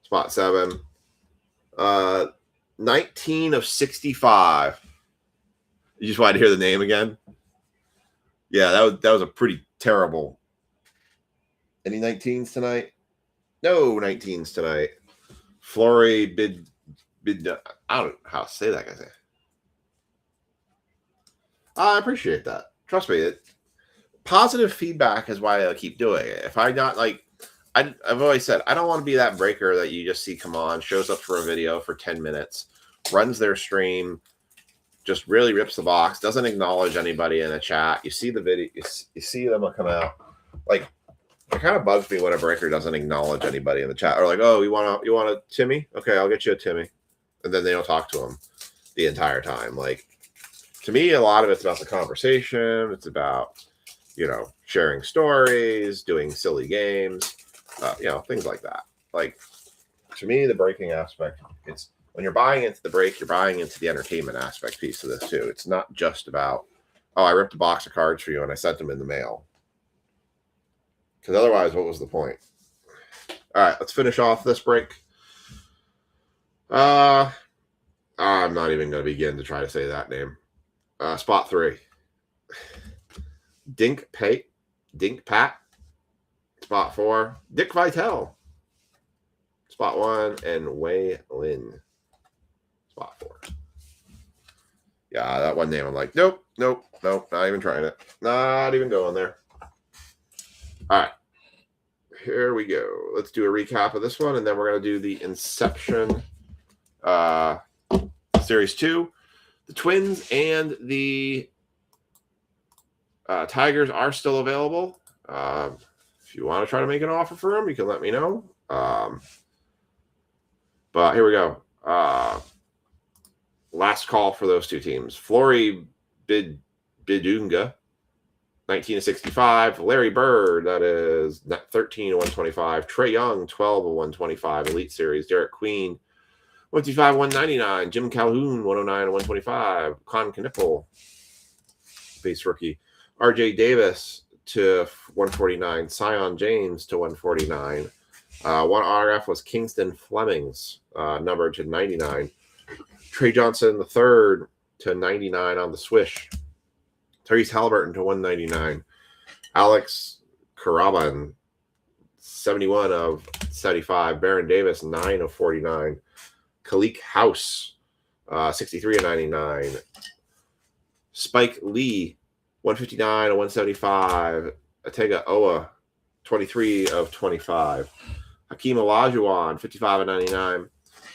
spot 7. 19 of 65. You just wanted to hear the name again? Yeah, that was a pretty terrible. Any 19s tonight? No 19s tonight. Flory Bid I don't know how to say that guy's name. I appreciate that. Trust me, positive feedback is why I keep doing it. If I not like, I've always said I don't want to be that breaker that you just see come on, shows up for a video for 10 minutes, runs their stream, just really rips the box, doesn't acknowledge anybody in the chat. You see the video, you see them come out. Like, it kind of bugs me when a breaker doesn't acknowledge anybody in the chat. Or like, oh, you want a Timmy? Okay, I'll get you a Timmy. And then they don't talk to him the entire time. Like, to me, a lot of it's about the conversation. It's about, sharing stories, doing silly games, things like that. Like, to me, the breaking aspect, it's when you're buying into the break, you're buying into the entertainment aspect piece of this too. It's not just about, oh, I ripped a box of cards for you and I sent them in the mail. Because otherwise, what was the point? All right, let's finish off this break. I'm not even going to begin to try to say that name. Spot 3. Dink Pat. Spot 4. Dick Vitale. Spot 1. And Wei Lin. Spot 4. Yeah, that one name I'm like, nope, not even trying it. Not even going there. All right. Here we go. Let's do a recap of this one, and then we're going to do the Inception Series 2. The Twins and the Tigers are still available. If you want to try to make an offer for them, you can let me know. But here we go. Last call for those two teams. Flory Bidunga, 19 to 65. Larry Bird, that is 13 to 125. Trae Young, 12 to 125. Elite Series. Derek Queen, 125, 199. Jim Calhoun, 109 to 125. Con Knipple, base rookie. RJ Davis to 149. Sion James to 149. One autograph was Kingston Fleming's, numbered to 99. Trey Johnson III to 99 on the swish. Tyrese Halliburton to 199. Alex Karaban, 71 of 75. Baron Davis, 9 of 49. Kalik House, 63 of 99. Spike Lee, 159 of 175. Otega Owa, 23 of 25. Hakeem Olajuwon, 55 of 99.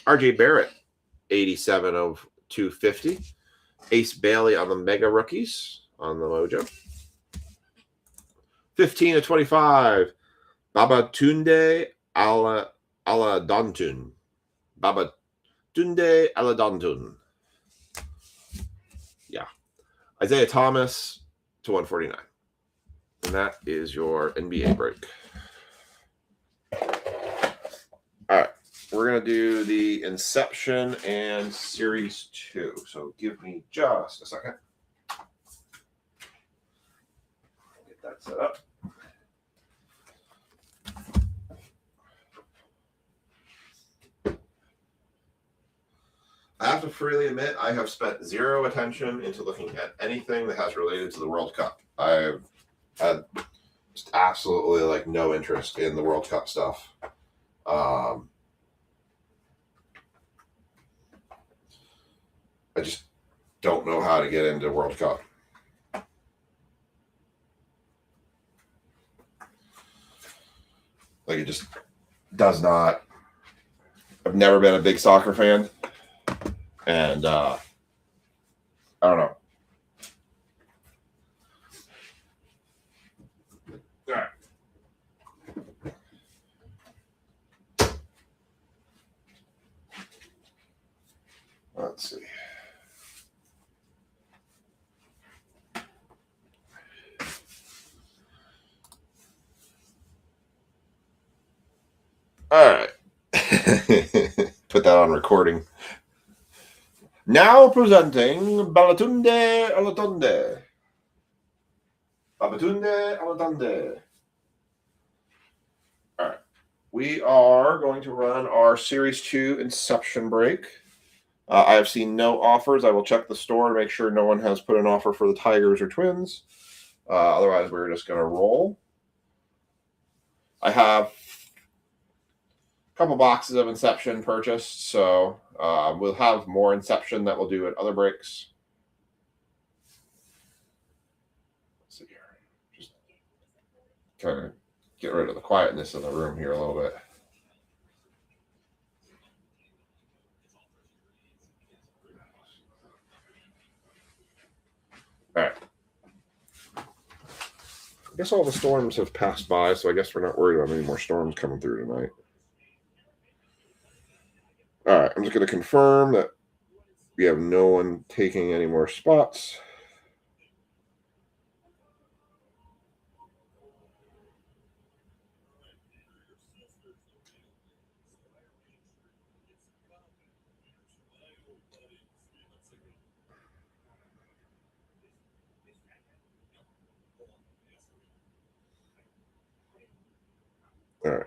RJ Barrett, 87 of 250. Ace Bailey on the Mega Rookies on the Mojo. 15 of 25. Babatunde Aladantun. Babatunde Aladantun. Yeah. Isaiah Thomas to 149. And that is your NBA break. All right. we're going to do the Inception and Series 2. So give me just a second. Get that set up. I have to freely admit, I have spent zero attention into looking at anything that has related to the World Cup. I've had just absolutely like no interest in the World Cup stuff. I just don't know how to get into World Cup. Like, it just does not. I've never been a big soccer fan. And I don't know. All right. Let's see. All right. Put that on recording. Now presenting Babatunde Olatunde. Babatunde Olatunde. All right. We are going to run our Series 2 Inception break. I have seen no offers. I will check the store to make sure no one has put an offer for the Tigers or Twins. Otherwise, we're just going to roll. I have a couple boxes of Inception purchased, so we'll have more Inception that we'll do at other breaks. Let's see here. Just kind of get rid of the quietness in the room here a little bit. All right. I guess all the storms have passed by, so I guess we're not worried about any more storms coming through tonight. All right, I'm just going to confirm that we have no one taking any more spots. All right.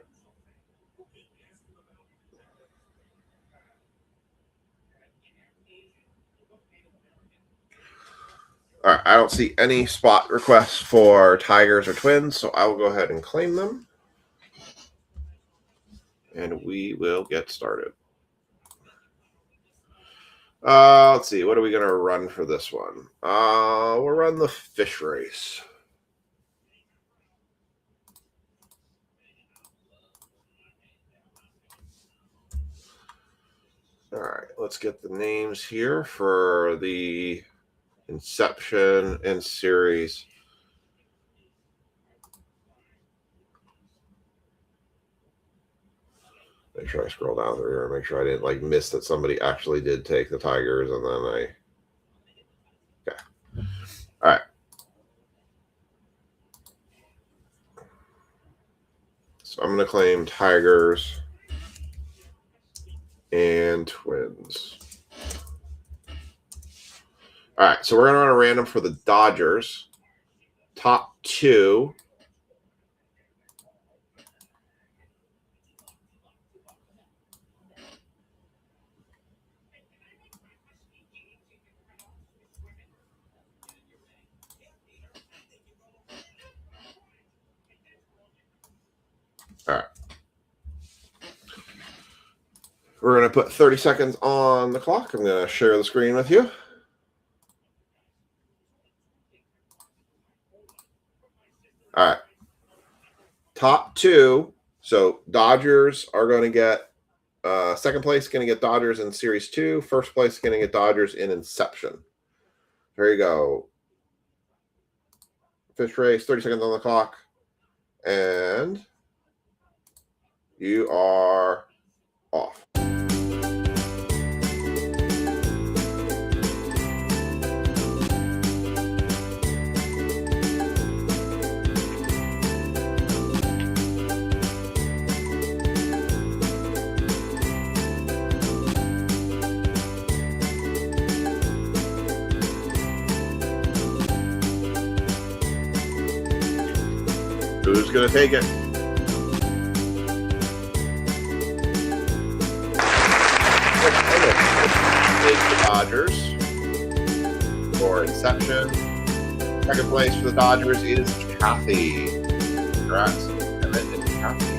All right, I don't see any spot requests for Tigers or Twins, so I will go ahead and claim them. And we will get started. Let's see, what are we going to run for this one? We'll run the fish race. All right, let's get the names here for the Inception and Series. Make sure I scroll down through here and make sure I didn't like miss that somebody actually did take the Tigers and then I. Okay. All right. So I'm going to claim Tigers and Twins. All right, so we're going to run a random for the Dodgers. Top two. All right. We're going to put 30 seconds on the clock. I'm going to share the screen with you. All right. Top two. So Dodgers are going to get second place, going to get Dodgers in Series 2. First place, going to get Dodgers in Inception. There you go. Fish race, 30 seconds on the clock. And you are off. Who's going to take it? The Dodgers for Inception. Second place for the Dodgers is Kathy. Congrats, Emmett and Kathy.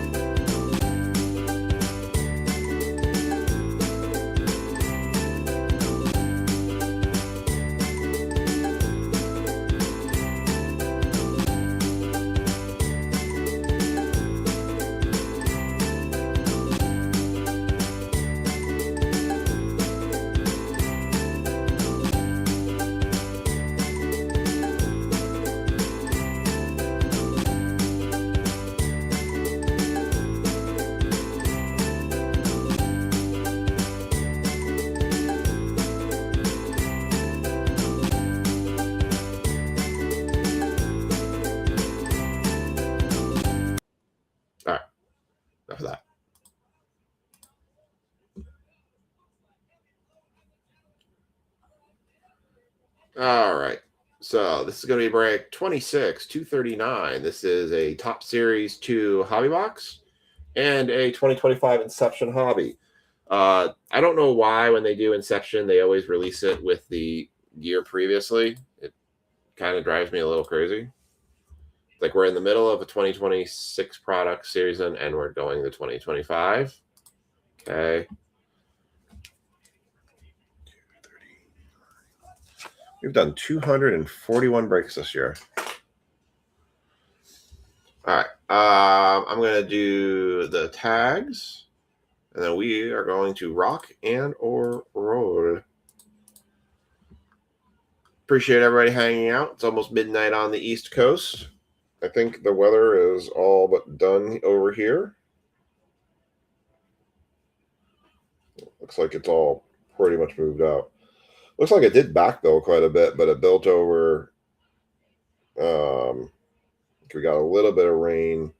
All right, enough of that. All right, so this is going to be break 26/239. This is a Top Series 2 hobby box and a 2025 Inception hobby. I don't know why when they do Inception, they always release it with the year previously. It kind of drives me a little crazy. Like we're in the middle of a 2026 product series and we're going to 2025. Okay. We've done 241 breaks this year. All right. I'm going to do the tags, and then we are going to rock and or roll. Appreciate everybody hanging out. It's almost midnight on the East Coast. I think the weather is all but done over here. Looks like it's all pretty much moved out. Looks like it did backbill quite a bit, but it built over. We got a little bit of rain.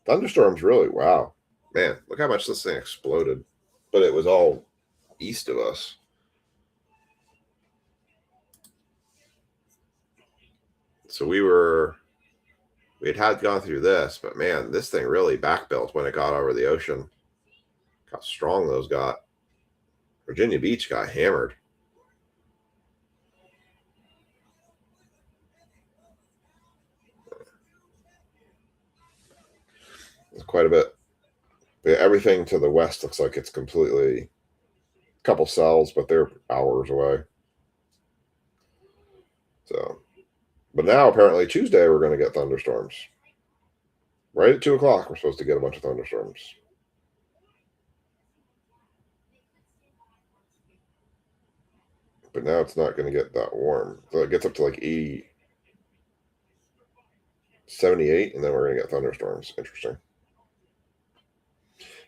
Thunderstorms, really, wow. Man, look how much this thing exploded. But it was all east of us. So we had gone through this, but man, this thing really backbuilt when it got over the ocean. How strong those got. Virginia Beach got hammered. It's quite a bit. Yeah, everything to the west looks like it's completely a couple cells, but they're hours away. So, but now apparently Tuesday we're going to get thunderstorms. Right at 2 o'clock, we're supposed to get a bunch of thunderstorms. But now it's not going to get that warm. So it gets up to like 80, 78, and then we're going to get thunderstorms. Interesting.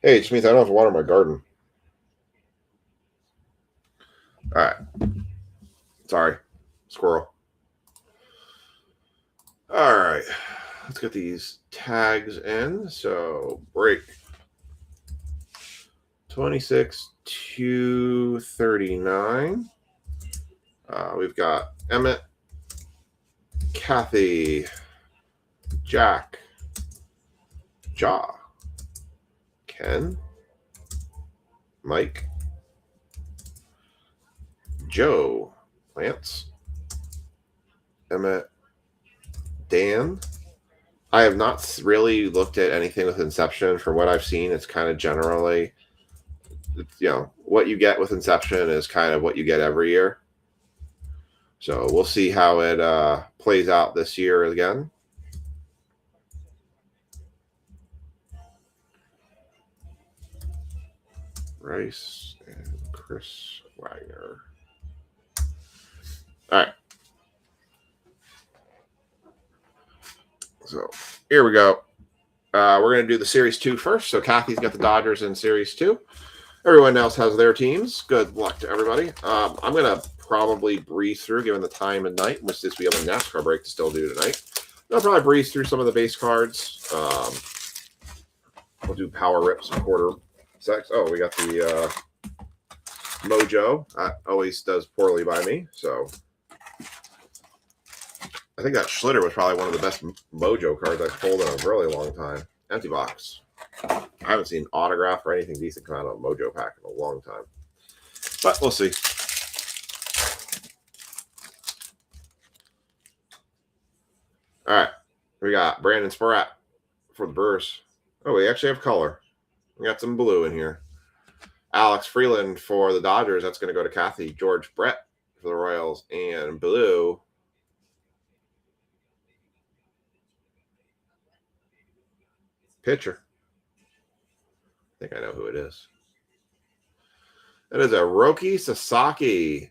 Hey, it just means I don't have to water my garden. All right. Sorry. Squirrel. All right. Let's get these tags in. So, break 26/239. We've got Emmett, Kathy, Jack, Ja, Ken, Mike, Joe, Lance, Emmett, Dan. I have not really looked at anything with Inception. From what I've seen, it's kind of generally, what you get with Inception is kind of what you get every year. So we'll see how it plays out this year again. Rice and Chris Wagner. All right. So here we go. We're going to do the Series 2 first. So Kathy's got the Dodgers in Series 2. Everyone else has their teams. Good luck to everybody. I'm going to probably breeze through, given the time of night, which we have a NASCAR break to still do tonight. I'll probably breeze through some of the base cards. We'll do power rips and quarter sets. Oh, we got the Mojo. That always does poorly by me. So I think that Schlitter was probably one of the best Mojo cards I've pulled in a really long time. Empty box. I haven't seen autograph or anything decent come out of a Mojo pack in a long time. But we'll see. All right. We got Brandon Spratt for the Brewers. Oh, we actually have color. We got some blue in here. Alex Freeland for the Dodgers. That's going to go to Kathy. George Brett for the Royals. And blue. Pitcher. I think I know who it is. That is a Roki Sasaki.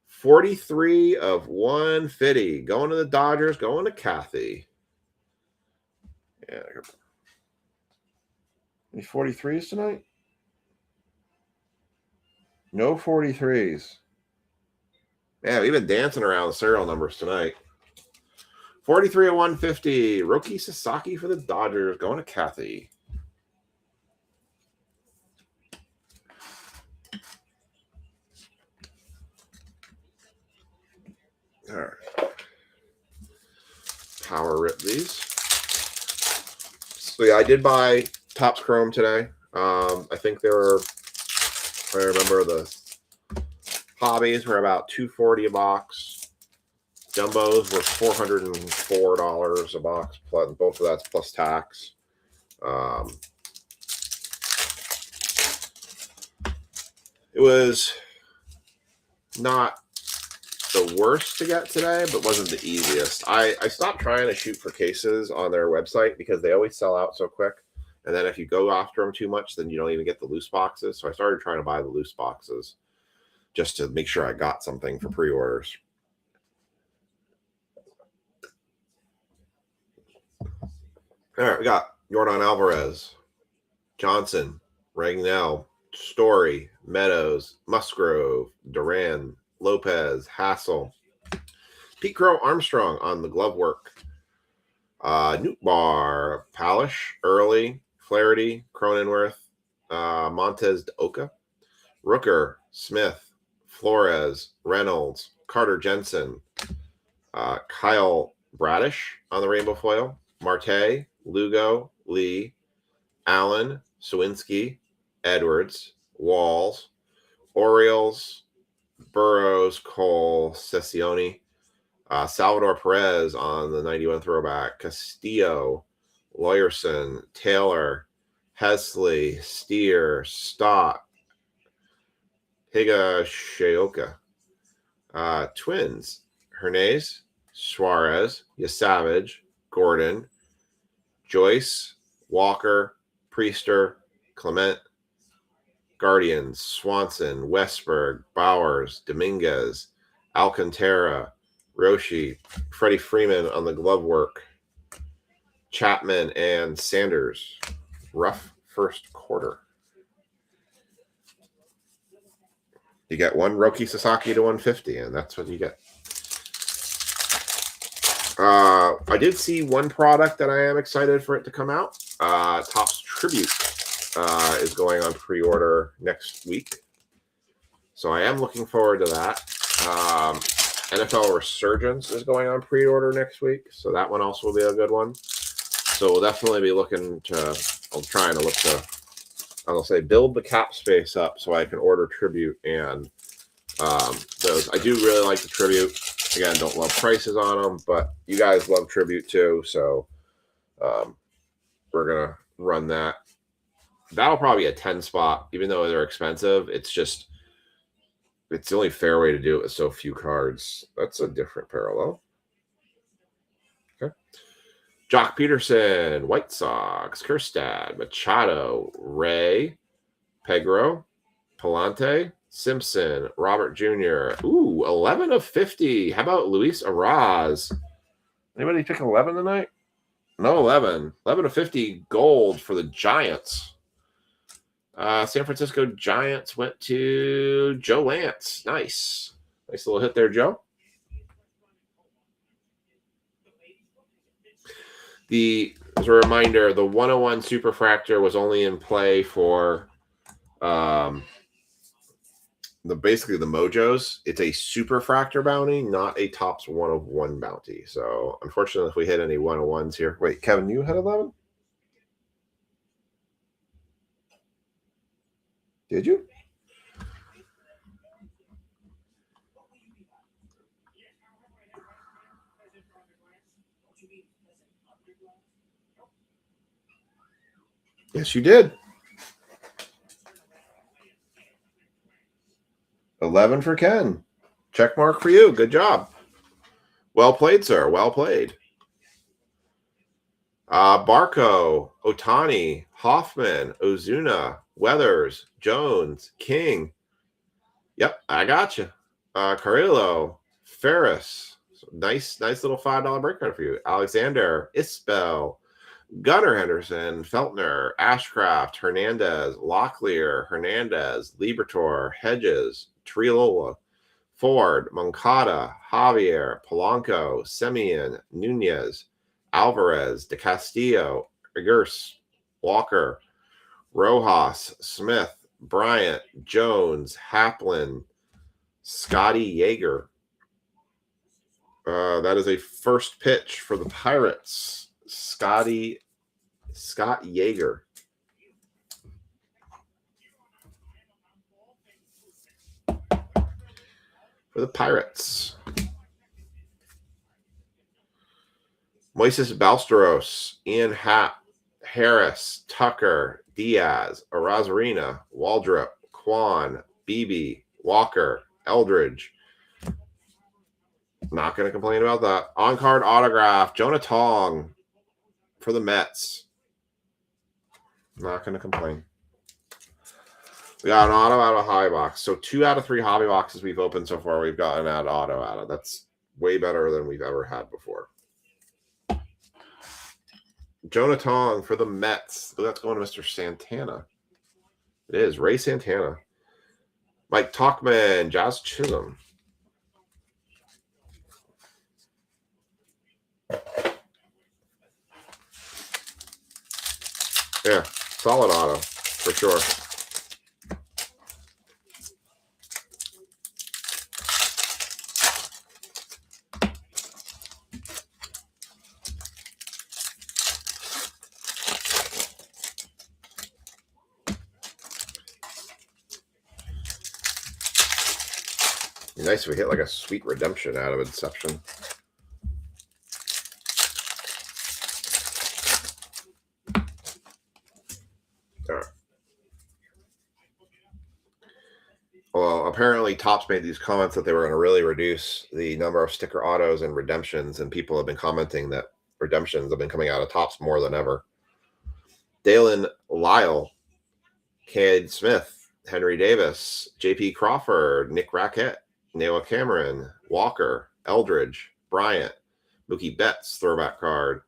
43 of 150. Going to the Dodgers. Going to Kathy. Yeah. Any 43s tonight? No 43s. Man, we've been dancing around the serial numbers tonight. 43 of 150. Roki Sasaki for the Dodgers. Going to Kathy. All right. Power rip these. So yeah, I did buy Topps Chrome today. I think they were, if I remember, the hobbies were about $240 a box. Jumbos were $404 a box. Plus, both of that's plus tax. It was not the worst to get today, but wasn't the easiest. I stopped trying to shoot for cases on their website because they always sell out so quick. And then if you go after them too much, then you don't even get the loose boxes. So I started trying to buy the loose boxes just to make sure I got something for pre-orders. All right, we got Yordan Alvarez, Johnson, Ragnell, Story, Meadows, Musgrove, Duran, Lopez, Hassel, Pete Crow Armstrong on the glove work, Nootbaar, Palish, Early, Flaherty, Cronenworth, Montez de Oca, Rooker, Smith, Flores, Reynolds, Carter Jensen, Kyle Bradish on the rainbow foil, Marte, Lugo, Lee, Allen, Sawinski, Edwards, Walls, Orioles, Burrows, Cole, Sessione, Salvador Perez on the 91 throwback, Castillo, Lawyerson, Taylor, Hesley, Steer, Stott, Higashioka, Twins, Hernandez, Suarez, Yasavage, Gordon, Joyce, Walker, Priester, Clement, Guardians, Swanson, Westberg, Bowers, Dominguez, Alcantara, Roshi, Freddie Freeman on the glove work, Chapman, and Sanders. Rough first quarter. You get one Roki Sasaki to 150, and that's what you get. I did see one product that I am excited for it to come out. Topps Tribute is going on pre-order next week. So I am looking forward to that. NFL Resurgence is going on pre-order next week. So that one also will be a good one. So we'll definitely be looking to, I'm trying to look to, I'll say, build the cap space up so I can order Tribute and those. I do really like the Tribute. Again, don't love prices on them, but you guys love Tribute too. So we're going to run that. That'll probably be a 10 spot, even though they're expensive. It's just, it's the only fair way to do it with so few cards. That's a different parallel. Okay. Jock Peterson, White Sox, Kjerstad, Machado, Ray, Pegro, Palante, Simpson, Robert Jr. Ooh, 11 of 50. How about Luis Arraez? Anybody pick 11 tonight? No 11. 11 of 50 gold for the Giants. San Francisco Giants went to Joe Lance. Nice. Nice little hit there, Joe. As a reminder, the 101 Superfractor was only in play for basically the Mojos. It's a superfractor bounty, not a Topps 1 of 1 bounty. So unfortunately, if we hit any 101s here, wait, Kevin, you had 11? Did you? Yes, you did. 11 for Ken. Check mark for you. Good job. Well played, sir. Well played. Barco, Otani, Hoffman, Ozuna, Weathers, Jones, King. Yep, I got you. Carrillo, Ferris. Nice little $5 break card for you. Alexander, Isbell, Gunnar Henderson, Feltner, Ashcraft, Hernandez, Locklear, Hernandez, Libertor, Hedges, Trilola, Ford, Moncada, Javier, Polanco, Semien, Nunez, Alvarez, De Castillo, Igers, Walker, Rojas, Smith, Bryant, Jones, Haplin, Scotty Yeager. That is a first pitch for the Pirates. Scott Yeager. For the Pirates. Moises Balsteros, Ian Happ, Harris, Tucker, Diaz, Arozarena, Waldrop, Kwan, Beebe, Walker, Eldridge. Not going to complain about that. On-card autograph, Jonah Tong for the Mets. Not going to complain. We got an auto out of a hobby box. So 2 out of 3 hobby boxes we've opened so far, we've got an auto out of. That's way better than we've ever had before. Jonah Tong for the Mets. That's going to Mr. Santana. It is. Ray Santana. Mike Talkman. Jazz Chisholm. Yeah. Solid auto. For sure. Be nice if we hit like a sweet redemption out of Inception. All right. Well, apparently Topps made these comments that they were going to really reduce the number of sticker autos and redemptions, and people have been commenting that redemptions have been coming out of Topps more than ever. Dalen Lyle, Cade Smith, Henry Davis, J.P. Crawford, Nick Rackett, Noah Cameron, Walker, Eldridge, Bryant, Mookie Betts, throwback card,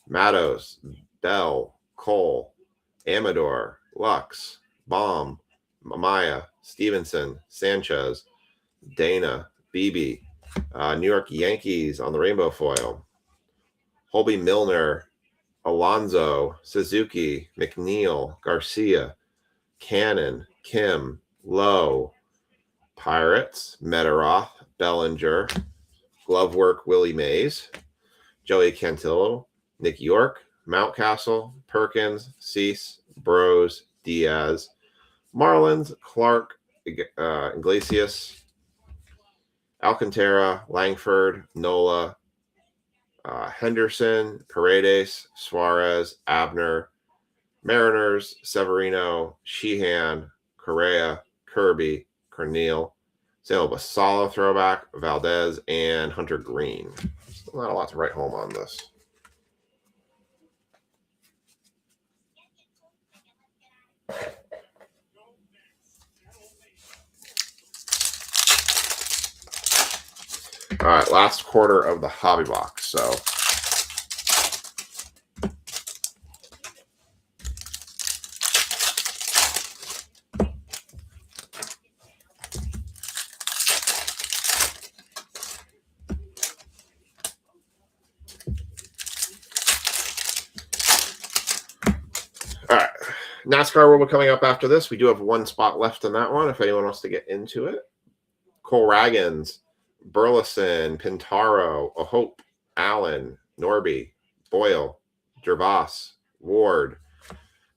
Mattos, Bell, Cole, Amador, Lux, Baum, Mamiya, Stevenson, Sanchez, Dana, Beebe, New York Yankees on the rainbow foil, Holby Milner, Alonso, Suzuki, McNeil, Garcia, Cannon, Kim, Lowe, Pirates, Metaroth, Bellinger, glove work, Willie Mays, Joey Cantillo, Nick York, Mountcastle, Perkins, Cease, Bros, Diaz, Marlins, Clark, Iglesias, Alcantara, Langford, Nola, Henderson, Paredes, Suarez, Abner, Mariners, Severino, Sheehan, Correa, Kirby, Cornel, Sale Basala throwback, Valdez, and Hunter Green. Still not a lot to write home on this. All right, last quarter of the hobby box. So all right, NASCAR will be coming up after this. We do have one spot left in that one if anyone wants to get into it. Colragans, Burleson, Pintaro, Ahope, Allen, Norby, Boyle, Gervas, Ward,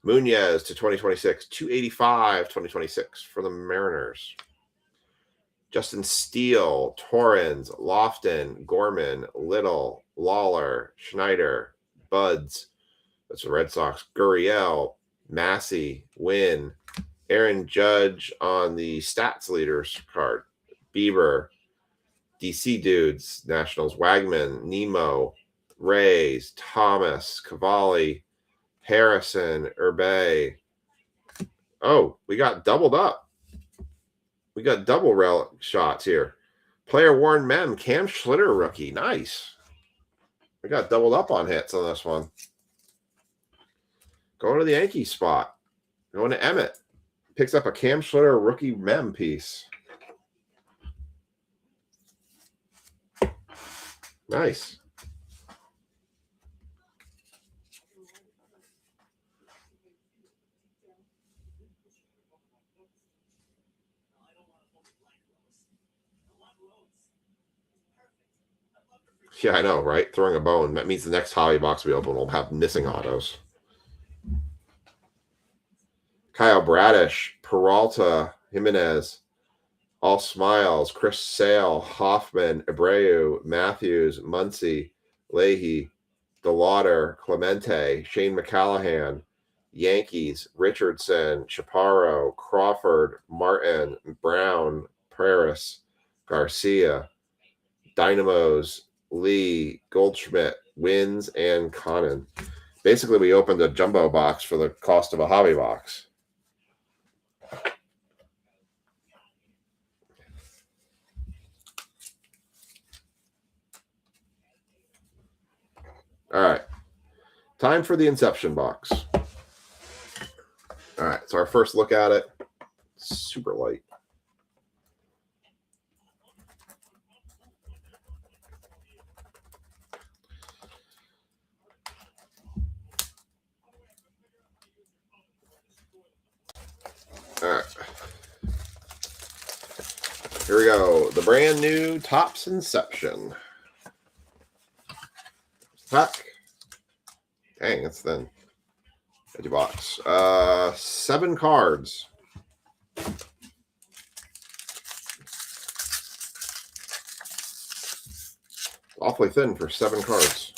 Munoz to 2026, 285, 2026 for the Mariners. Justin Steele, Torrens, Lofton, Gorman, Little, Lawler, Schneider, Buds. That's the Red Sox. Gurriel, Massey, Wynn, Aaron Judge on the stats leaders card. Bieber, DC Dudes, Nationals, Wagman, Nemo, Rays, Thomas, Cavalli, Harrison, Urbe. Oh, we got doubled up. We got double relic shots here. Player Warren Mem, Cam Schlitter rookie. Nice. We got doubled up on hits on this one. Going to the Yankee spot. Going to Emmett. Picks up a Cam Schlitter rookie Mem piece. Nice. Yeah, I know, right? Throwing a bone. That means the next hobby box we open will have missing autos. Kyle Bradish, Peralta, Jimenez, All Smiles, Chris Sale, Hoffman, Abreu, Matthews, Muncy, Leahy, DeLauder, Clemente, Shane McCallahan, Yankees, Richardson, Chaparro, Crawford, Martin, Brown, Paris, Garcia, Dynamos, Lee, Goldschmidt, Wins, and Conan. Basically, we opened a jumbo box for the cost of a hobby box. All right. Time for the Inception box. All right. So our first look at it. Super light. All right. Here we go. The brand new Topps Inception. Pack. Dang, that's thin. Empty box. 7 cards. Awfully thin for 7 cards.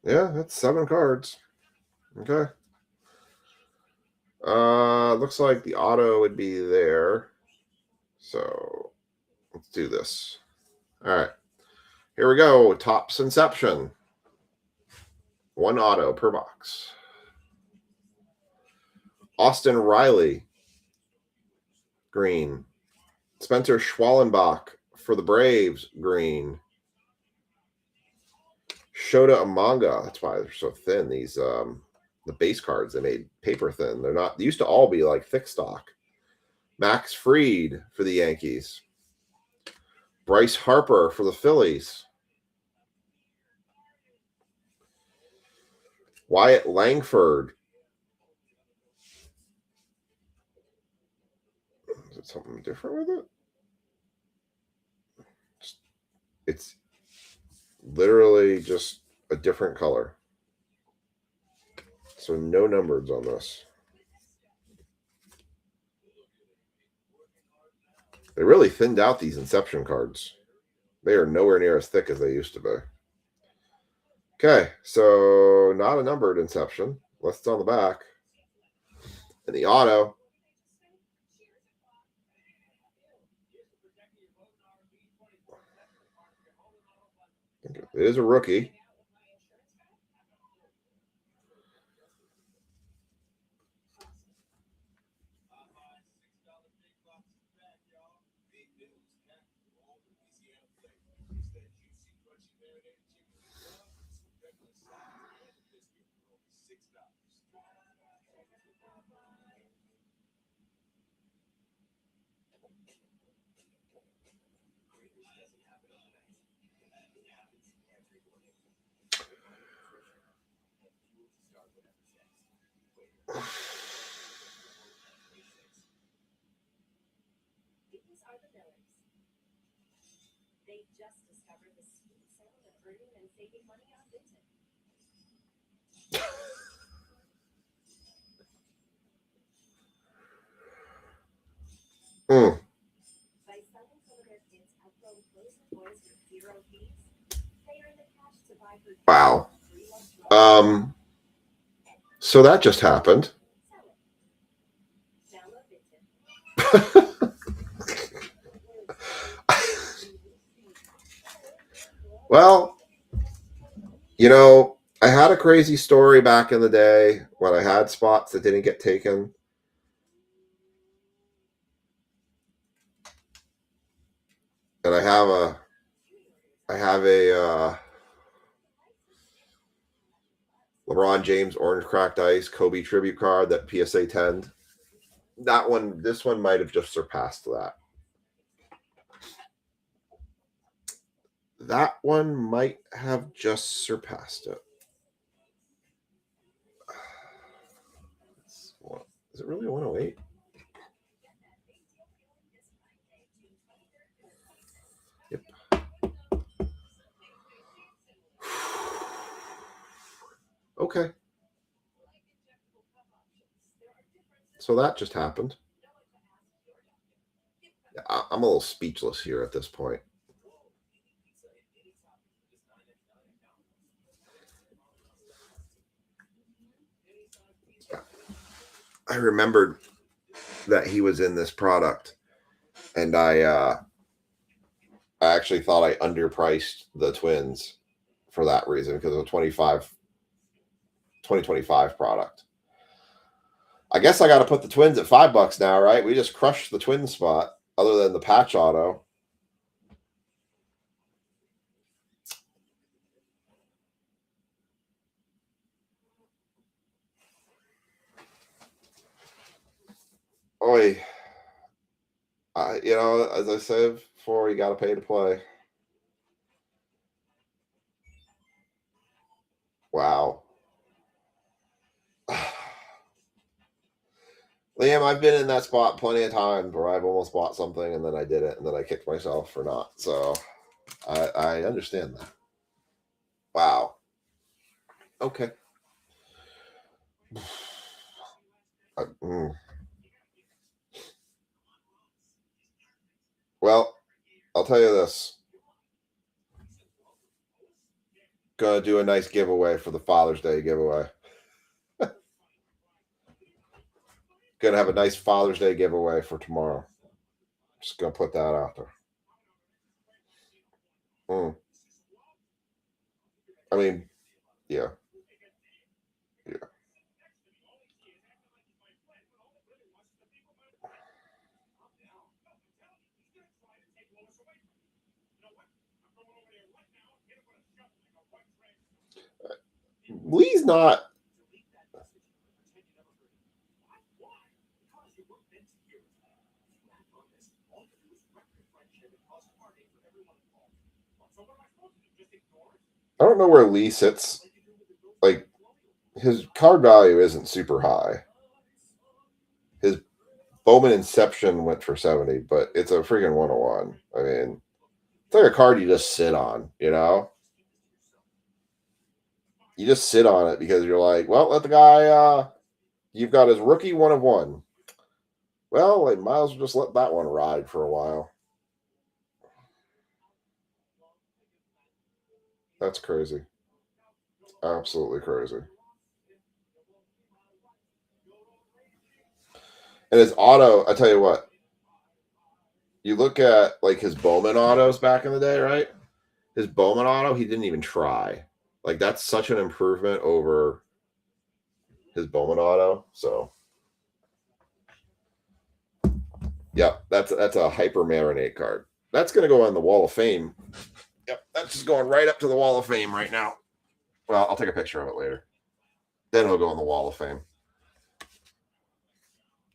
Yeah, that's 7 cards. Okay. Looks like the auto would be there. So let's do this. All right. Here we go. Topps Inception. 1 auto per box. Austin Riley. Green. Spencer Schwallenbach for the Braves. Green. Shota Amanga. That's why they're so thin. These the base cards they made paper thin. They're not. They used to all be like thick stock. Max Fried for the Yankees. Bryce Harper for the Phillies. Wyatt Langford. Is it something different with it? It's literally just a different color. So no numbers on this. They really thinned out these Inception cards. They are nowhere near as thick as they used to be. Okay, so not a numbered Inception. Unless it's on the back. And the auto. It is a rookie. They just discovered the sweet sound of earning and saving money on Vinted. By selling some of their kids' outgrown clothes and toys for 0 fees, they earn the cash to buy her Wow. 3 months. So that just happened. Sell it. Download Vinted. Well, you know, I had a crazy story back in the day when I had spots that didn't get taken. And I have a LeBron James Orange Cracked Ice Kobe tribute card, that PSA 10. This one might have just surpassed that. That one might have just surpassed it. Is it really a 108? Yep. Okay. So that just happened. I'm a little speechless here at this point. I remembered that he was in this product, and I actually thought I underpriced the Twins for that reason, because of a 2025 product. I guess I got to put the Twins at $5 now, right? We just crushed the Twins spot, other than the patch auto. Oi. You know, as I said before, you got to pay to play. Wow. Liam, I've been in that spot plenty of times where I've almost bought something and then I did it and then I kicked myself for not. So I understand that. Wow. Okay. Well, I'll tell you this. Gonna do a nice giveaway for the Father's Day giveaway. Gonna have a nice Father's Day giveaway for tomorrow. Just gonna put that out there. I mean, yeah. Yeah. Lee's not. I don't know where Lee sits. Like, his card value isn't super high. His Bowman Inception went for 70, but it's a freaking 101. I mean, it's like a card you just sit on, you know? You just sit on it because you're like, well, let the guy, you've got his rookie 1 of 1. Well, like, might as well just let that one ride for a while. That's crazy. Absolutely crazy. And his auto, I tell you what, you look at like his Bowman autos back in the day, right? His Bowman auto, he didn't even try. Like, that's such an improvement over his Bowman auto. So, yep, that's a hyper marinate card. That's going to go on the Wall of Fame. Yep, that's just going right up to the Wall of Fame right now. Well, I'll take a picture of it later. Then it'll go on the Wall of Fame.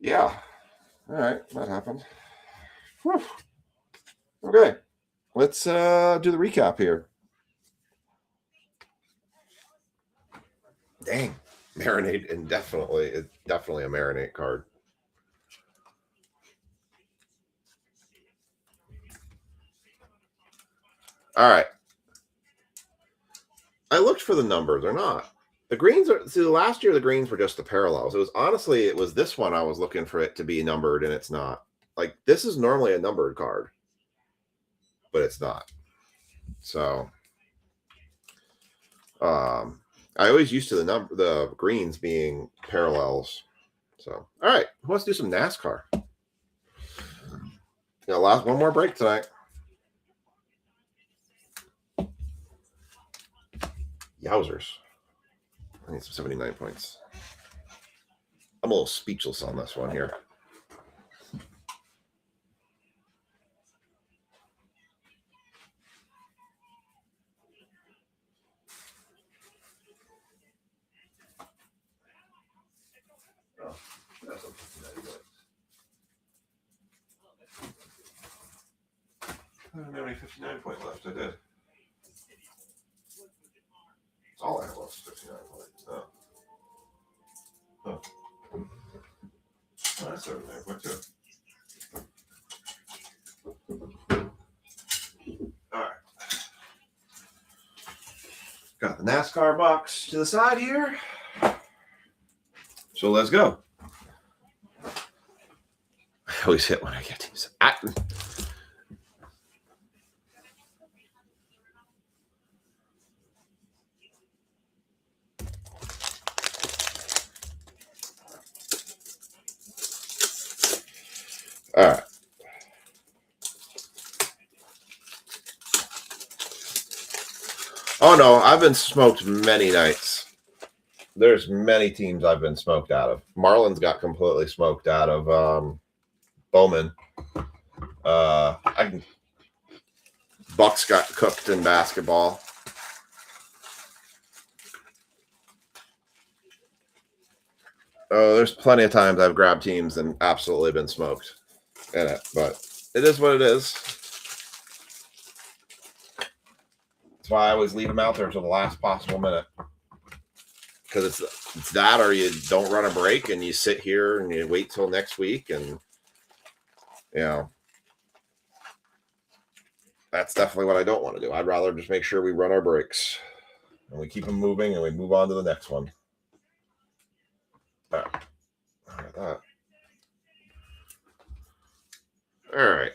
Yeah. All right, that happened. Whew. Okay, let's do the recap here. Dang. Marinate indefinitely. It's definitely a marinate card. All right. I looked for the numbers. They're not. The greens are, see, last year the greens were just the parallels. It was this one I was looking for it to be numbered, and it's not. Like, this is normally a numbered card, but it's not. So, I always used to the greens being parallels. So, all right, who wants to do some NASCAR? Last one more break tonight. Yowzers. I need some 79 points. I'm a little speechless on this one here. Oh, that's a 59 points. I don't have any 59 points left. I did. That's all I have left is 59 points. Oh. Oh. Oh, that's 79 points too. All right. Got the NASCAR box to the side here. So let's go. I always hit when I get these. All right. Oh no, I've been smoked many nights. There's many teams I've been smoked out of. Marlins got completely smoked out of Bowman. Bucks got cooked in basketball. Oh, there's plenty of times I've grabbed teams and absolutely been smoked in it, but it is what it is. That's why I always leave them out there until the last possible minute. Because it's that, or you don't run a break and you sit here and you wait till next week, and that's definitely what I don't want to do. I'd rather just make sure we run our breaks and we keep them moving and we move on to the next one. All right. That. All right.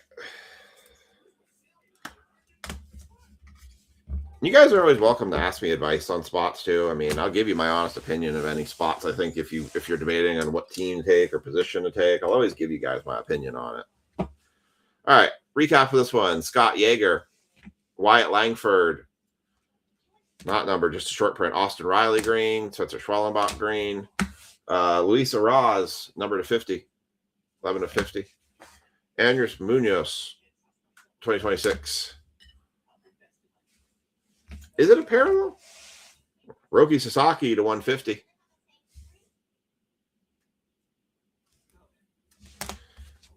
You guys are always welcome to ask me advice on spots too. I mean, I'll give you my honest opinion of any spots. I think if you're debating on what team to take or position to take, I'll always give you guys my opinion on it. All right, recap for this one: Scott Yeager, Wyatt Langford, not numbered, just a short print. Austin Riley green, Spencer Schwellenbach green, Luis Arraez number to 50, 11 to 50, Andres Munoz, 2026. Is it a parallel? Roki Sasaki to 150.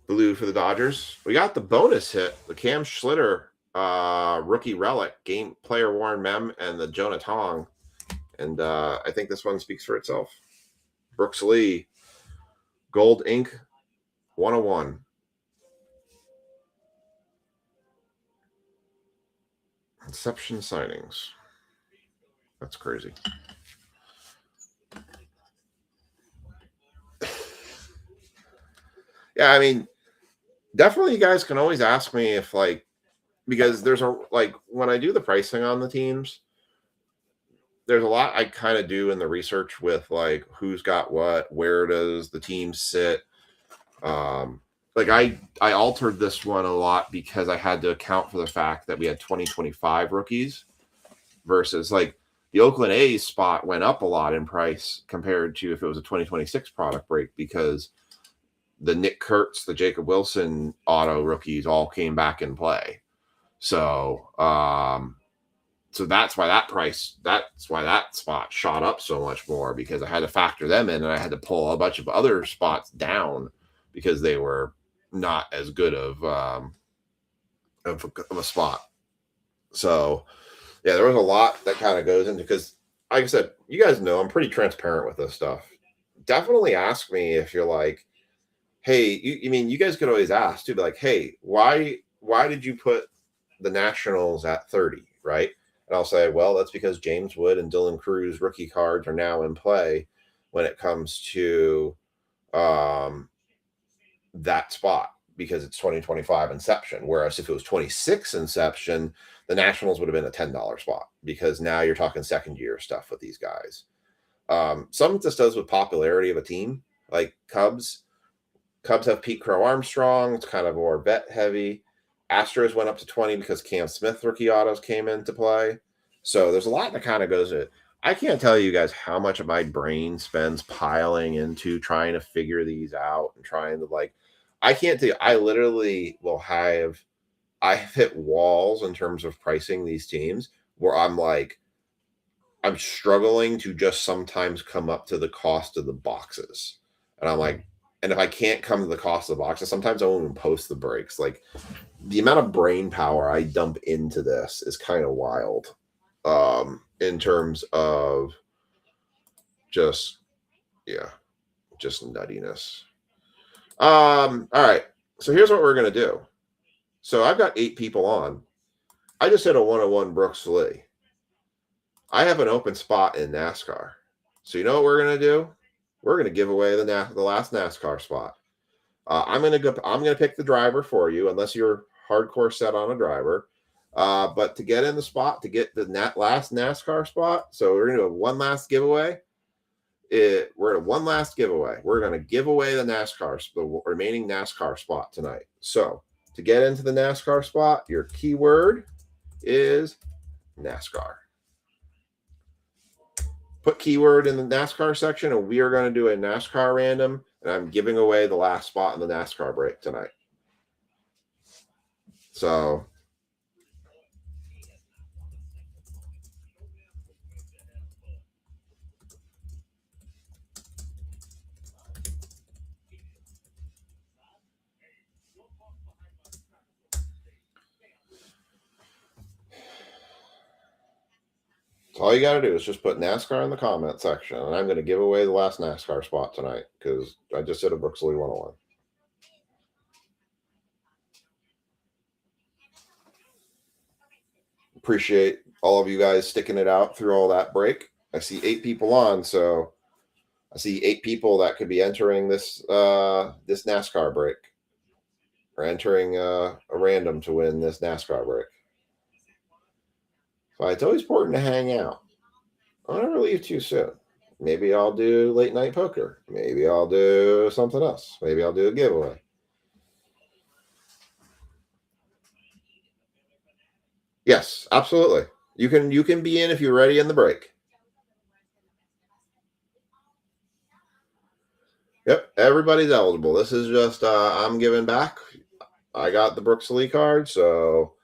Blue for the Dodgers. We got the bonus hit, the Cam Schlitter rookie relic, game player Warren Mem, and the Jonah Tong. And I think this one speaks for itself. Brooks Lee, Gold Ink 101. Inception signings. That's crazy. Yeah, I mean, definitely you guys can always ask me if, like, because there's when I do the pricing on the teams, there's a lot I kind of do in the research with, like, who's got what, where does the team sit. I altered this one a lot because I had to account for the fact that we had 2025 rookies versus, like, the Oakland A's spot went up a lot in price compared to if it was a 2026 product break, because the Nick Kurtz, the Jacob Wilson auto rookies all came back in play. So, so that's why that spot shot up so much more, because I had to factor them in, and I had to pull a bunch of other spots down because they were not as good of a spot. So yeah, there was a lot that kind of goes into, because like I said, you guys know I'm pretty transparent with this stuff. Definitely ask me if you're like, hey, you mean you guys could always ask too, be like, hey, why did you put the Nationals at 30, right? And I'll say, well, that's because James Wood and Dylan Cruz rookie cards are now in play when it comes to that spot because it's 2025 inception. Whereas if it was 26 inception, the Nationals would have been a $10 spot because now you're talking second year stuff with these guys. Some just does with popularity of a team, like Cubs. Cubs have Pete Crow Armstrong. It's kind of more vet heavy. Astros went up to 20 because Cam Smith rookie autos came into play. So there's a lot that kind of goes in. I can't tell you guys how much of my brain spends piling into trying to figure these out and trying to I can't tell you. I literally will have, I have hit walls in terms of pricing these teams where I'm like, I'm struggling to just sometimes come up to the cost of the boxes. And I'm like, and if I can't come to the cost of the boxes, sometimes I won't even post the breaks. Like the amount of brain power I dump into this is kind of wild. In terms of just nuttiness. All right. So here's what we're gonna do. So I've got 8 people on. I just hit a 101 Brooks Lee. I have an open spot in NASCAR. So you know what we're gonna do? We're gonna give away the last NASCAR spot. I'm gonna pick the driver for you, unless you're hardcore set on a driver. But to get in the spot, to get the last NASCAR spot, so we're gonna do one last giveaway. We're at one last giveaway. We're gonna give away the remaining NASCAR spot tonight. So to get into the NASCAR spot, your keyword is NASCAR. Put keyword in the NASCAR section, and we are going to do a NASCAR random, and I'm giving away the last spot in the NASCAR break tonight. So all you got to do is just put NASCAR in the comment section, and I'm going to give away the last NASCAR spot tonight because I just did a Brooks Lee 101. Appreciate all of you guys sticking it out through all that break. I see 8 people on, so I see 8 people that could be entering this this NASCAR break or entering a random to win this NASCAR break. So it's always important to hang out. I'll never leave too soon. Maybe I'll do late night poker. Maybe I'll do something else. Maybe I'll do a giveaway. Yes, absolutely. You can be in if you're ready in the break. Yep, everybody's eligible. This is just I'm giving back. I got the Brooks Lee card, so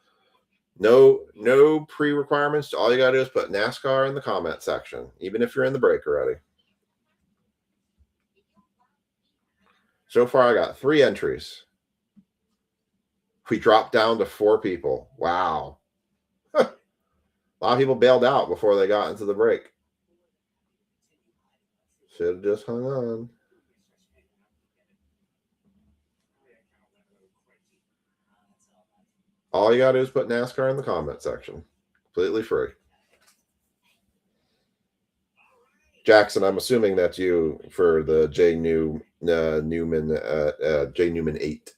no pre-requirements. All you gotta do is put NASCAR in the comment section, even if you're in the break already. So far, I got 3 entries. We dropped down to 4 people. Wow. A lot of people bailed out before they got into the break. Should have just hung on. All you got to do is put NASCAR in the comment section. Completely free. Jackson, I'm assuming that's you for the J Newman 8.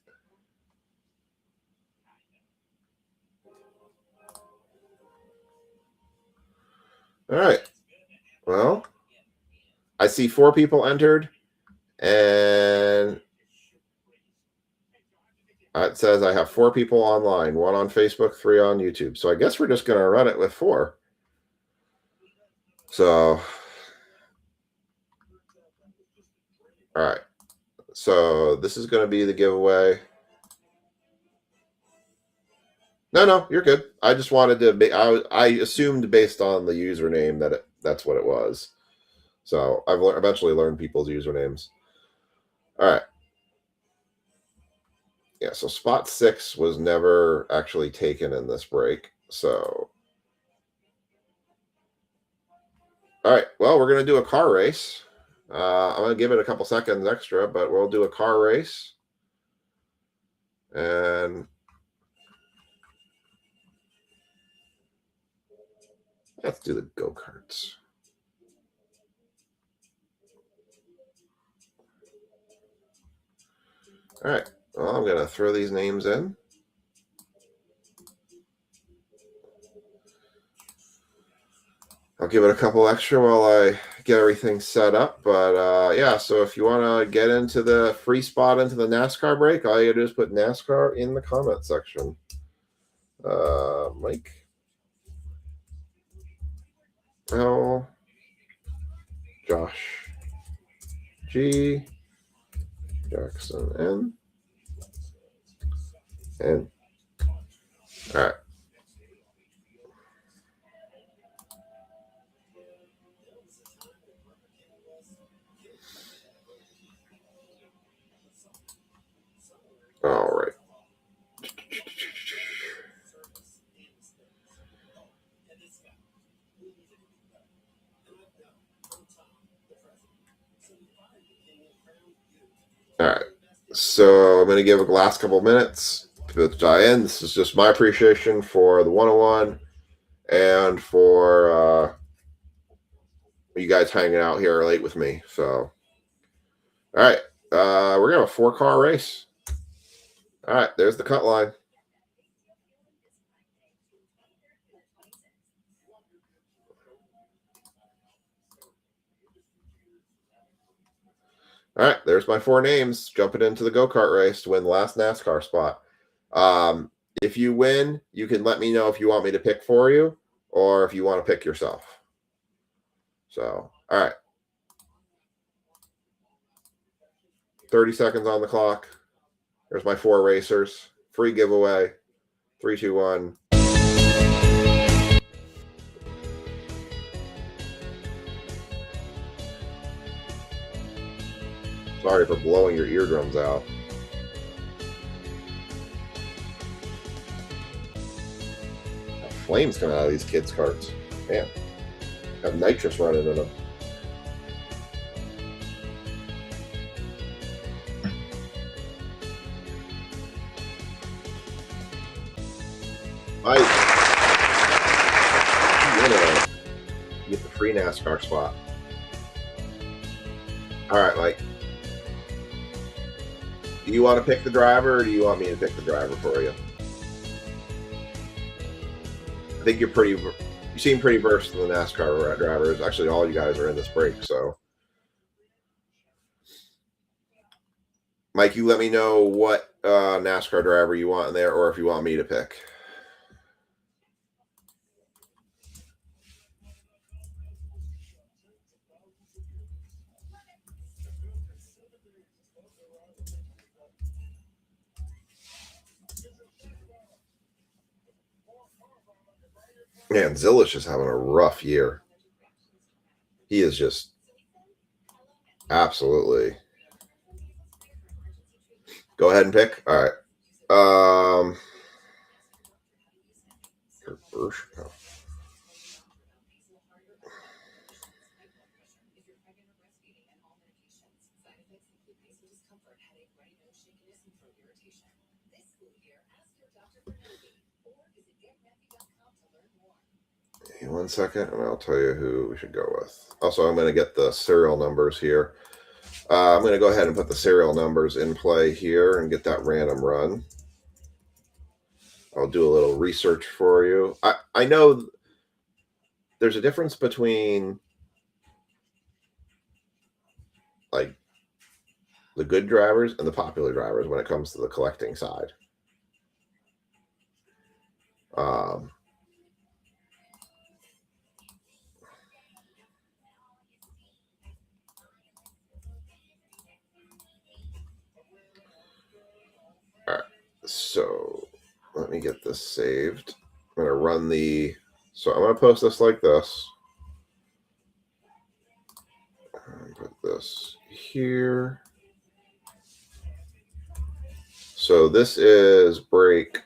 All right. Well, I see 4 people entered, and it says I have 4 people online, 1 on Facebook, 3 on YouTube. So I guess we're just going to run it with 4. So, all right. So this is going to be the giveaway. No, you're good. I just wanted to. I assumed based on the username that that's what it was. So I've eventually learned people's usernames. All right. Yeah. So spot 6 was never actually taken in this break. So All right. Well, we're going to do a car race. I'm going to give it a couple seconds extra, but we'll do a car race. And let's do the go-karts. All right. Well, I'm going to throw these names in. I'll give it a couple extra while I get everything set up. But yeah, so if you want to get into the free spot into the NASCAR break, all you got to do is put NASCAR in the comment section. Mike L. Josh G. Jackson N. N. All right. All right. All right. So I'm going to give a last couple minutes to die in. This is just my appreciation for the 101 and for you guys hanging out here late with me. So, all right. We're going to have a 4-car race. All right. There's the cut line. All right, there's my 4 names jumping into the go-kart race to win the last NASCAR spot. If you win, you can let me know if you want me to pick for you or if you want to pick yourself. So, all right. 30 seconds on the clock. There's my 4 racers. Free giveaway. 3, 2, 1. Sorry for blowing your eardrums out. Got flames coming out of these kids' carts. Man, got nitrous running in them. Mike, you get the free NASCAR spot. All right, Mike. Do you want to pick the driver or do you want me to pick the driver for you? I think you seem pretty versed in the NASCAR drivers. Actually, all you guys are in this break, so. Mike, you let me know what NASCAR driver you want in there or if you want me to pick. Man, Zilish is having a rough year. He is just absolutely. Go ahead and pick. All right. One second, and I'll tell you who we should go with. Also, I'm going to get the serial numbers here. I'm going to go ahead and put the serial numbers in play here and get that random run. I'll do a little research for you. I know there's a difference between like the good drivers and the popular drivers when it comes to the collecting side. All right, so let me get this saved. I'm going to run the, so I'm going to post this like this. Put this here. So this is break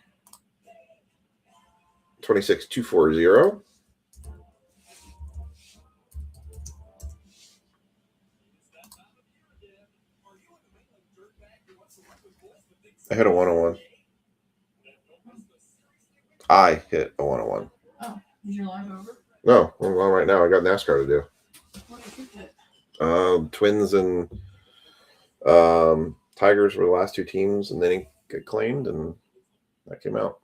26240. I hit a 101. I hit a 101. Oh, is your live over? No, I'm on right now. I got NASCAR to do. What did you hit? Twins and Tigers were the last two teams, and then he got claimed, and that came out.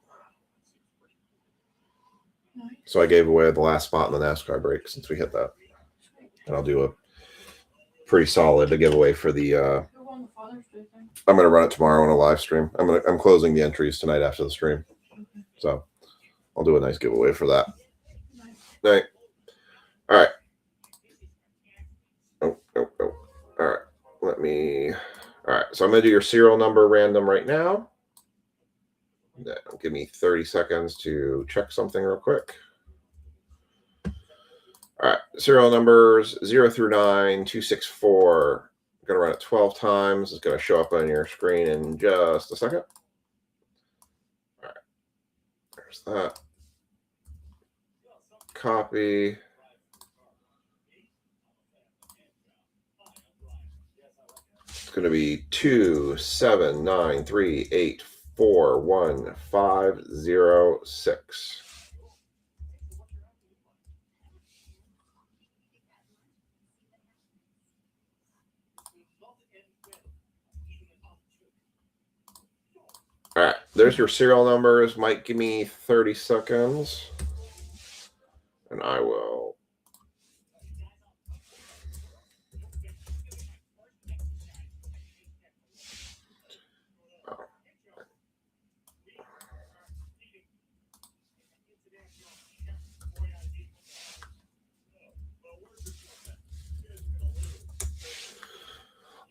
Nice. So I gave away the last spot in the NASCAR break since we hit that, and I'll do a pretty solid to give away for the. Who won the Father's Day thing? I'm gonna run it tomorrow on a live stream. I'm closing the entries tonight after the stream, Okay. so I'll do a nice giveaway for that. Nice. Night. All right. Oh. All right. Let me. All right. So I'm going to do your serial number random right now. Then give me 30 seconds to check something real quick. All right. Serial numbers 0 through 9, 264. I'm going to run it 12 times. It's going to show up on your screen in just a second. All right. There's that. Copy. It's going to be 2 7 9 3 8 4 1 5 0 6. All right, there's your serial numbers. Mike, give me 30 seconds, and I will.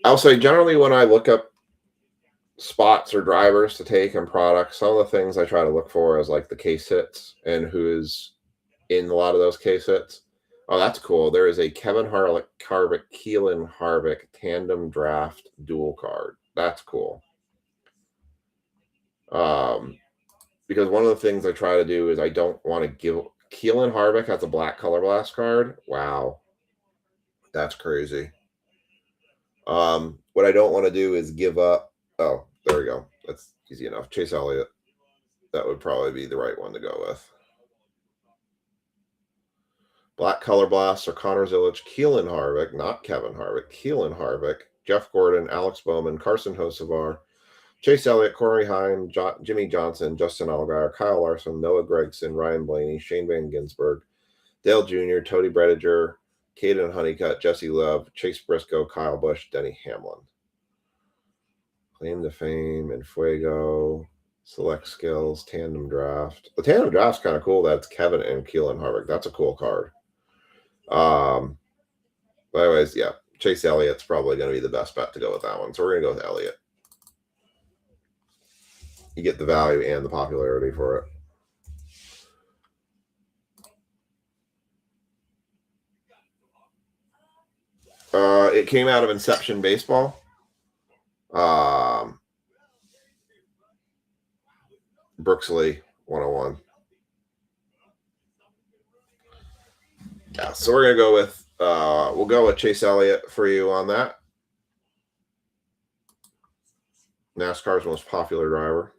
I'll say generally when I look up spots or drivers to take in products, some of the things I try to look for is like the case hits and who's in a lot of those case hits. Oh, that's cool. There is a Kevin Harvick, Keelan Harvick tandem draft dual card. That's cool. Because one of the things I try to do is I don't want to give Keelan Harvick has a black color blast card. Wow. That's crazy. What I don't want to do is give up. Oh, there we go. That's easy enough. Chase Elliott. That would probably be the right one to go with. Black color blasts are Connor Zilic, Keelan Harvick, not Kevin Harvick, Keelan Harvick, Jeff Gordon, Alex Bowman, Carson Hocevar, Chase Elliott, Corey Heim, Jimmy Johnson, Justin Allgaier, Kyle Larson, Noah Gragson, Ryan Blaney, Shane Van Gisbergen, Dale Jr., Tony Brediger, Caden Honeycutt, Jesse Love, Chase Briscoe, Kyle Busch, Denny Hamlin. Claim to Fame, Enfuego, Select Skills, Tandem Draft. The Tandem Draft's kind of cool. That's Kevin and Keelan Harvick. That's a cool card. But anyways, yeah, Chase Elliott's probably going to be the best bet to go with that one. So we're going to go with Elliott. You get the value and the popularity for it. It came out of Inception Baseball. Brooksley 101. Yeah, so we're gonna go with we'll go with Chase Elliott for you on that. NASCAR's most popular driver.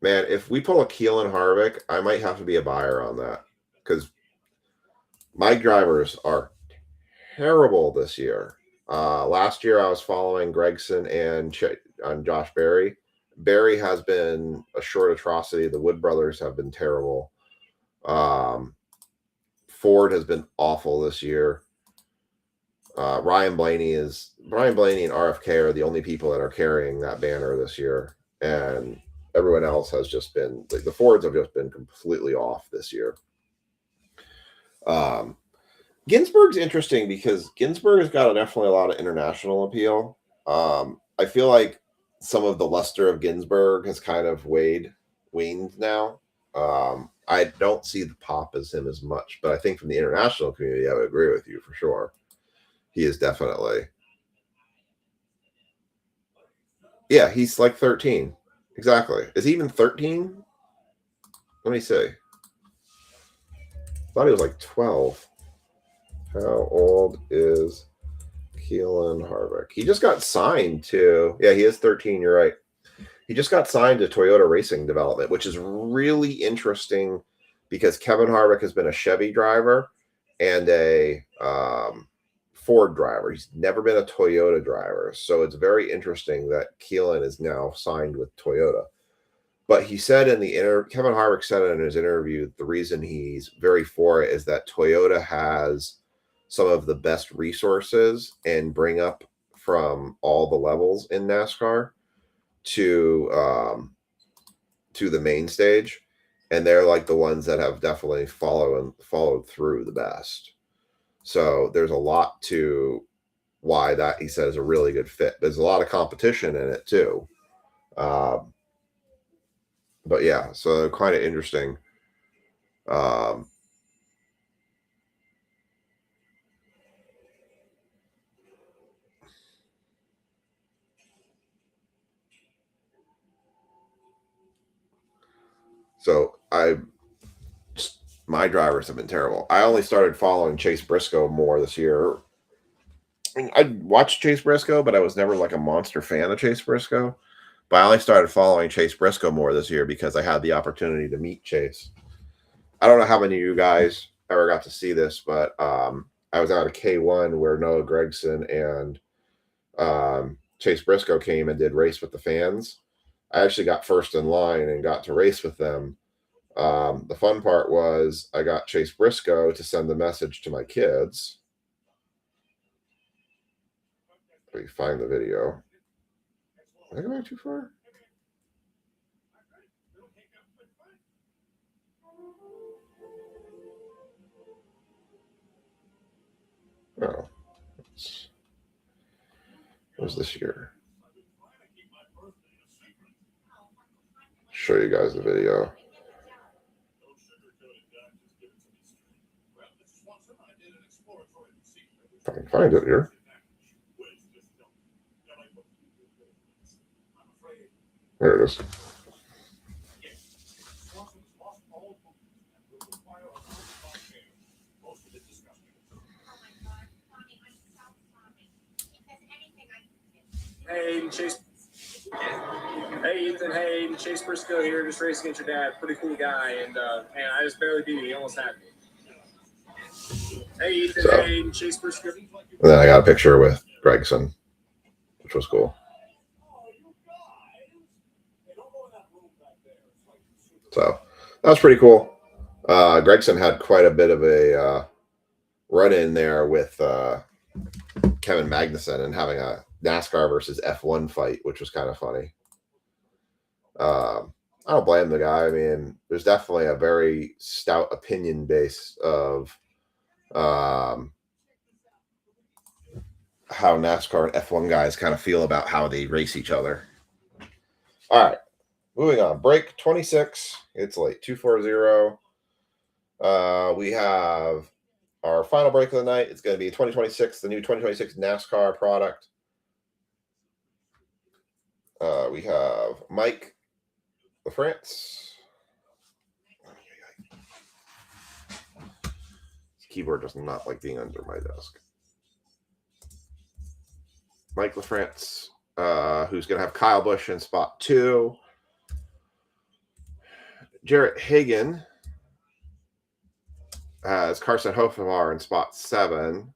Man, if we pull a Keelan Harvick, I might have to be a buyer on that because my drivers are terrible this year. Last year I was following Gragson and Josh Berry. Berry has been a short atrocity. The Wood brothers have been terrible. Ford has been awful this year. Ryan Blaney and RFK are the only people that are carrying that banner this year, and everyone else has just been like the Fords have just been completely off this year. Ginsburg's interesting because Ginsburg has got definitely a lot of international appeal. I feel like some of the luster of Ginsburg has kind of waned now. I don't see the pop as him as much, but I think from the international community, I would agree with you for sure. He is definitely. Yeah, he's like 13. Exactly. Is he even 13? Let me see. I thought he was like 12. How old is Keelan Harvick. He just got signed to, yeah, he is 13. You're right. He just got signed to Toyota Racing Development, which is really interesting because Kevin Harvick has been a Chevy driver and a Ford driver. He's never been a Toyota driver. So it's very interesting that Keelan is now signed with Toyota. But he said in the Kevin Harvick said in his interview, the reason he's very for it is that Toyota has some of the best resources and bring up from all the levels in NASCAR to the main stage, and they're like the ones that have definitely followed through the best. So there's a lot to why that he said is a really good fit. There's a lot of competition in it too. But yeah, so kind of interesting. So my drivers have been terrible. I only started following Chase Briscoe more this year. I mean, I watched Chase Briscoe, but I was never like a monster fan of Chase Briscoe. But I only started following Chase Briscoe more this year because I had the opportunity to meet Chase. I don't know how many of you guys ever got to see this, but I was out of K1 where Noah Gragson and Chase Briscoe came and did Race with the Fans. I actually got first in line and got to race with them. The fun part was I got Chase Briscoe to send the message to my kids. Let me find the video. Did I go back too far? Oh. What was this year? Show you guys the video. If I can find it here. There it is. Hey, Chase. Hey, Ethan. Hey, Chase Briscoe here, just racing against your dad. Pretty cool guy, and man, I just barely beat him. He almost had me. Hey, Ethan. Hey, Chase Briscoe. And then I got a picture with Gregson, which was cool. So that was pretty cool. Gregson had quite a bit of a run in there with Kevin Magnussen and having a NASCAR versus F1 fight, which was kind of funny. I don't blame the guy. I mean, there's definitely a very stout opinion base of how NASCAR and F1 guys kind of feel about how they race each other. All right, moving on. Break 26. It's late. 240. We have our final break of the night. It's going to be 2026, the new 2026 NASCAR product. We have Mike LaFrance. This keyboard does not like being under my desk. Mike LaFrance, who's going to have Kyle Busch in spot 2. Jarrett Hagan has Carson Hocevar in spot 7.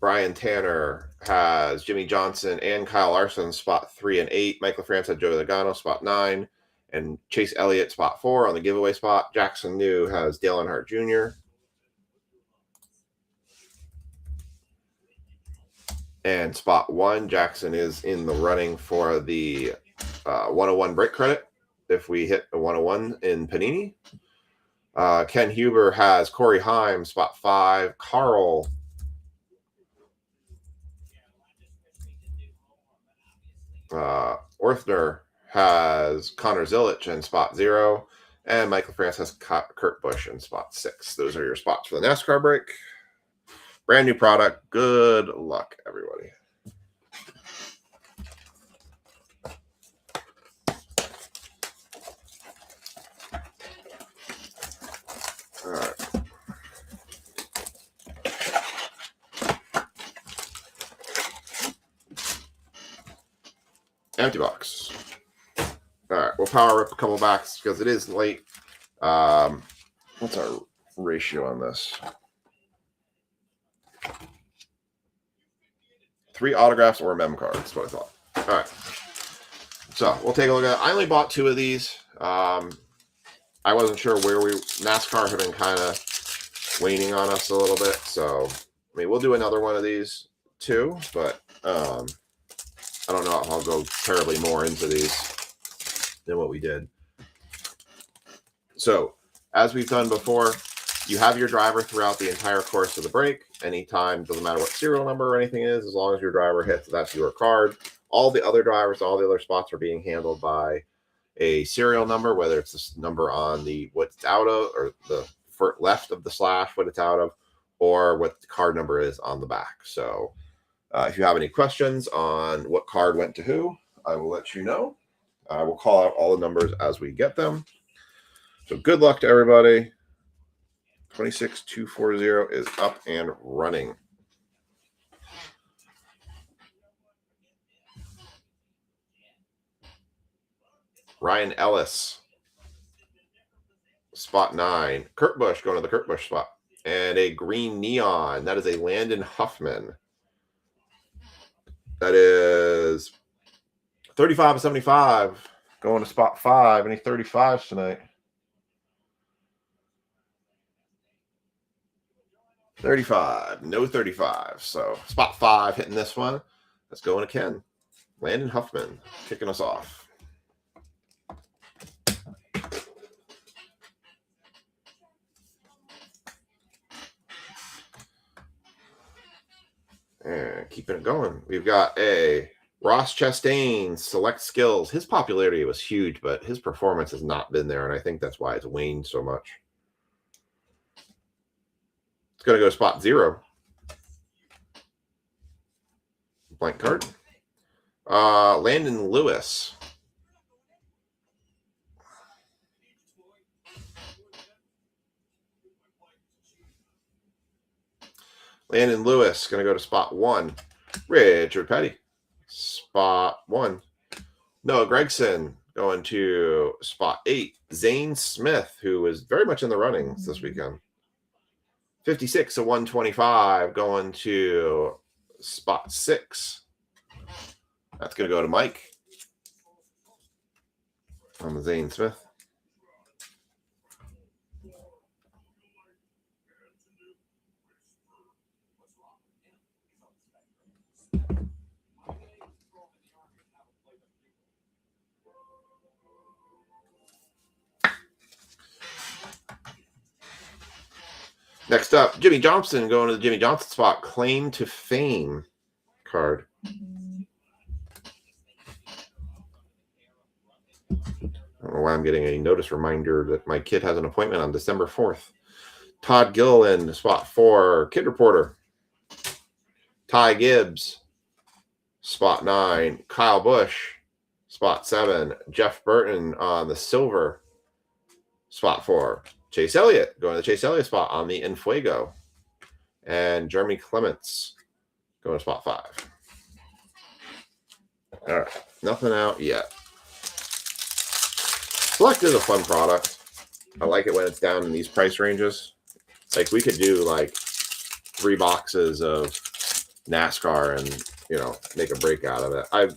Brian Tanner has Jimmy Johnson and Kyle Larson spot 3 and 8. Mike LaFrance had Joey Logano spot 9. And Chase Elliott spot 4 on the giveaway spot. Jackson New has Dale Earnhardt Jr. And spot 1, Jackson is in the running for the 101 brake credit if we hit the 101 in Panini. Ken Huber has Corey Heim, spot 5. Carl Orthner has Connor Zilic in spot 0. And Michael France has Kurt Busch in spot 6. Those are your spots for the NASCAR break. Brand new product. Good luck, everybody. All right. Empty box. All right, we'll power up a couple backs because it is late. What's our ratio on this? 3 autographs or a mem card. That's what I thought. All right. So we'll take a look at it. I only bought 2 of these. I wasn't sure where NASCAR had been kind of waning on us a little bit. So, I mean, we'll do another one of these too, but I don't know if I'll go terribly more into these than what we did. So, as we've done before, you have your driver throughout the entire course of the break. Anytime, doesn't matter what serial number or anything is, as long as your driver hits, that's your card. All the other drivers, all the other spots are being handled by a serial number, whether it's this number on the what it's out of, or the left of the slash, what it's out of, or what the card number is on the back. So if you have any questions on what card went to who, I will let you know. I will call out all the numbers as we get them. So good luck to everybody. 26240 is up and running. Ryan Ellis, spot 9. Kurt Busch going to the Kurt Busch spot. And a green neon. That is a Landon Huffman. That is 35 of 75. Going to spot 5. Any 35s tonight? 35. No 35. So spot 5 hitting this one. Let's go into Ken. Landon Huffman kicking us off. And keeping it going, we've got a Ross Chastain Select Skills. His popularity was huge, but his performance has not been there, and I think that's why it's waned so much. It's going to go spot 0. Blank card. Landon Lewis. Landon Lewis going to go to spot 1. Richard Petty, spot 1. Noah Gregson going to spot 8. Zane Smith, who is very much in the runnings this weekend. 56 of 125 going to spot 6. That's going to go to Mike on the Zane Smith. Next up, Jimmy Johnson going to the Jimmy Johnson spot. Claim to Fame card. I don't know why I'm getting a notice reminder that my kid has an appointment on December 4th. Todd Gilliland, spot 4. Kid Reporter. Ty Gibbs, spot 9. Kyle Busch, spot 7. Jeff Burton on the silver, spot 4. Chase Elliott going to the Chase Elliott spot on the Enfuego. And Jeremy Clements going to spot 5. All right. Nothing out yet. Select is a fun product. I like it when it's down in these price ranges. Like we could do like 3 boxes of NASCAR and, you know, make a break out of it. I've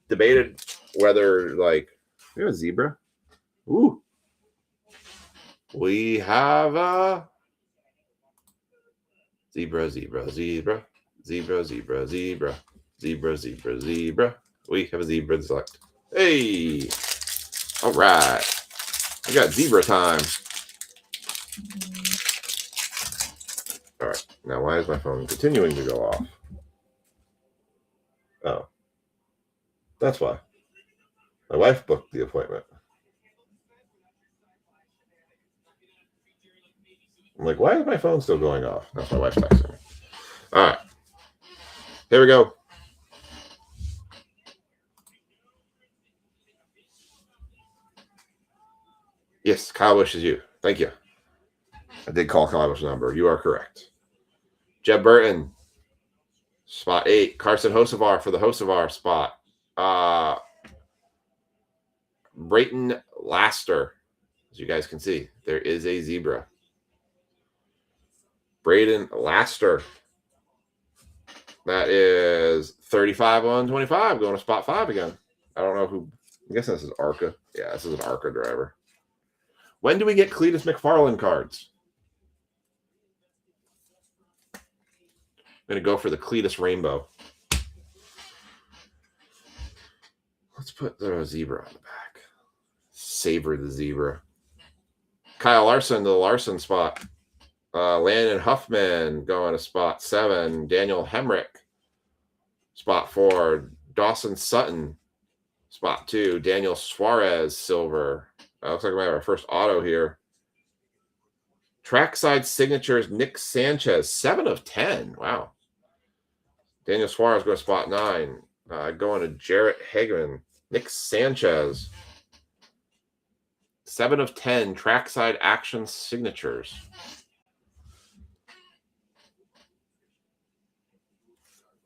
debated whether like, we have a zebra. Ooh. We have a zebra, zebra, zebra, zebra, zebra, zebra, zebra, zebra, zebra. We have a zebra select. Hey, all right. We got zebra time. All right. Now, why is my phone continuing to go off? Oh, that's why. My wife booked the appointment. I'm like, why is my phone still going off? That's my wife texting me. All right. Here we go. Yes, Kyle Busch is you. Thank you. I did call Kyle Busch's number. You are correct. Jeb Burton, spot 8. Carson Hocevar for the Hocevar spot. Brayton Laster. As you guys can see, there is a zebra. Brayton Laster. That is 35 on 25, going to spot 5 again. I don't know who. I'm guessing this is Arca. Yeah, this is an Arca driver. When do we get Cletus McFarland cards? I'm going to go for the Cletus Rainbow. Let's put the zebra on the back. Savor the zebra. Kyle Larson to the Larson spot. Landon Huffman going to spot 7. Daniel Hemrick, spot 4. Dawson Sutton, spot 2. Daniel Suarez, silver. Looks like we have our first auto here. Trackside signatures, Nick Sanchez, 7 of 10. Wow. Daniel Suarez going to spot 9. Going to Jarrett Hageman. Nick Sanchez, 7 of 10. Trackside action signatures.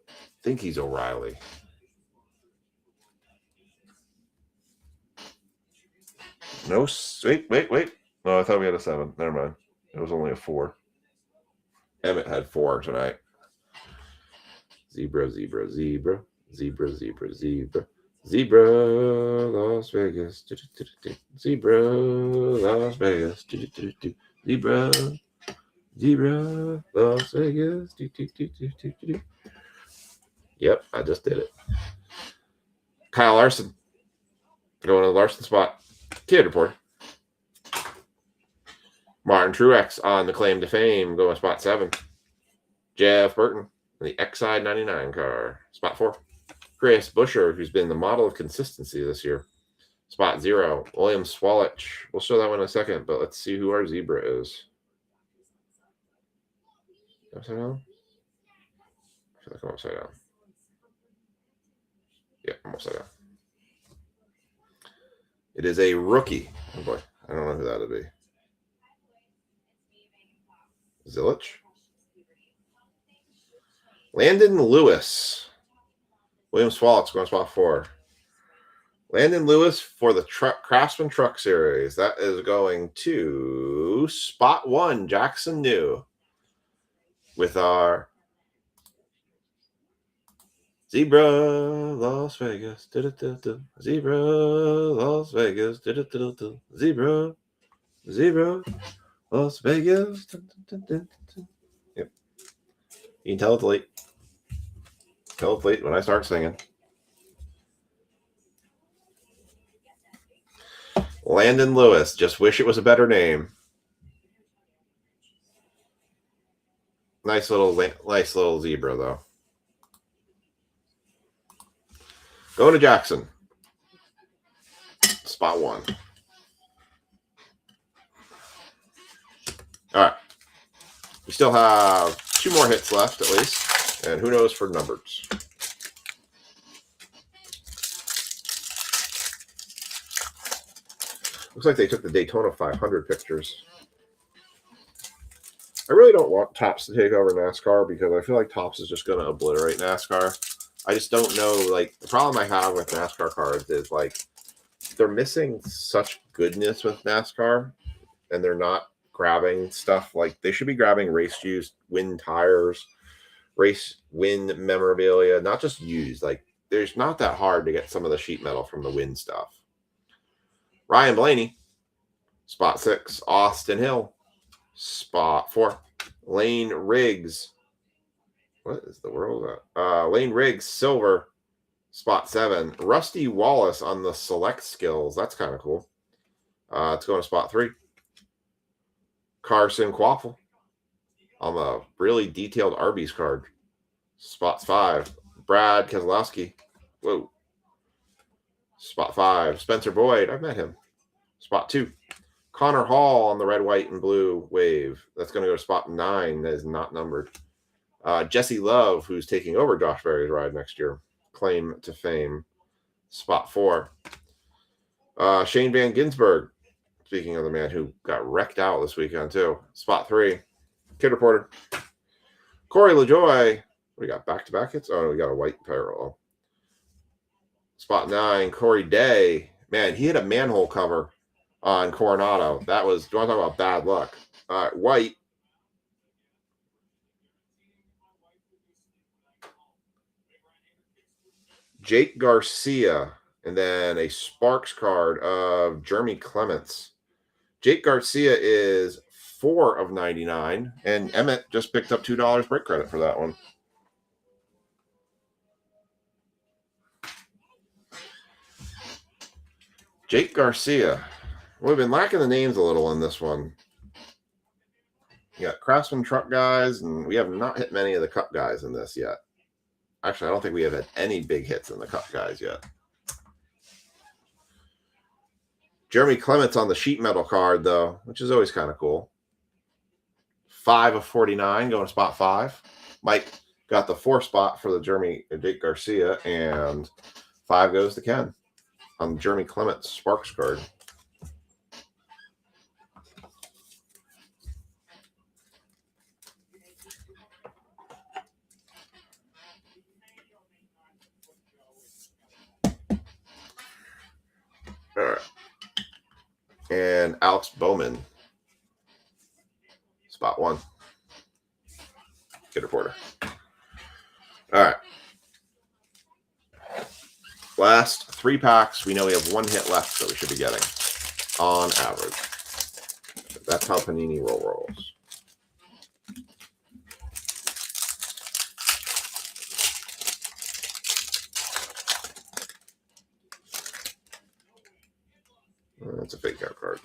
I think he's O'Reilly. No, wait. No, I thought we had a 7. Never mind. It was only a 4. Emmett had 4 tonight. Zebra. Zebra, Las Vegas. Zebra, Las Vegas. Zebra, Las Vegas. Yep, I just did it. Kyle Larson. Going to the Larson spot. Kid report. Martin Truex on the claim to fame. Going spot 7. Jeff Burton. The Exide 99 car. Spot 4. Chris Buescher, who's been the model of consistency this year. Spot 0. William Swalich. We'll show that one in a second, but let's see who our zebra is. Upside down? I feel like I'm upside down. Yeah, I'm upside down. It is a rookie. Oh boy, I don't know who that would be. Zilich? Landon Lewis. William Swallock's going to spot 4. Landon Lewis for the Craftsman Truck Series. That is going to spot 1, Jackson New. With our Zebra, Las Vegas. Zebra, Las Vegas. Zebra, Las Vegas. Yep. You can tell it's late. Tell it's late when I start singing. Landon Lewis. Just wish it was a better name. Nice little zebra, though. Go to Jackson. Spot 1. All right. We still have 2 more hits left, at least. And who knows for numbers. Looks like they took the Daytona 500 pictures. I really don't want Topps to take over NASCAR because I feel like Topps is just going to obliterate NASCAR. I just don't know. Like, the problem I have with NASCAR cards is, like, they're missing such goodness with NASCAR, and they're not grabbing stuff. Like, they should be grabbing race used win tires, race win memorabilia, not just used. Like, there's not that hard to get some of the sheet metal from the win stuff. Ryan Blaney, spot 6. Austin Hill, spot 4. Lane Riggs. What is the world of? Lane Riggs, silver, spot 7. Rusty Wallace on the select skills. That's kind of cool. It's going to spot 3. Carson Quaffle on the really detailed Arby's card. Spot 5. Brad Keselowski. Whoa. Spot 5. Spencer Boyd. I've met him. Spot 2. Connor Hall on the red, white, and blue wave. That's going to go to spot 9. That is not numbered. Jesse Love, who's taking over Josh Berry's ride next year. Claim to fame. Spot 4. Shane Van Gisbergen. Speaking of the man who got wrecked out this weekend, too. Spot 3. Kid Reporter. Corey LaJoy. We got back-to-back hits? Oh, no, we got a white parallel. Spot 9. Corey Day. Man, he hit a manhole cover on Coronado. That was, do you want to talk about bad luck? All right, white. Jake Garcia, and then a Sparks card of Jeremy Clements. Jake Garcia is 4 of 99, and Emmett just picked up $2 break credit for that one. Jake Garcia. We've been lacking the names a little in this one. You got Craftsman Truck guys, and we have not hit many of the Cup guys in this yet. Actually, I don't think we have had any big hits in the Cup guys yet. Jeremy Clements on the sheet metal card, though, which is always kind of cool. 5 of 49, going to spot 5. Mike got the 4 spot for the Jake Garcia, and 5 goes to Ken on the Jeremy Clements Sparks card. All right. And Alex Bowman. Spot 1. Good reporter. All right. Last 3 packs. We know we have 1 hit left that we should be getting on average. That's how Panini rolls. That's a fake out card.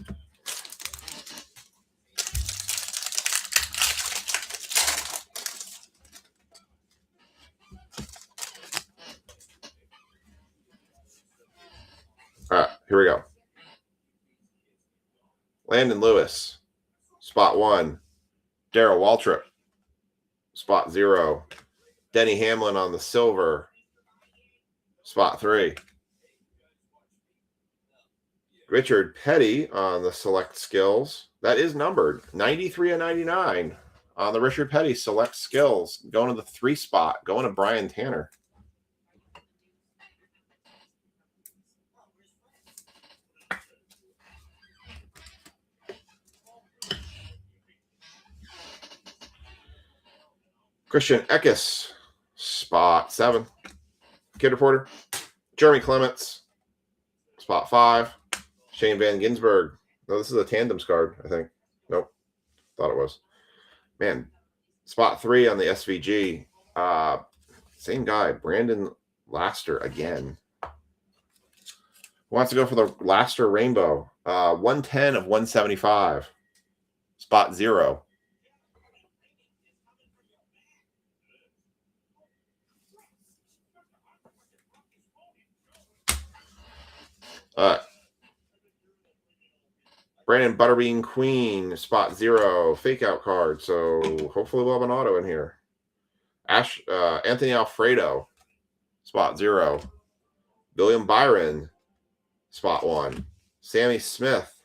All right, here we go. Landon Lewis, spot 1. Darryl Waltrip, spot 0. Denny Hamlin on the silver, spot 3. Richard Petty on the select skills. That is numbered 93 of 99 on the Richard Petty select skills. Going to the 3 spot, going to Brian Tanner. Christian Eckes, spot 7. Kid reporter. Jeremy Clements, spot 5. Shane Van Gisbergen. No, this is a Tandems card, I think. Nope. Thought it was. Man, spot 3 on the SVG. Same guy, Brandon Laster again. Wants to go for the Laster Rainbow. 110 of 175. Spot 0. All right. Brandon Butterbean Queen, spot 0, fake out card. So hopefully we'll have an auto in here. Anthony Alfredo, spot 0. William Byron, spot 1. Sammy Smith,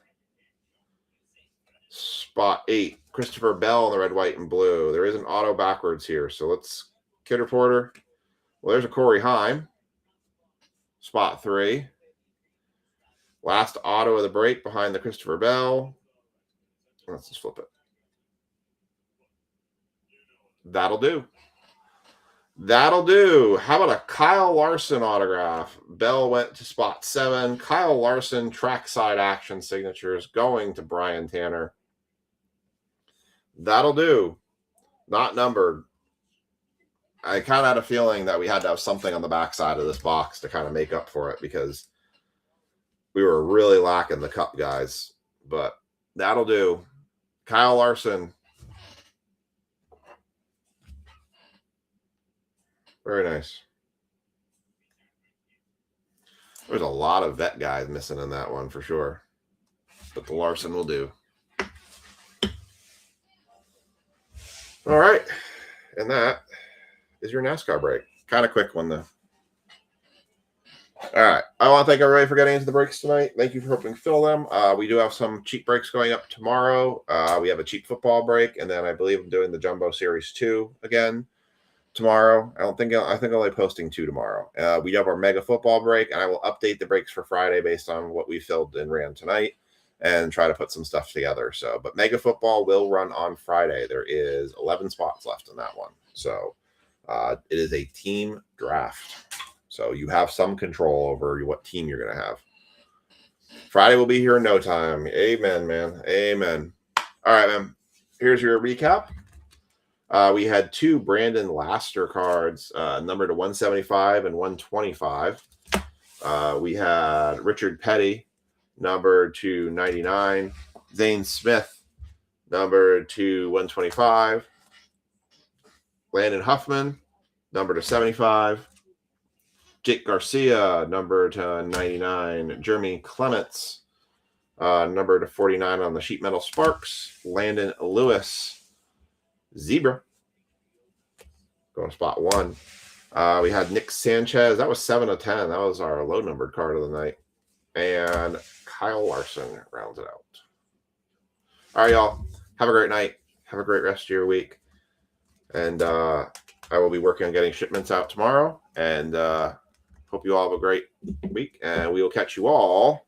spot 8. Christopher Bell in the red, white, and blue. There is an auto backwards here. So let's Kid reporter. Well, there's a Corey Heim, spot 3. Last auto of the break behind the Christopher Bell. Let's just flip it. That'll do. That'll do. How about a Kyle Larson autograph? Bell went to spot 7. Kyle Larson trackside action signatures going to Brian Tanner. That'll do. Not numbered. I kind of had a feeling that we had to have something on the backside of this box to kind of make up for it because we were really lacking the cup guys, but that'll do. Kyle Larson. Very nice. There's a lot of vet guys missing in that one for sure, but the Larson will do. All right. And that is your NASCAR break. Kind of quick one though. All right. I want to thank everybody for getting into the breaks tonight. Thank you for helping fill them. We do have some cheap breaks going up tomorrow. We have a cheap football break, and then I believe I'm doing the Jumbo Series 2 again tomorrow. I think I'm only posting 2 tomorrow. We have our mega football break, and I will update the breaks for Friday based on what we filled and ran tonight, and try to put some stuff together. So, but mega football will run on Friday. There is 11 spots left in that one. So, it is a team draft. So you have some control over what team you're going to have. Friday will be here in no time. Amen, man. Amen. All right, man. Here's your recap. We had 2 Brandon Laster cards, numbered to 175 and 125. We had Richard Petty, numbered to 99. Zane Smith, numbered to 125. Landon Huffman, numbered to 75. Jake Garcia, number to 99. Jeremy Clements, number to 49 on the sheet metal Sparks. Landon Lewis, Zebra, going to spot 1. We had Nick Sanchez. That was 7 of 10. That was our low numbered card of the night. And Kyle Larson rounds it out. All right, y'all. Have a great night. Have a great rest of your week. And I will be working on getting shipments out tomorrow. And hope you all have a great week, and we will catch you all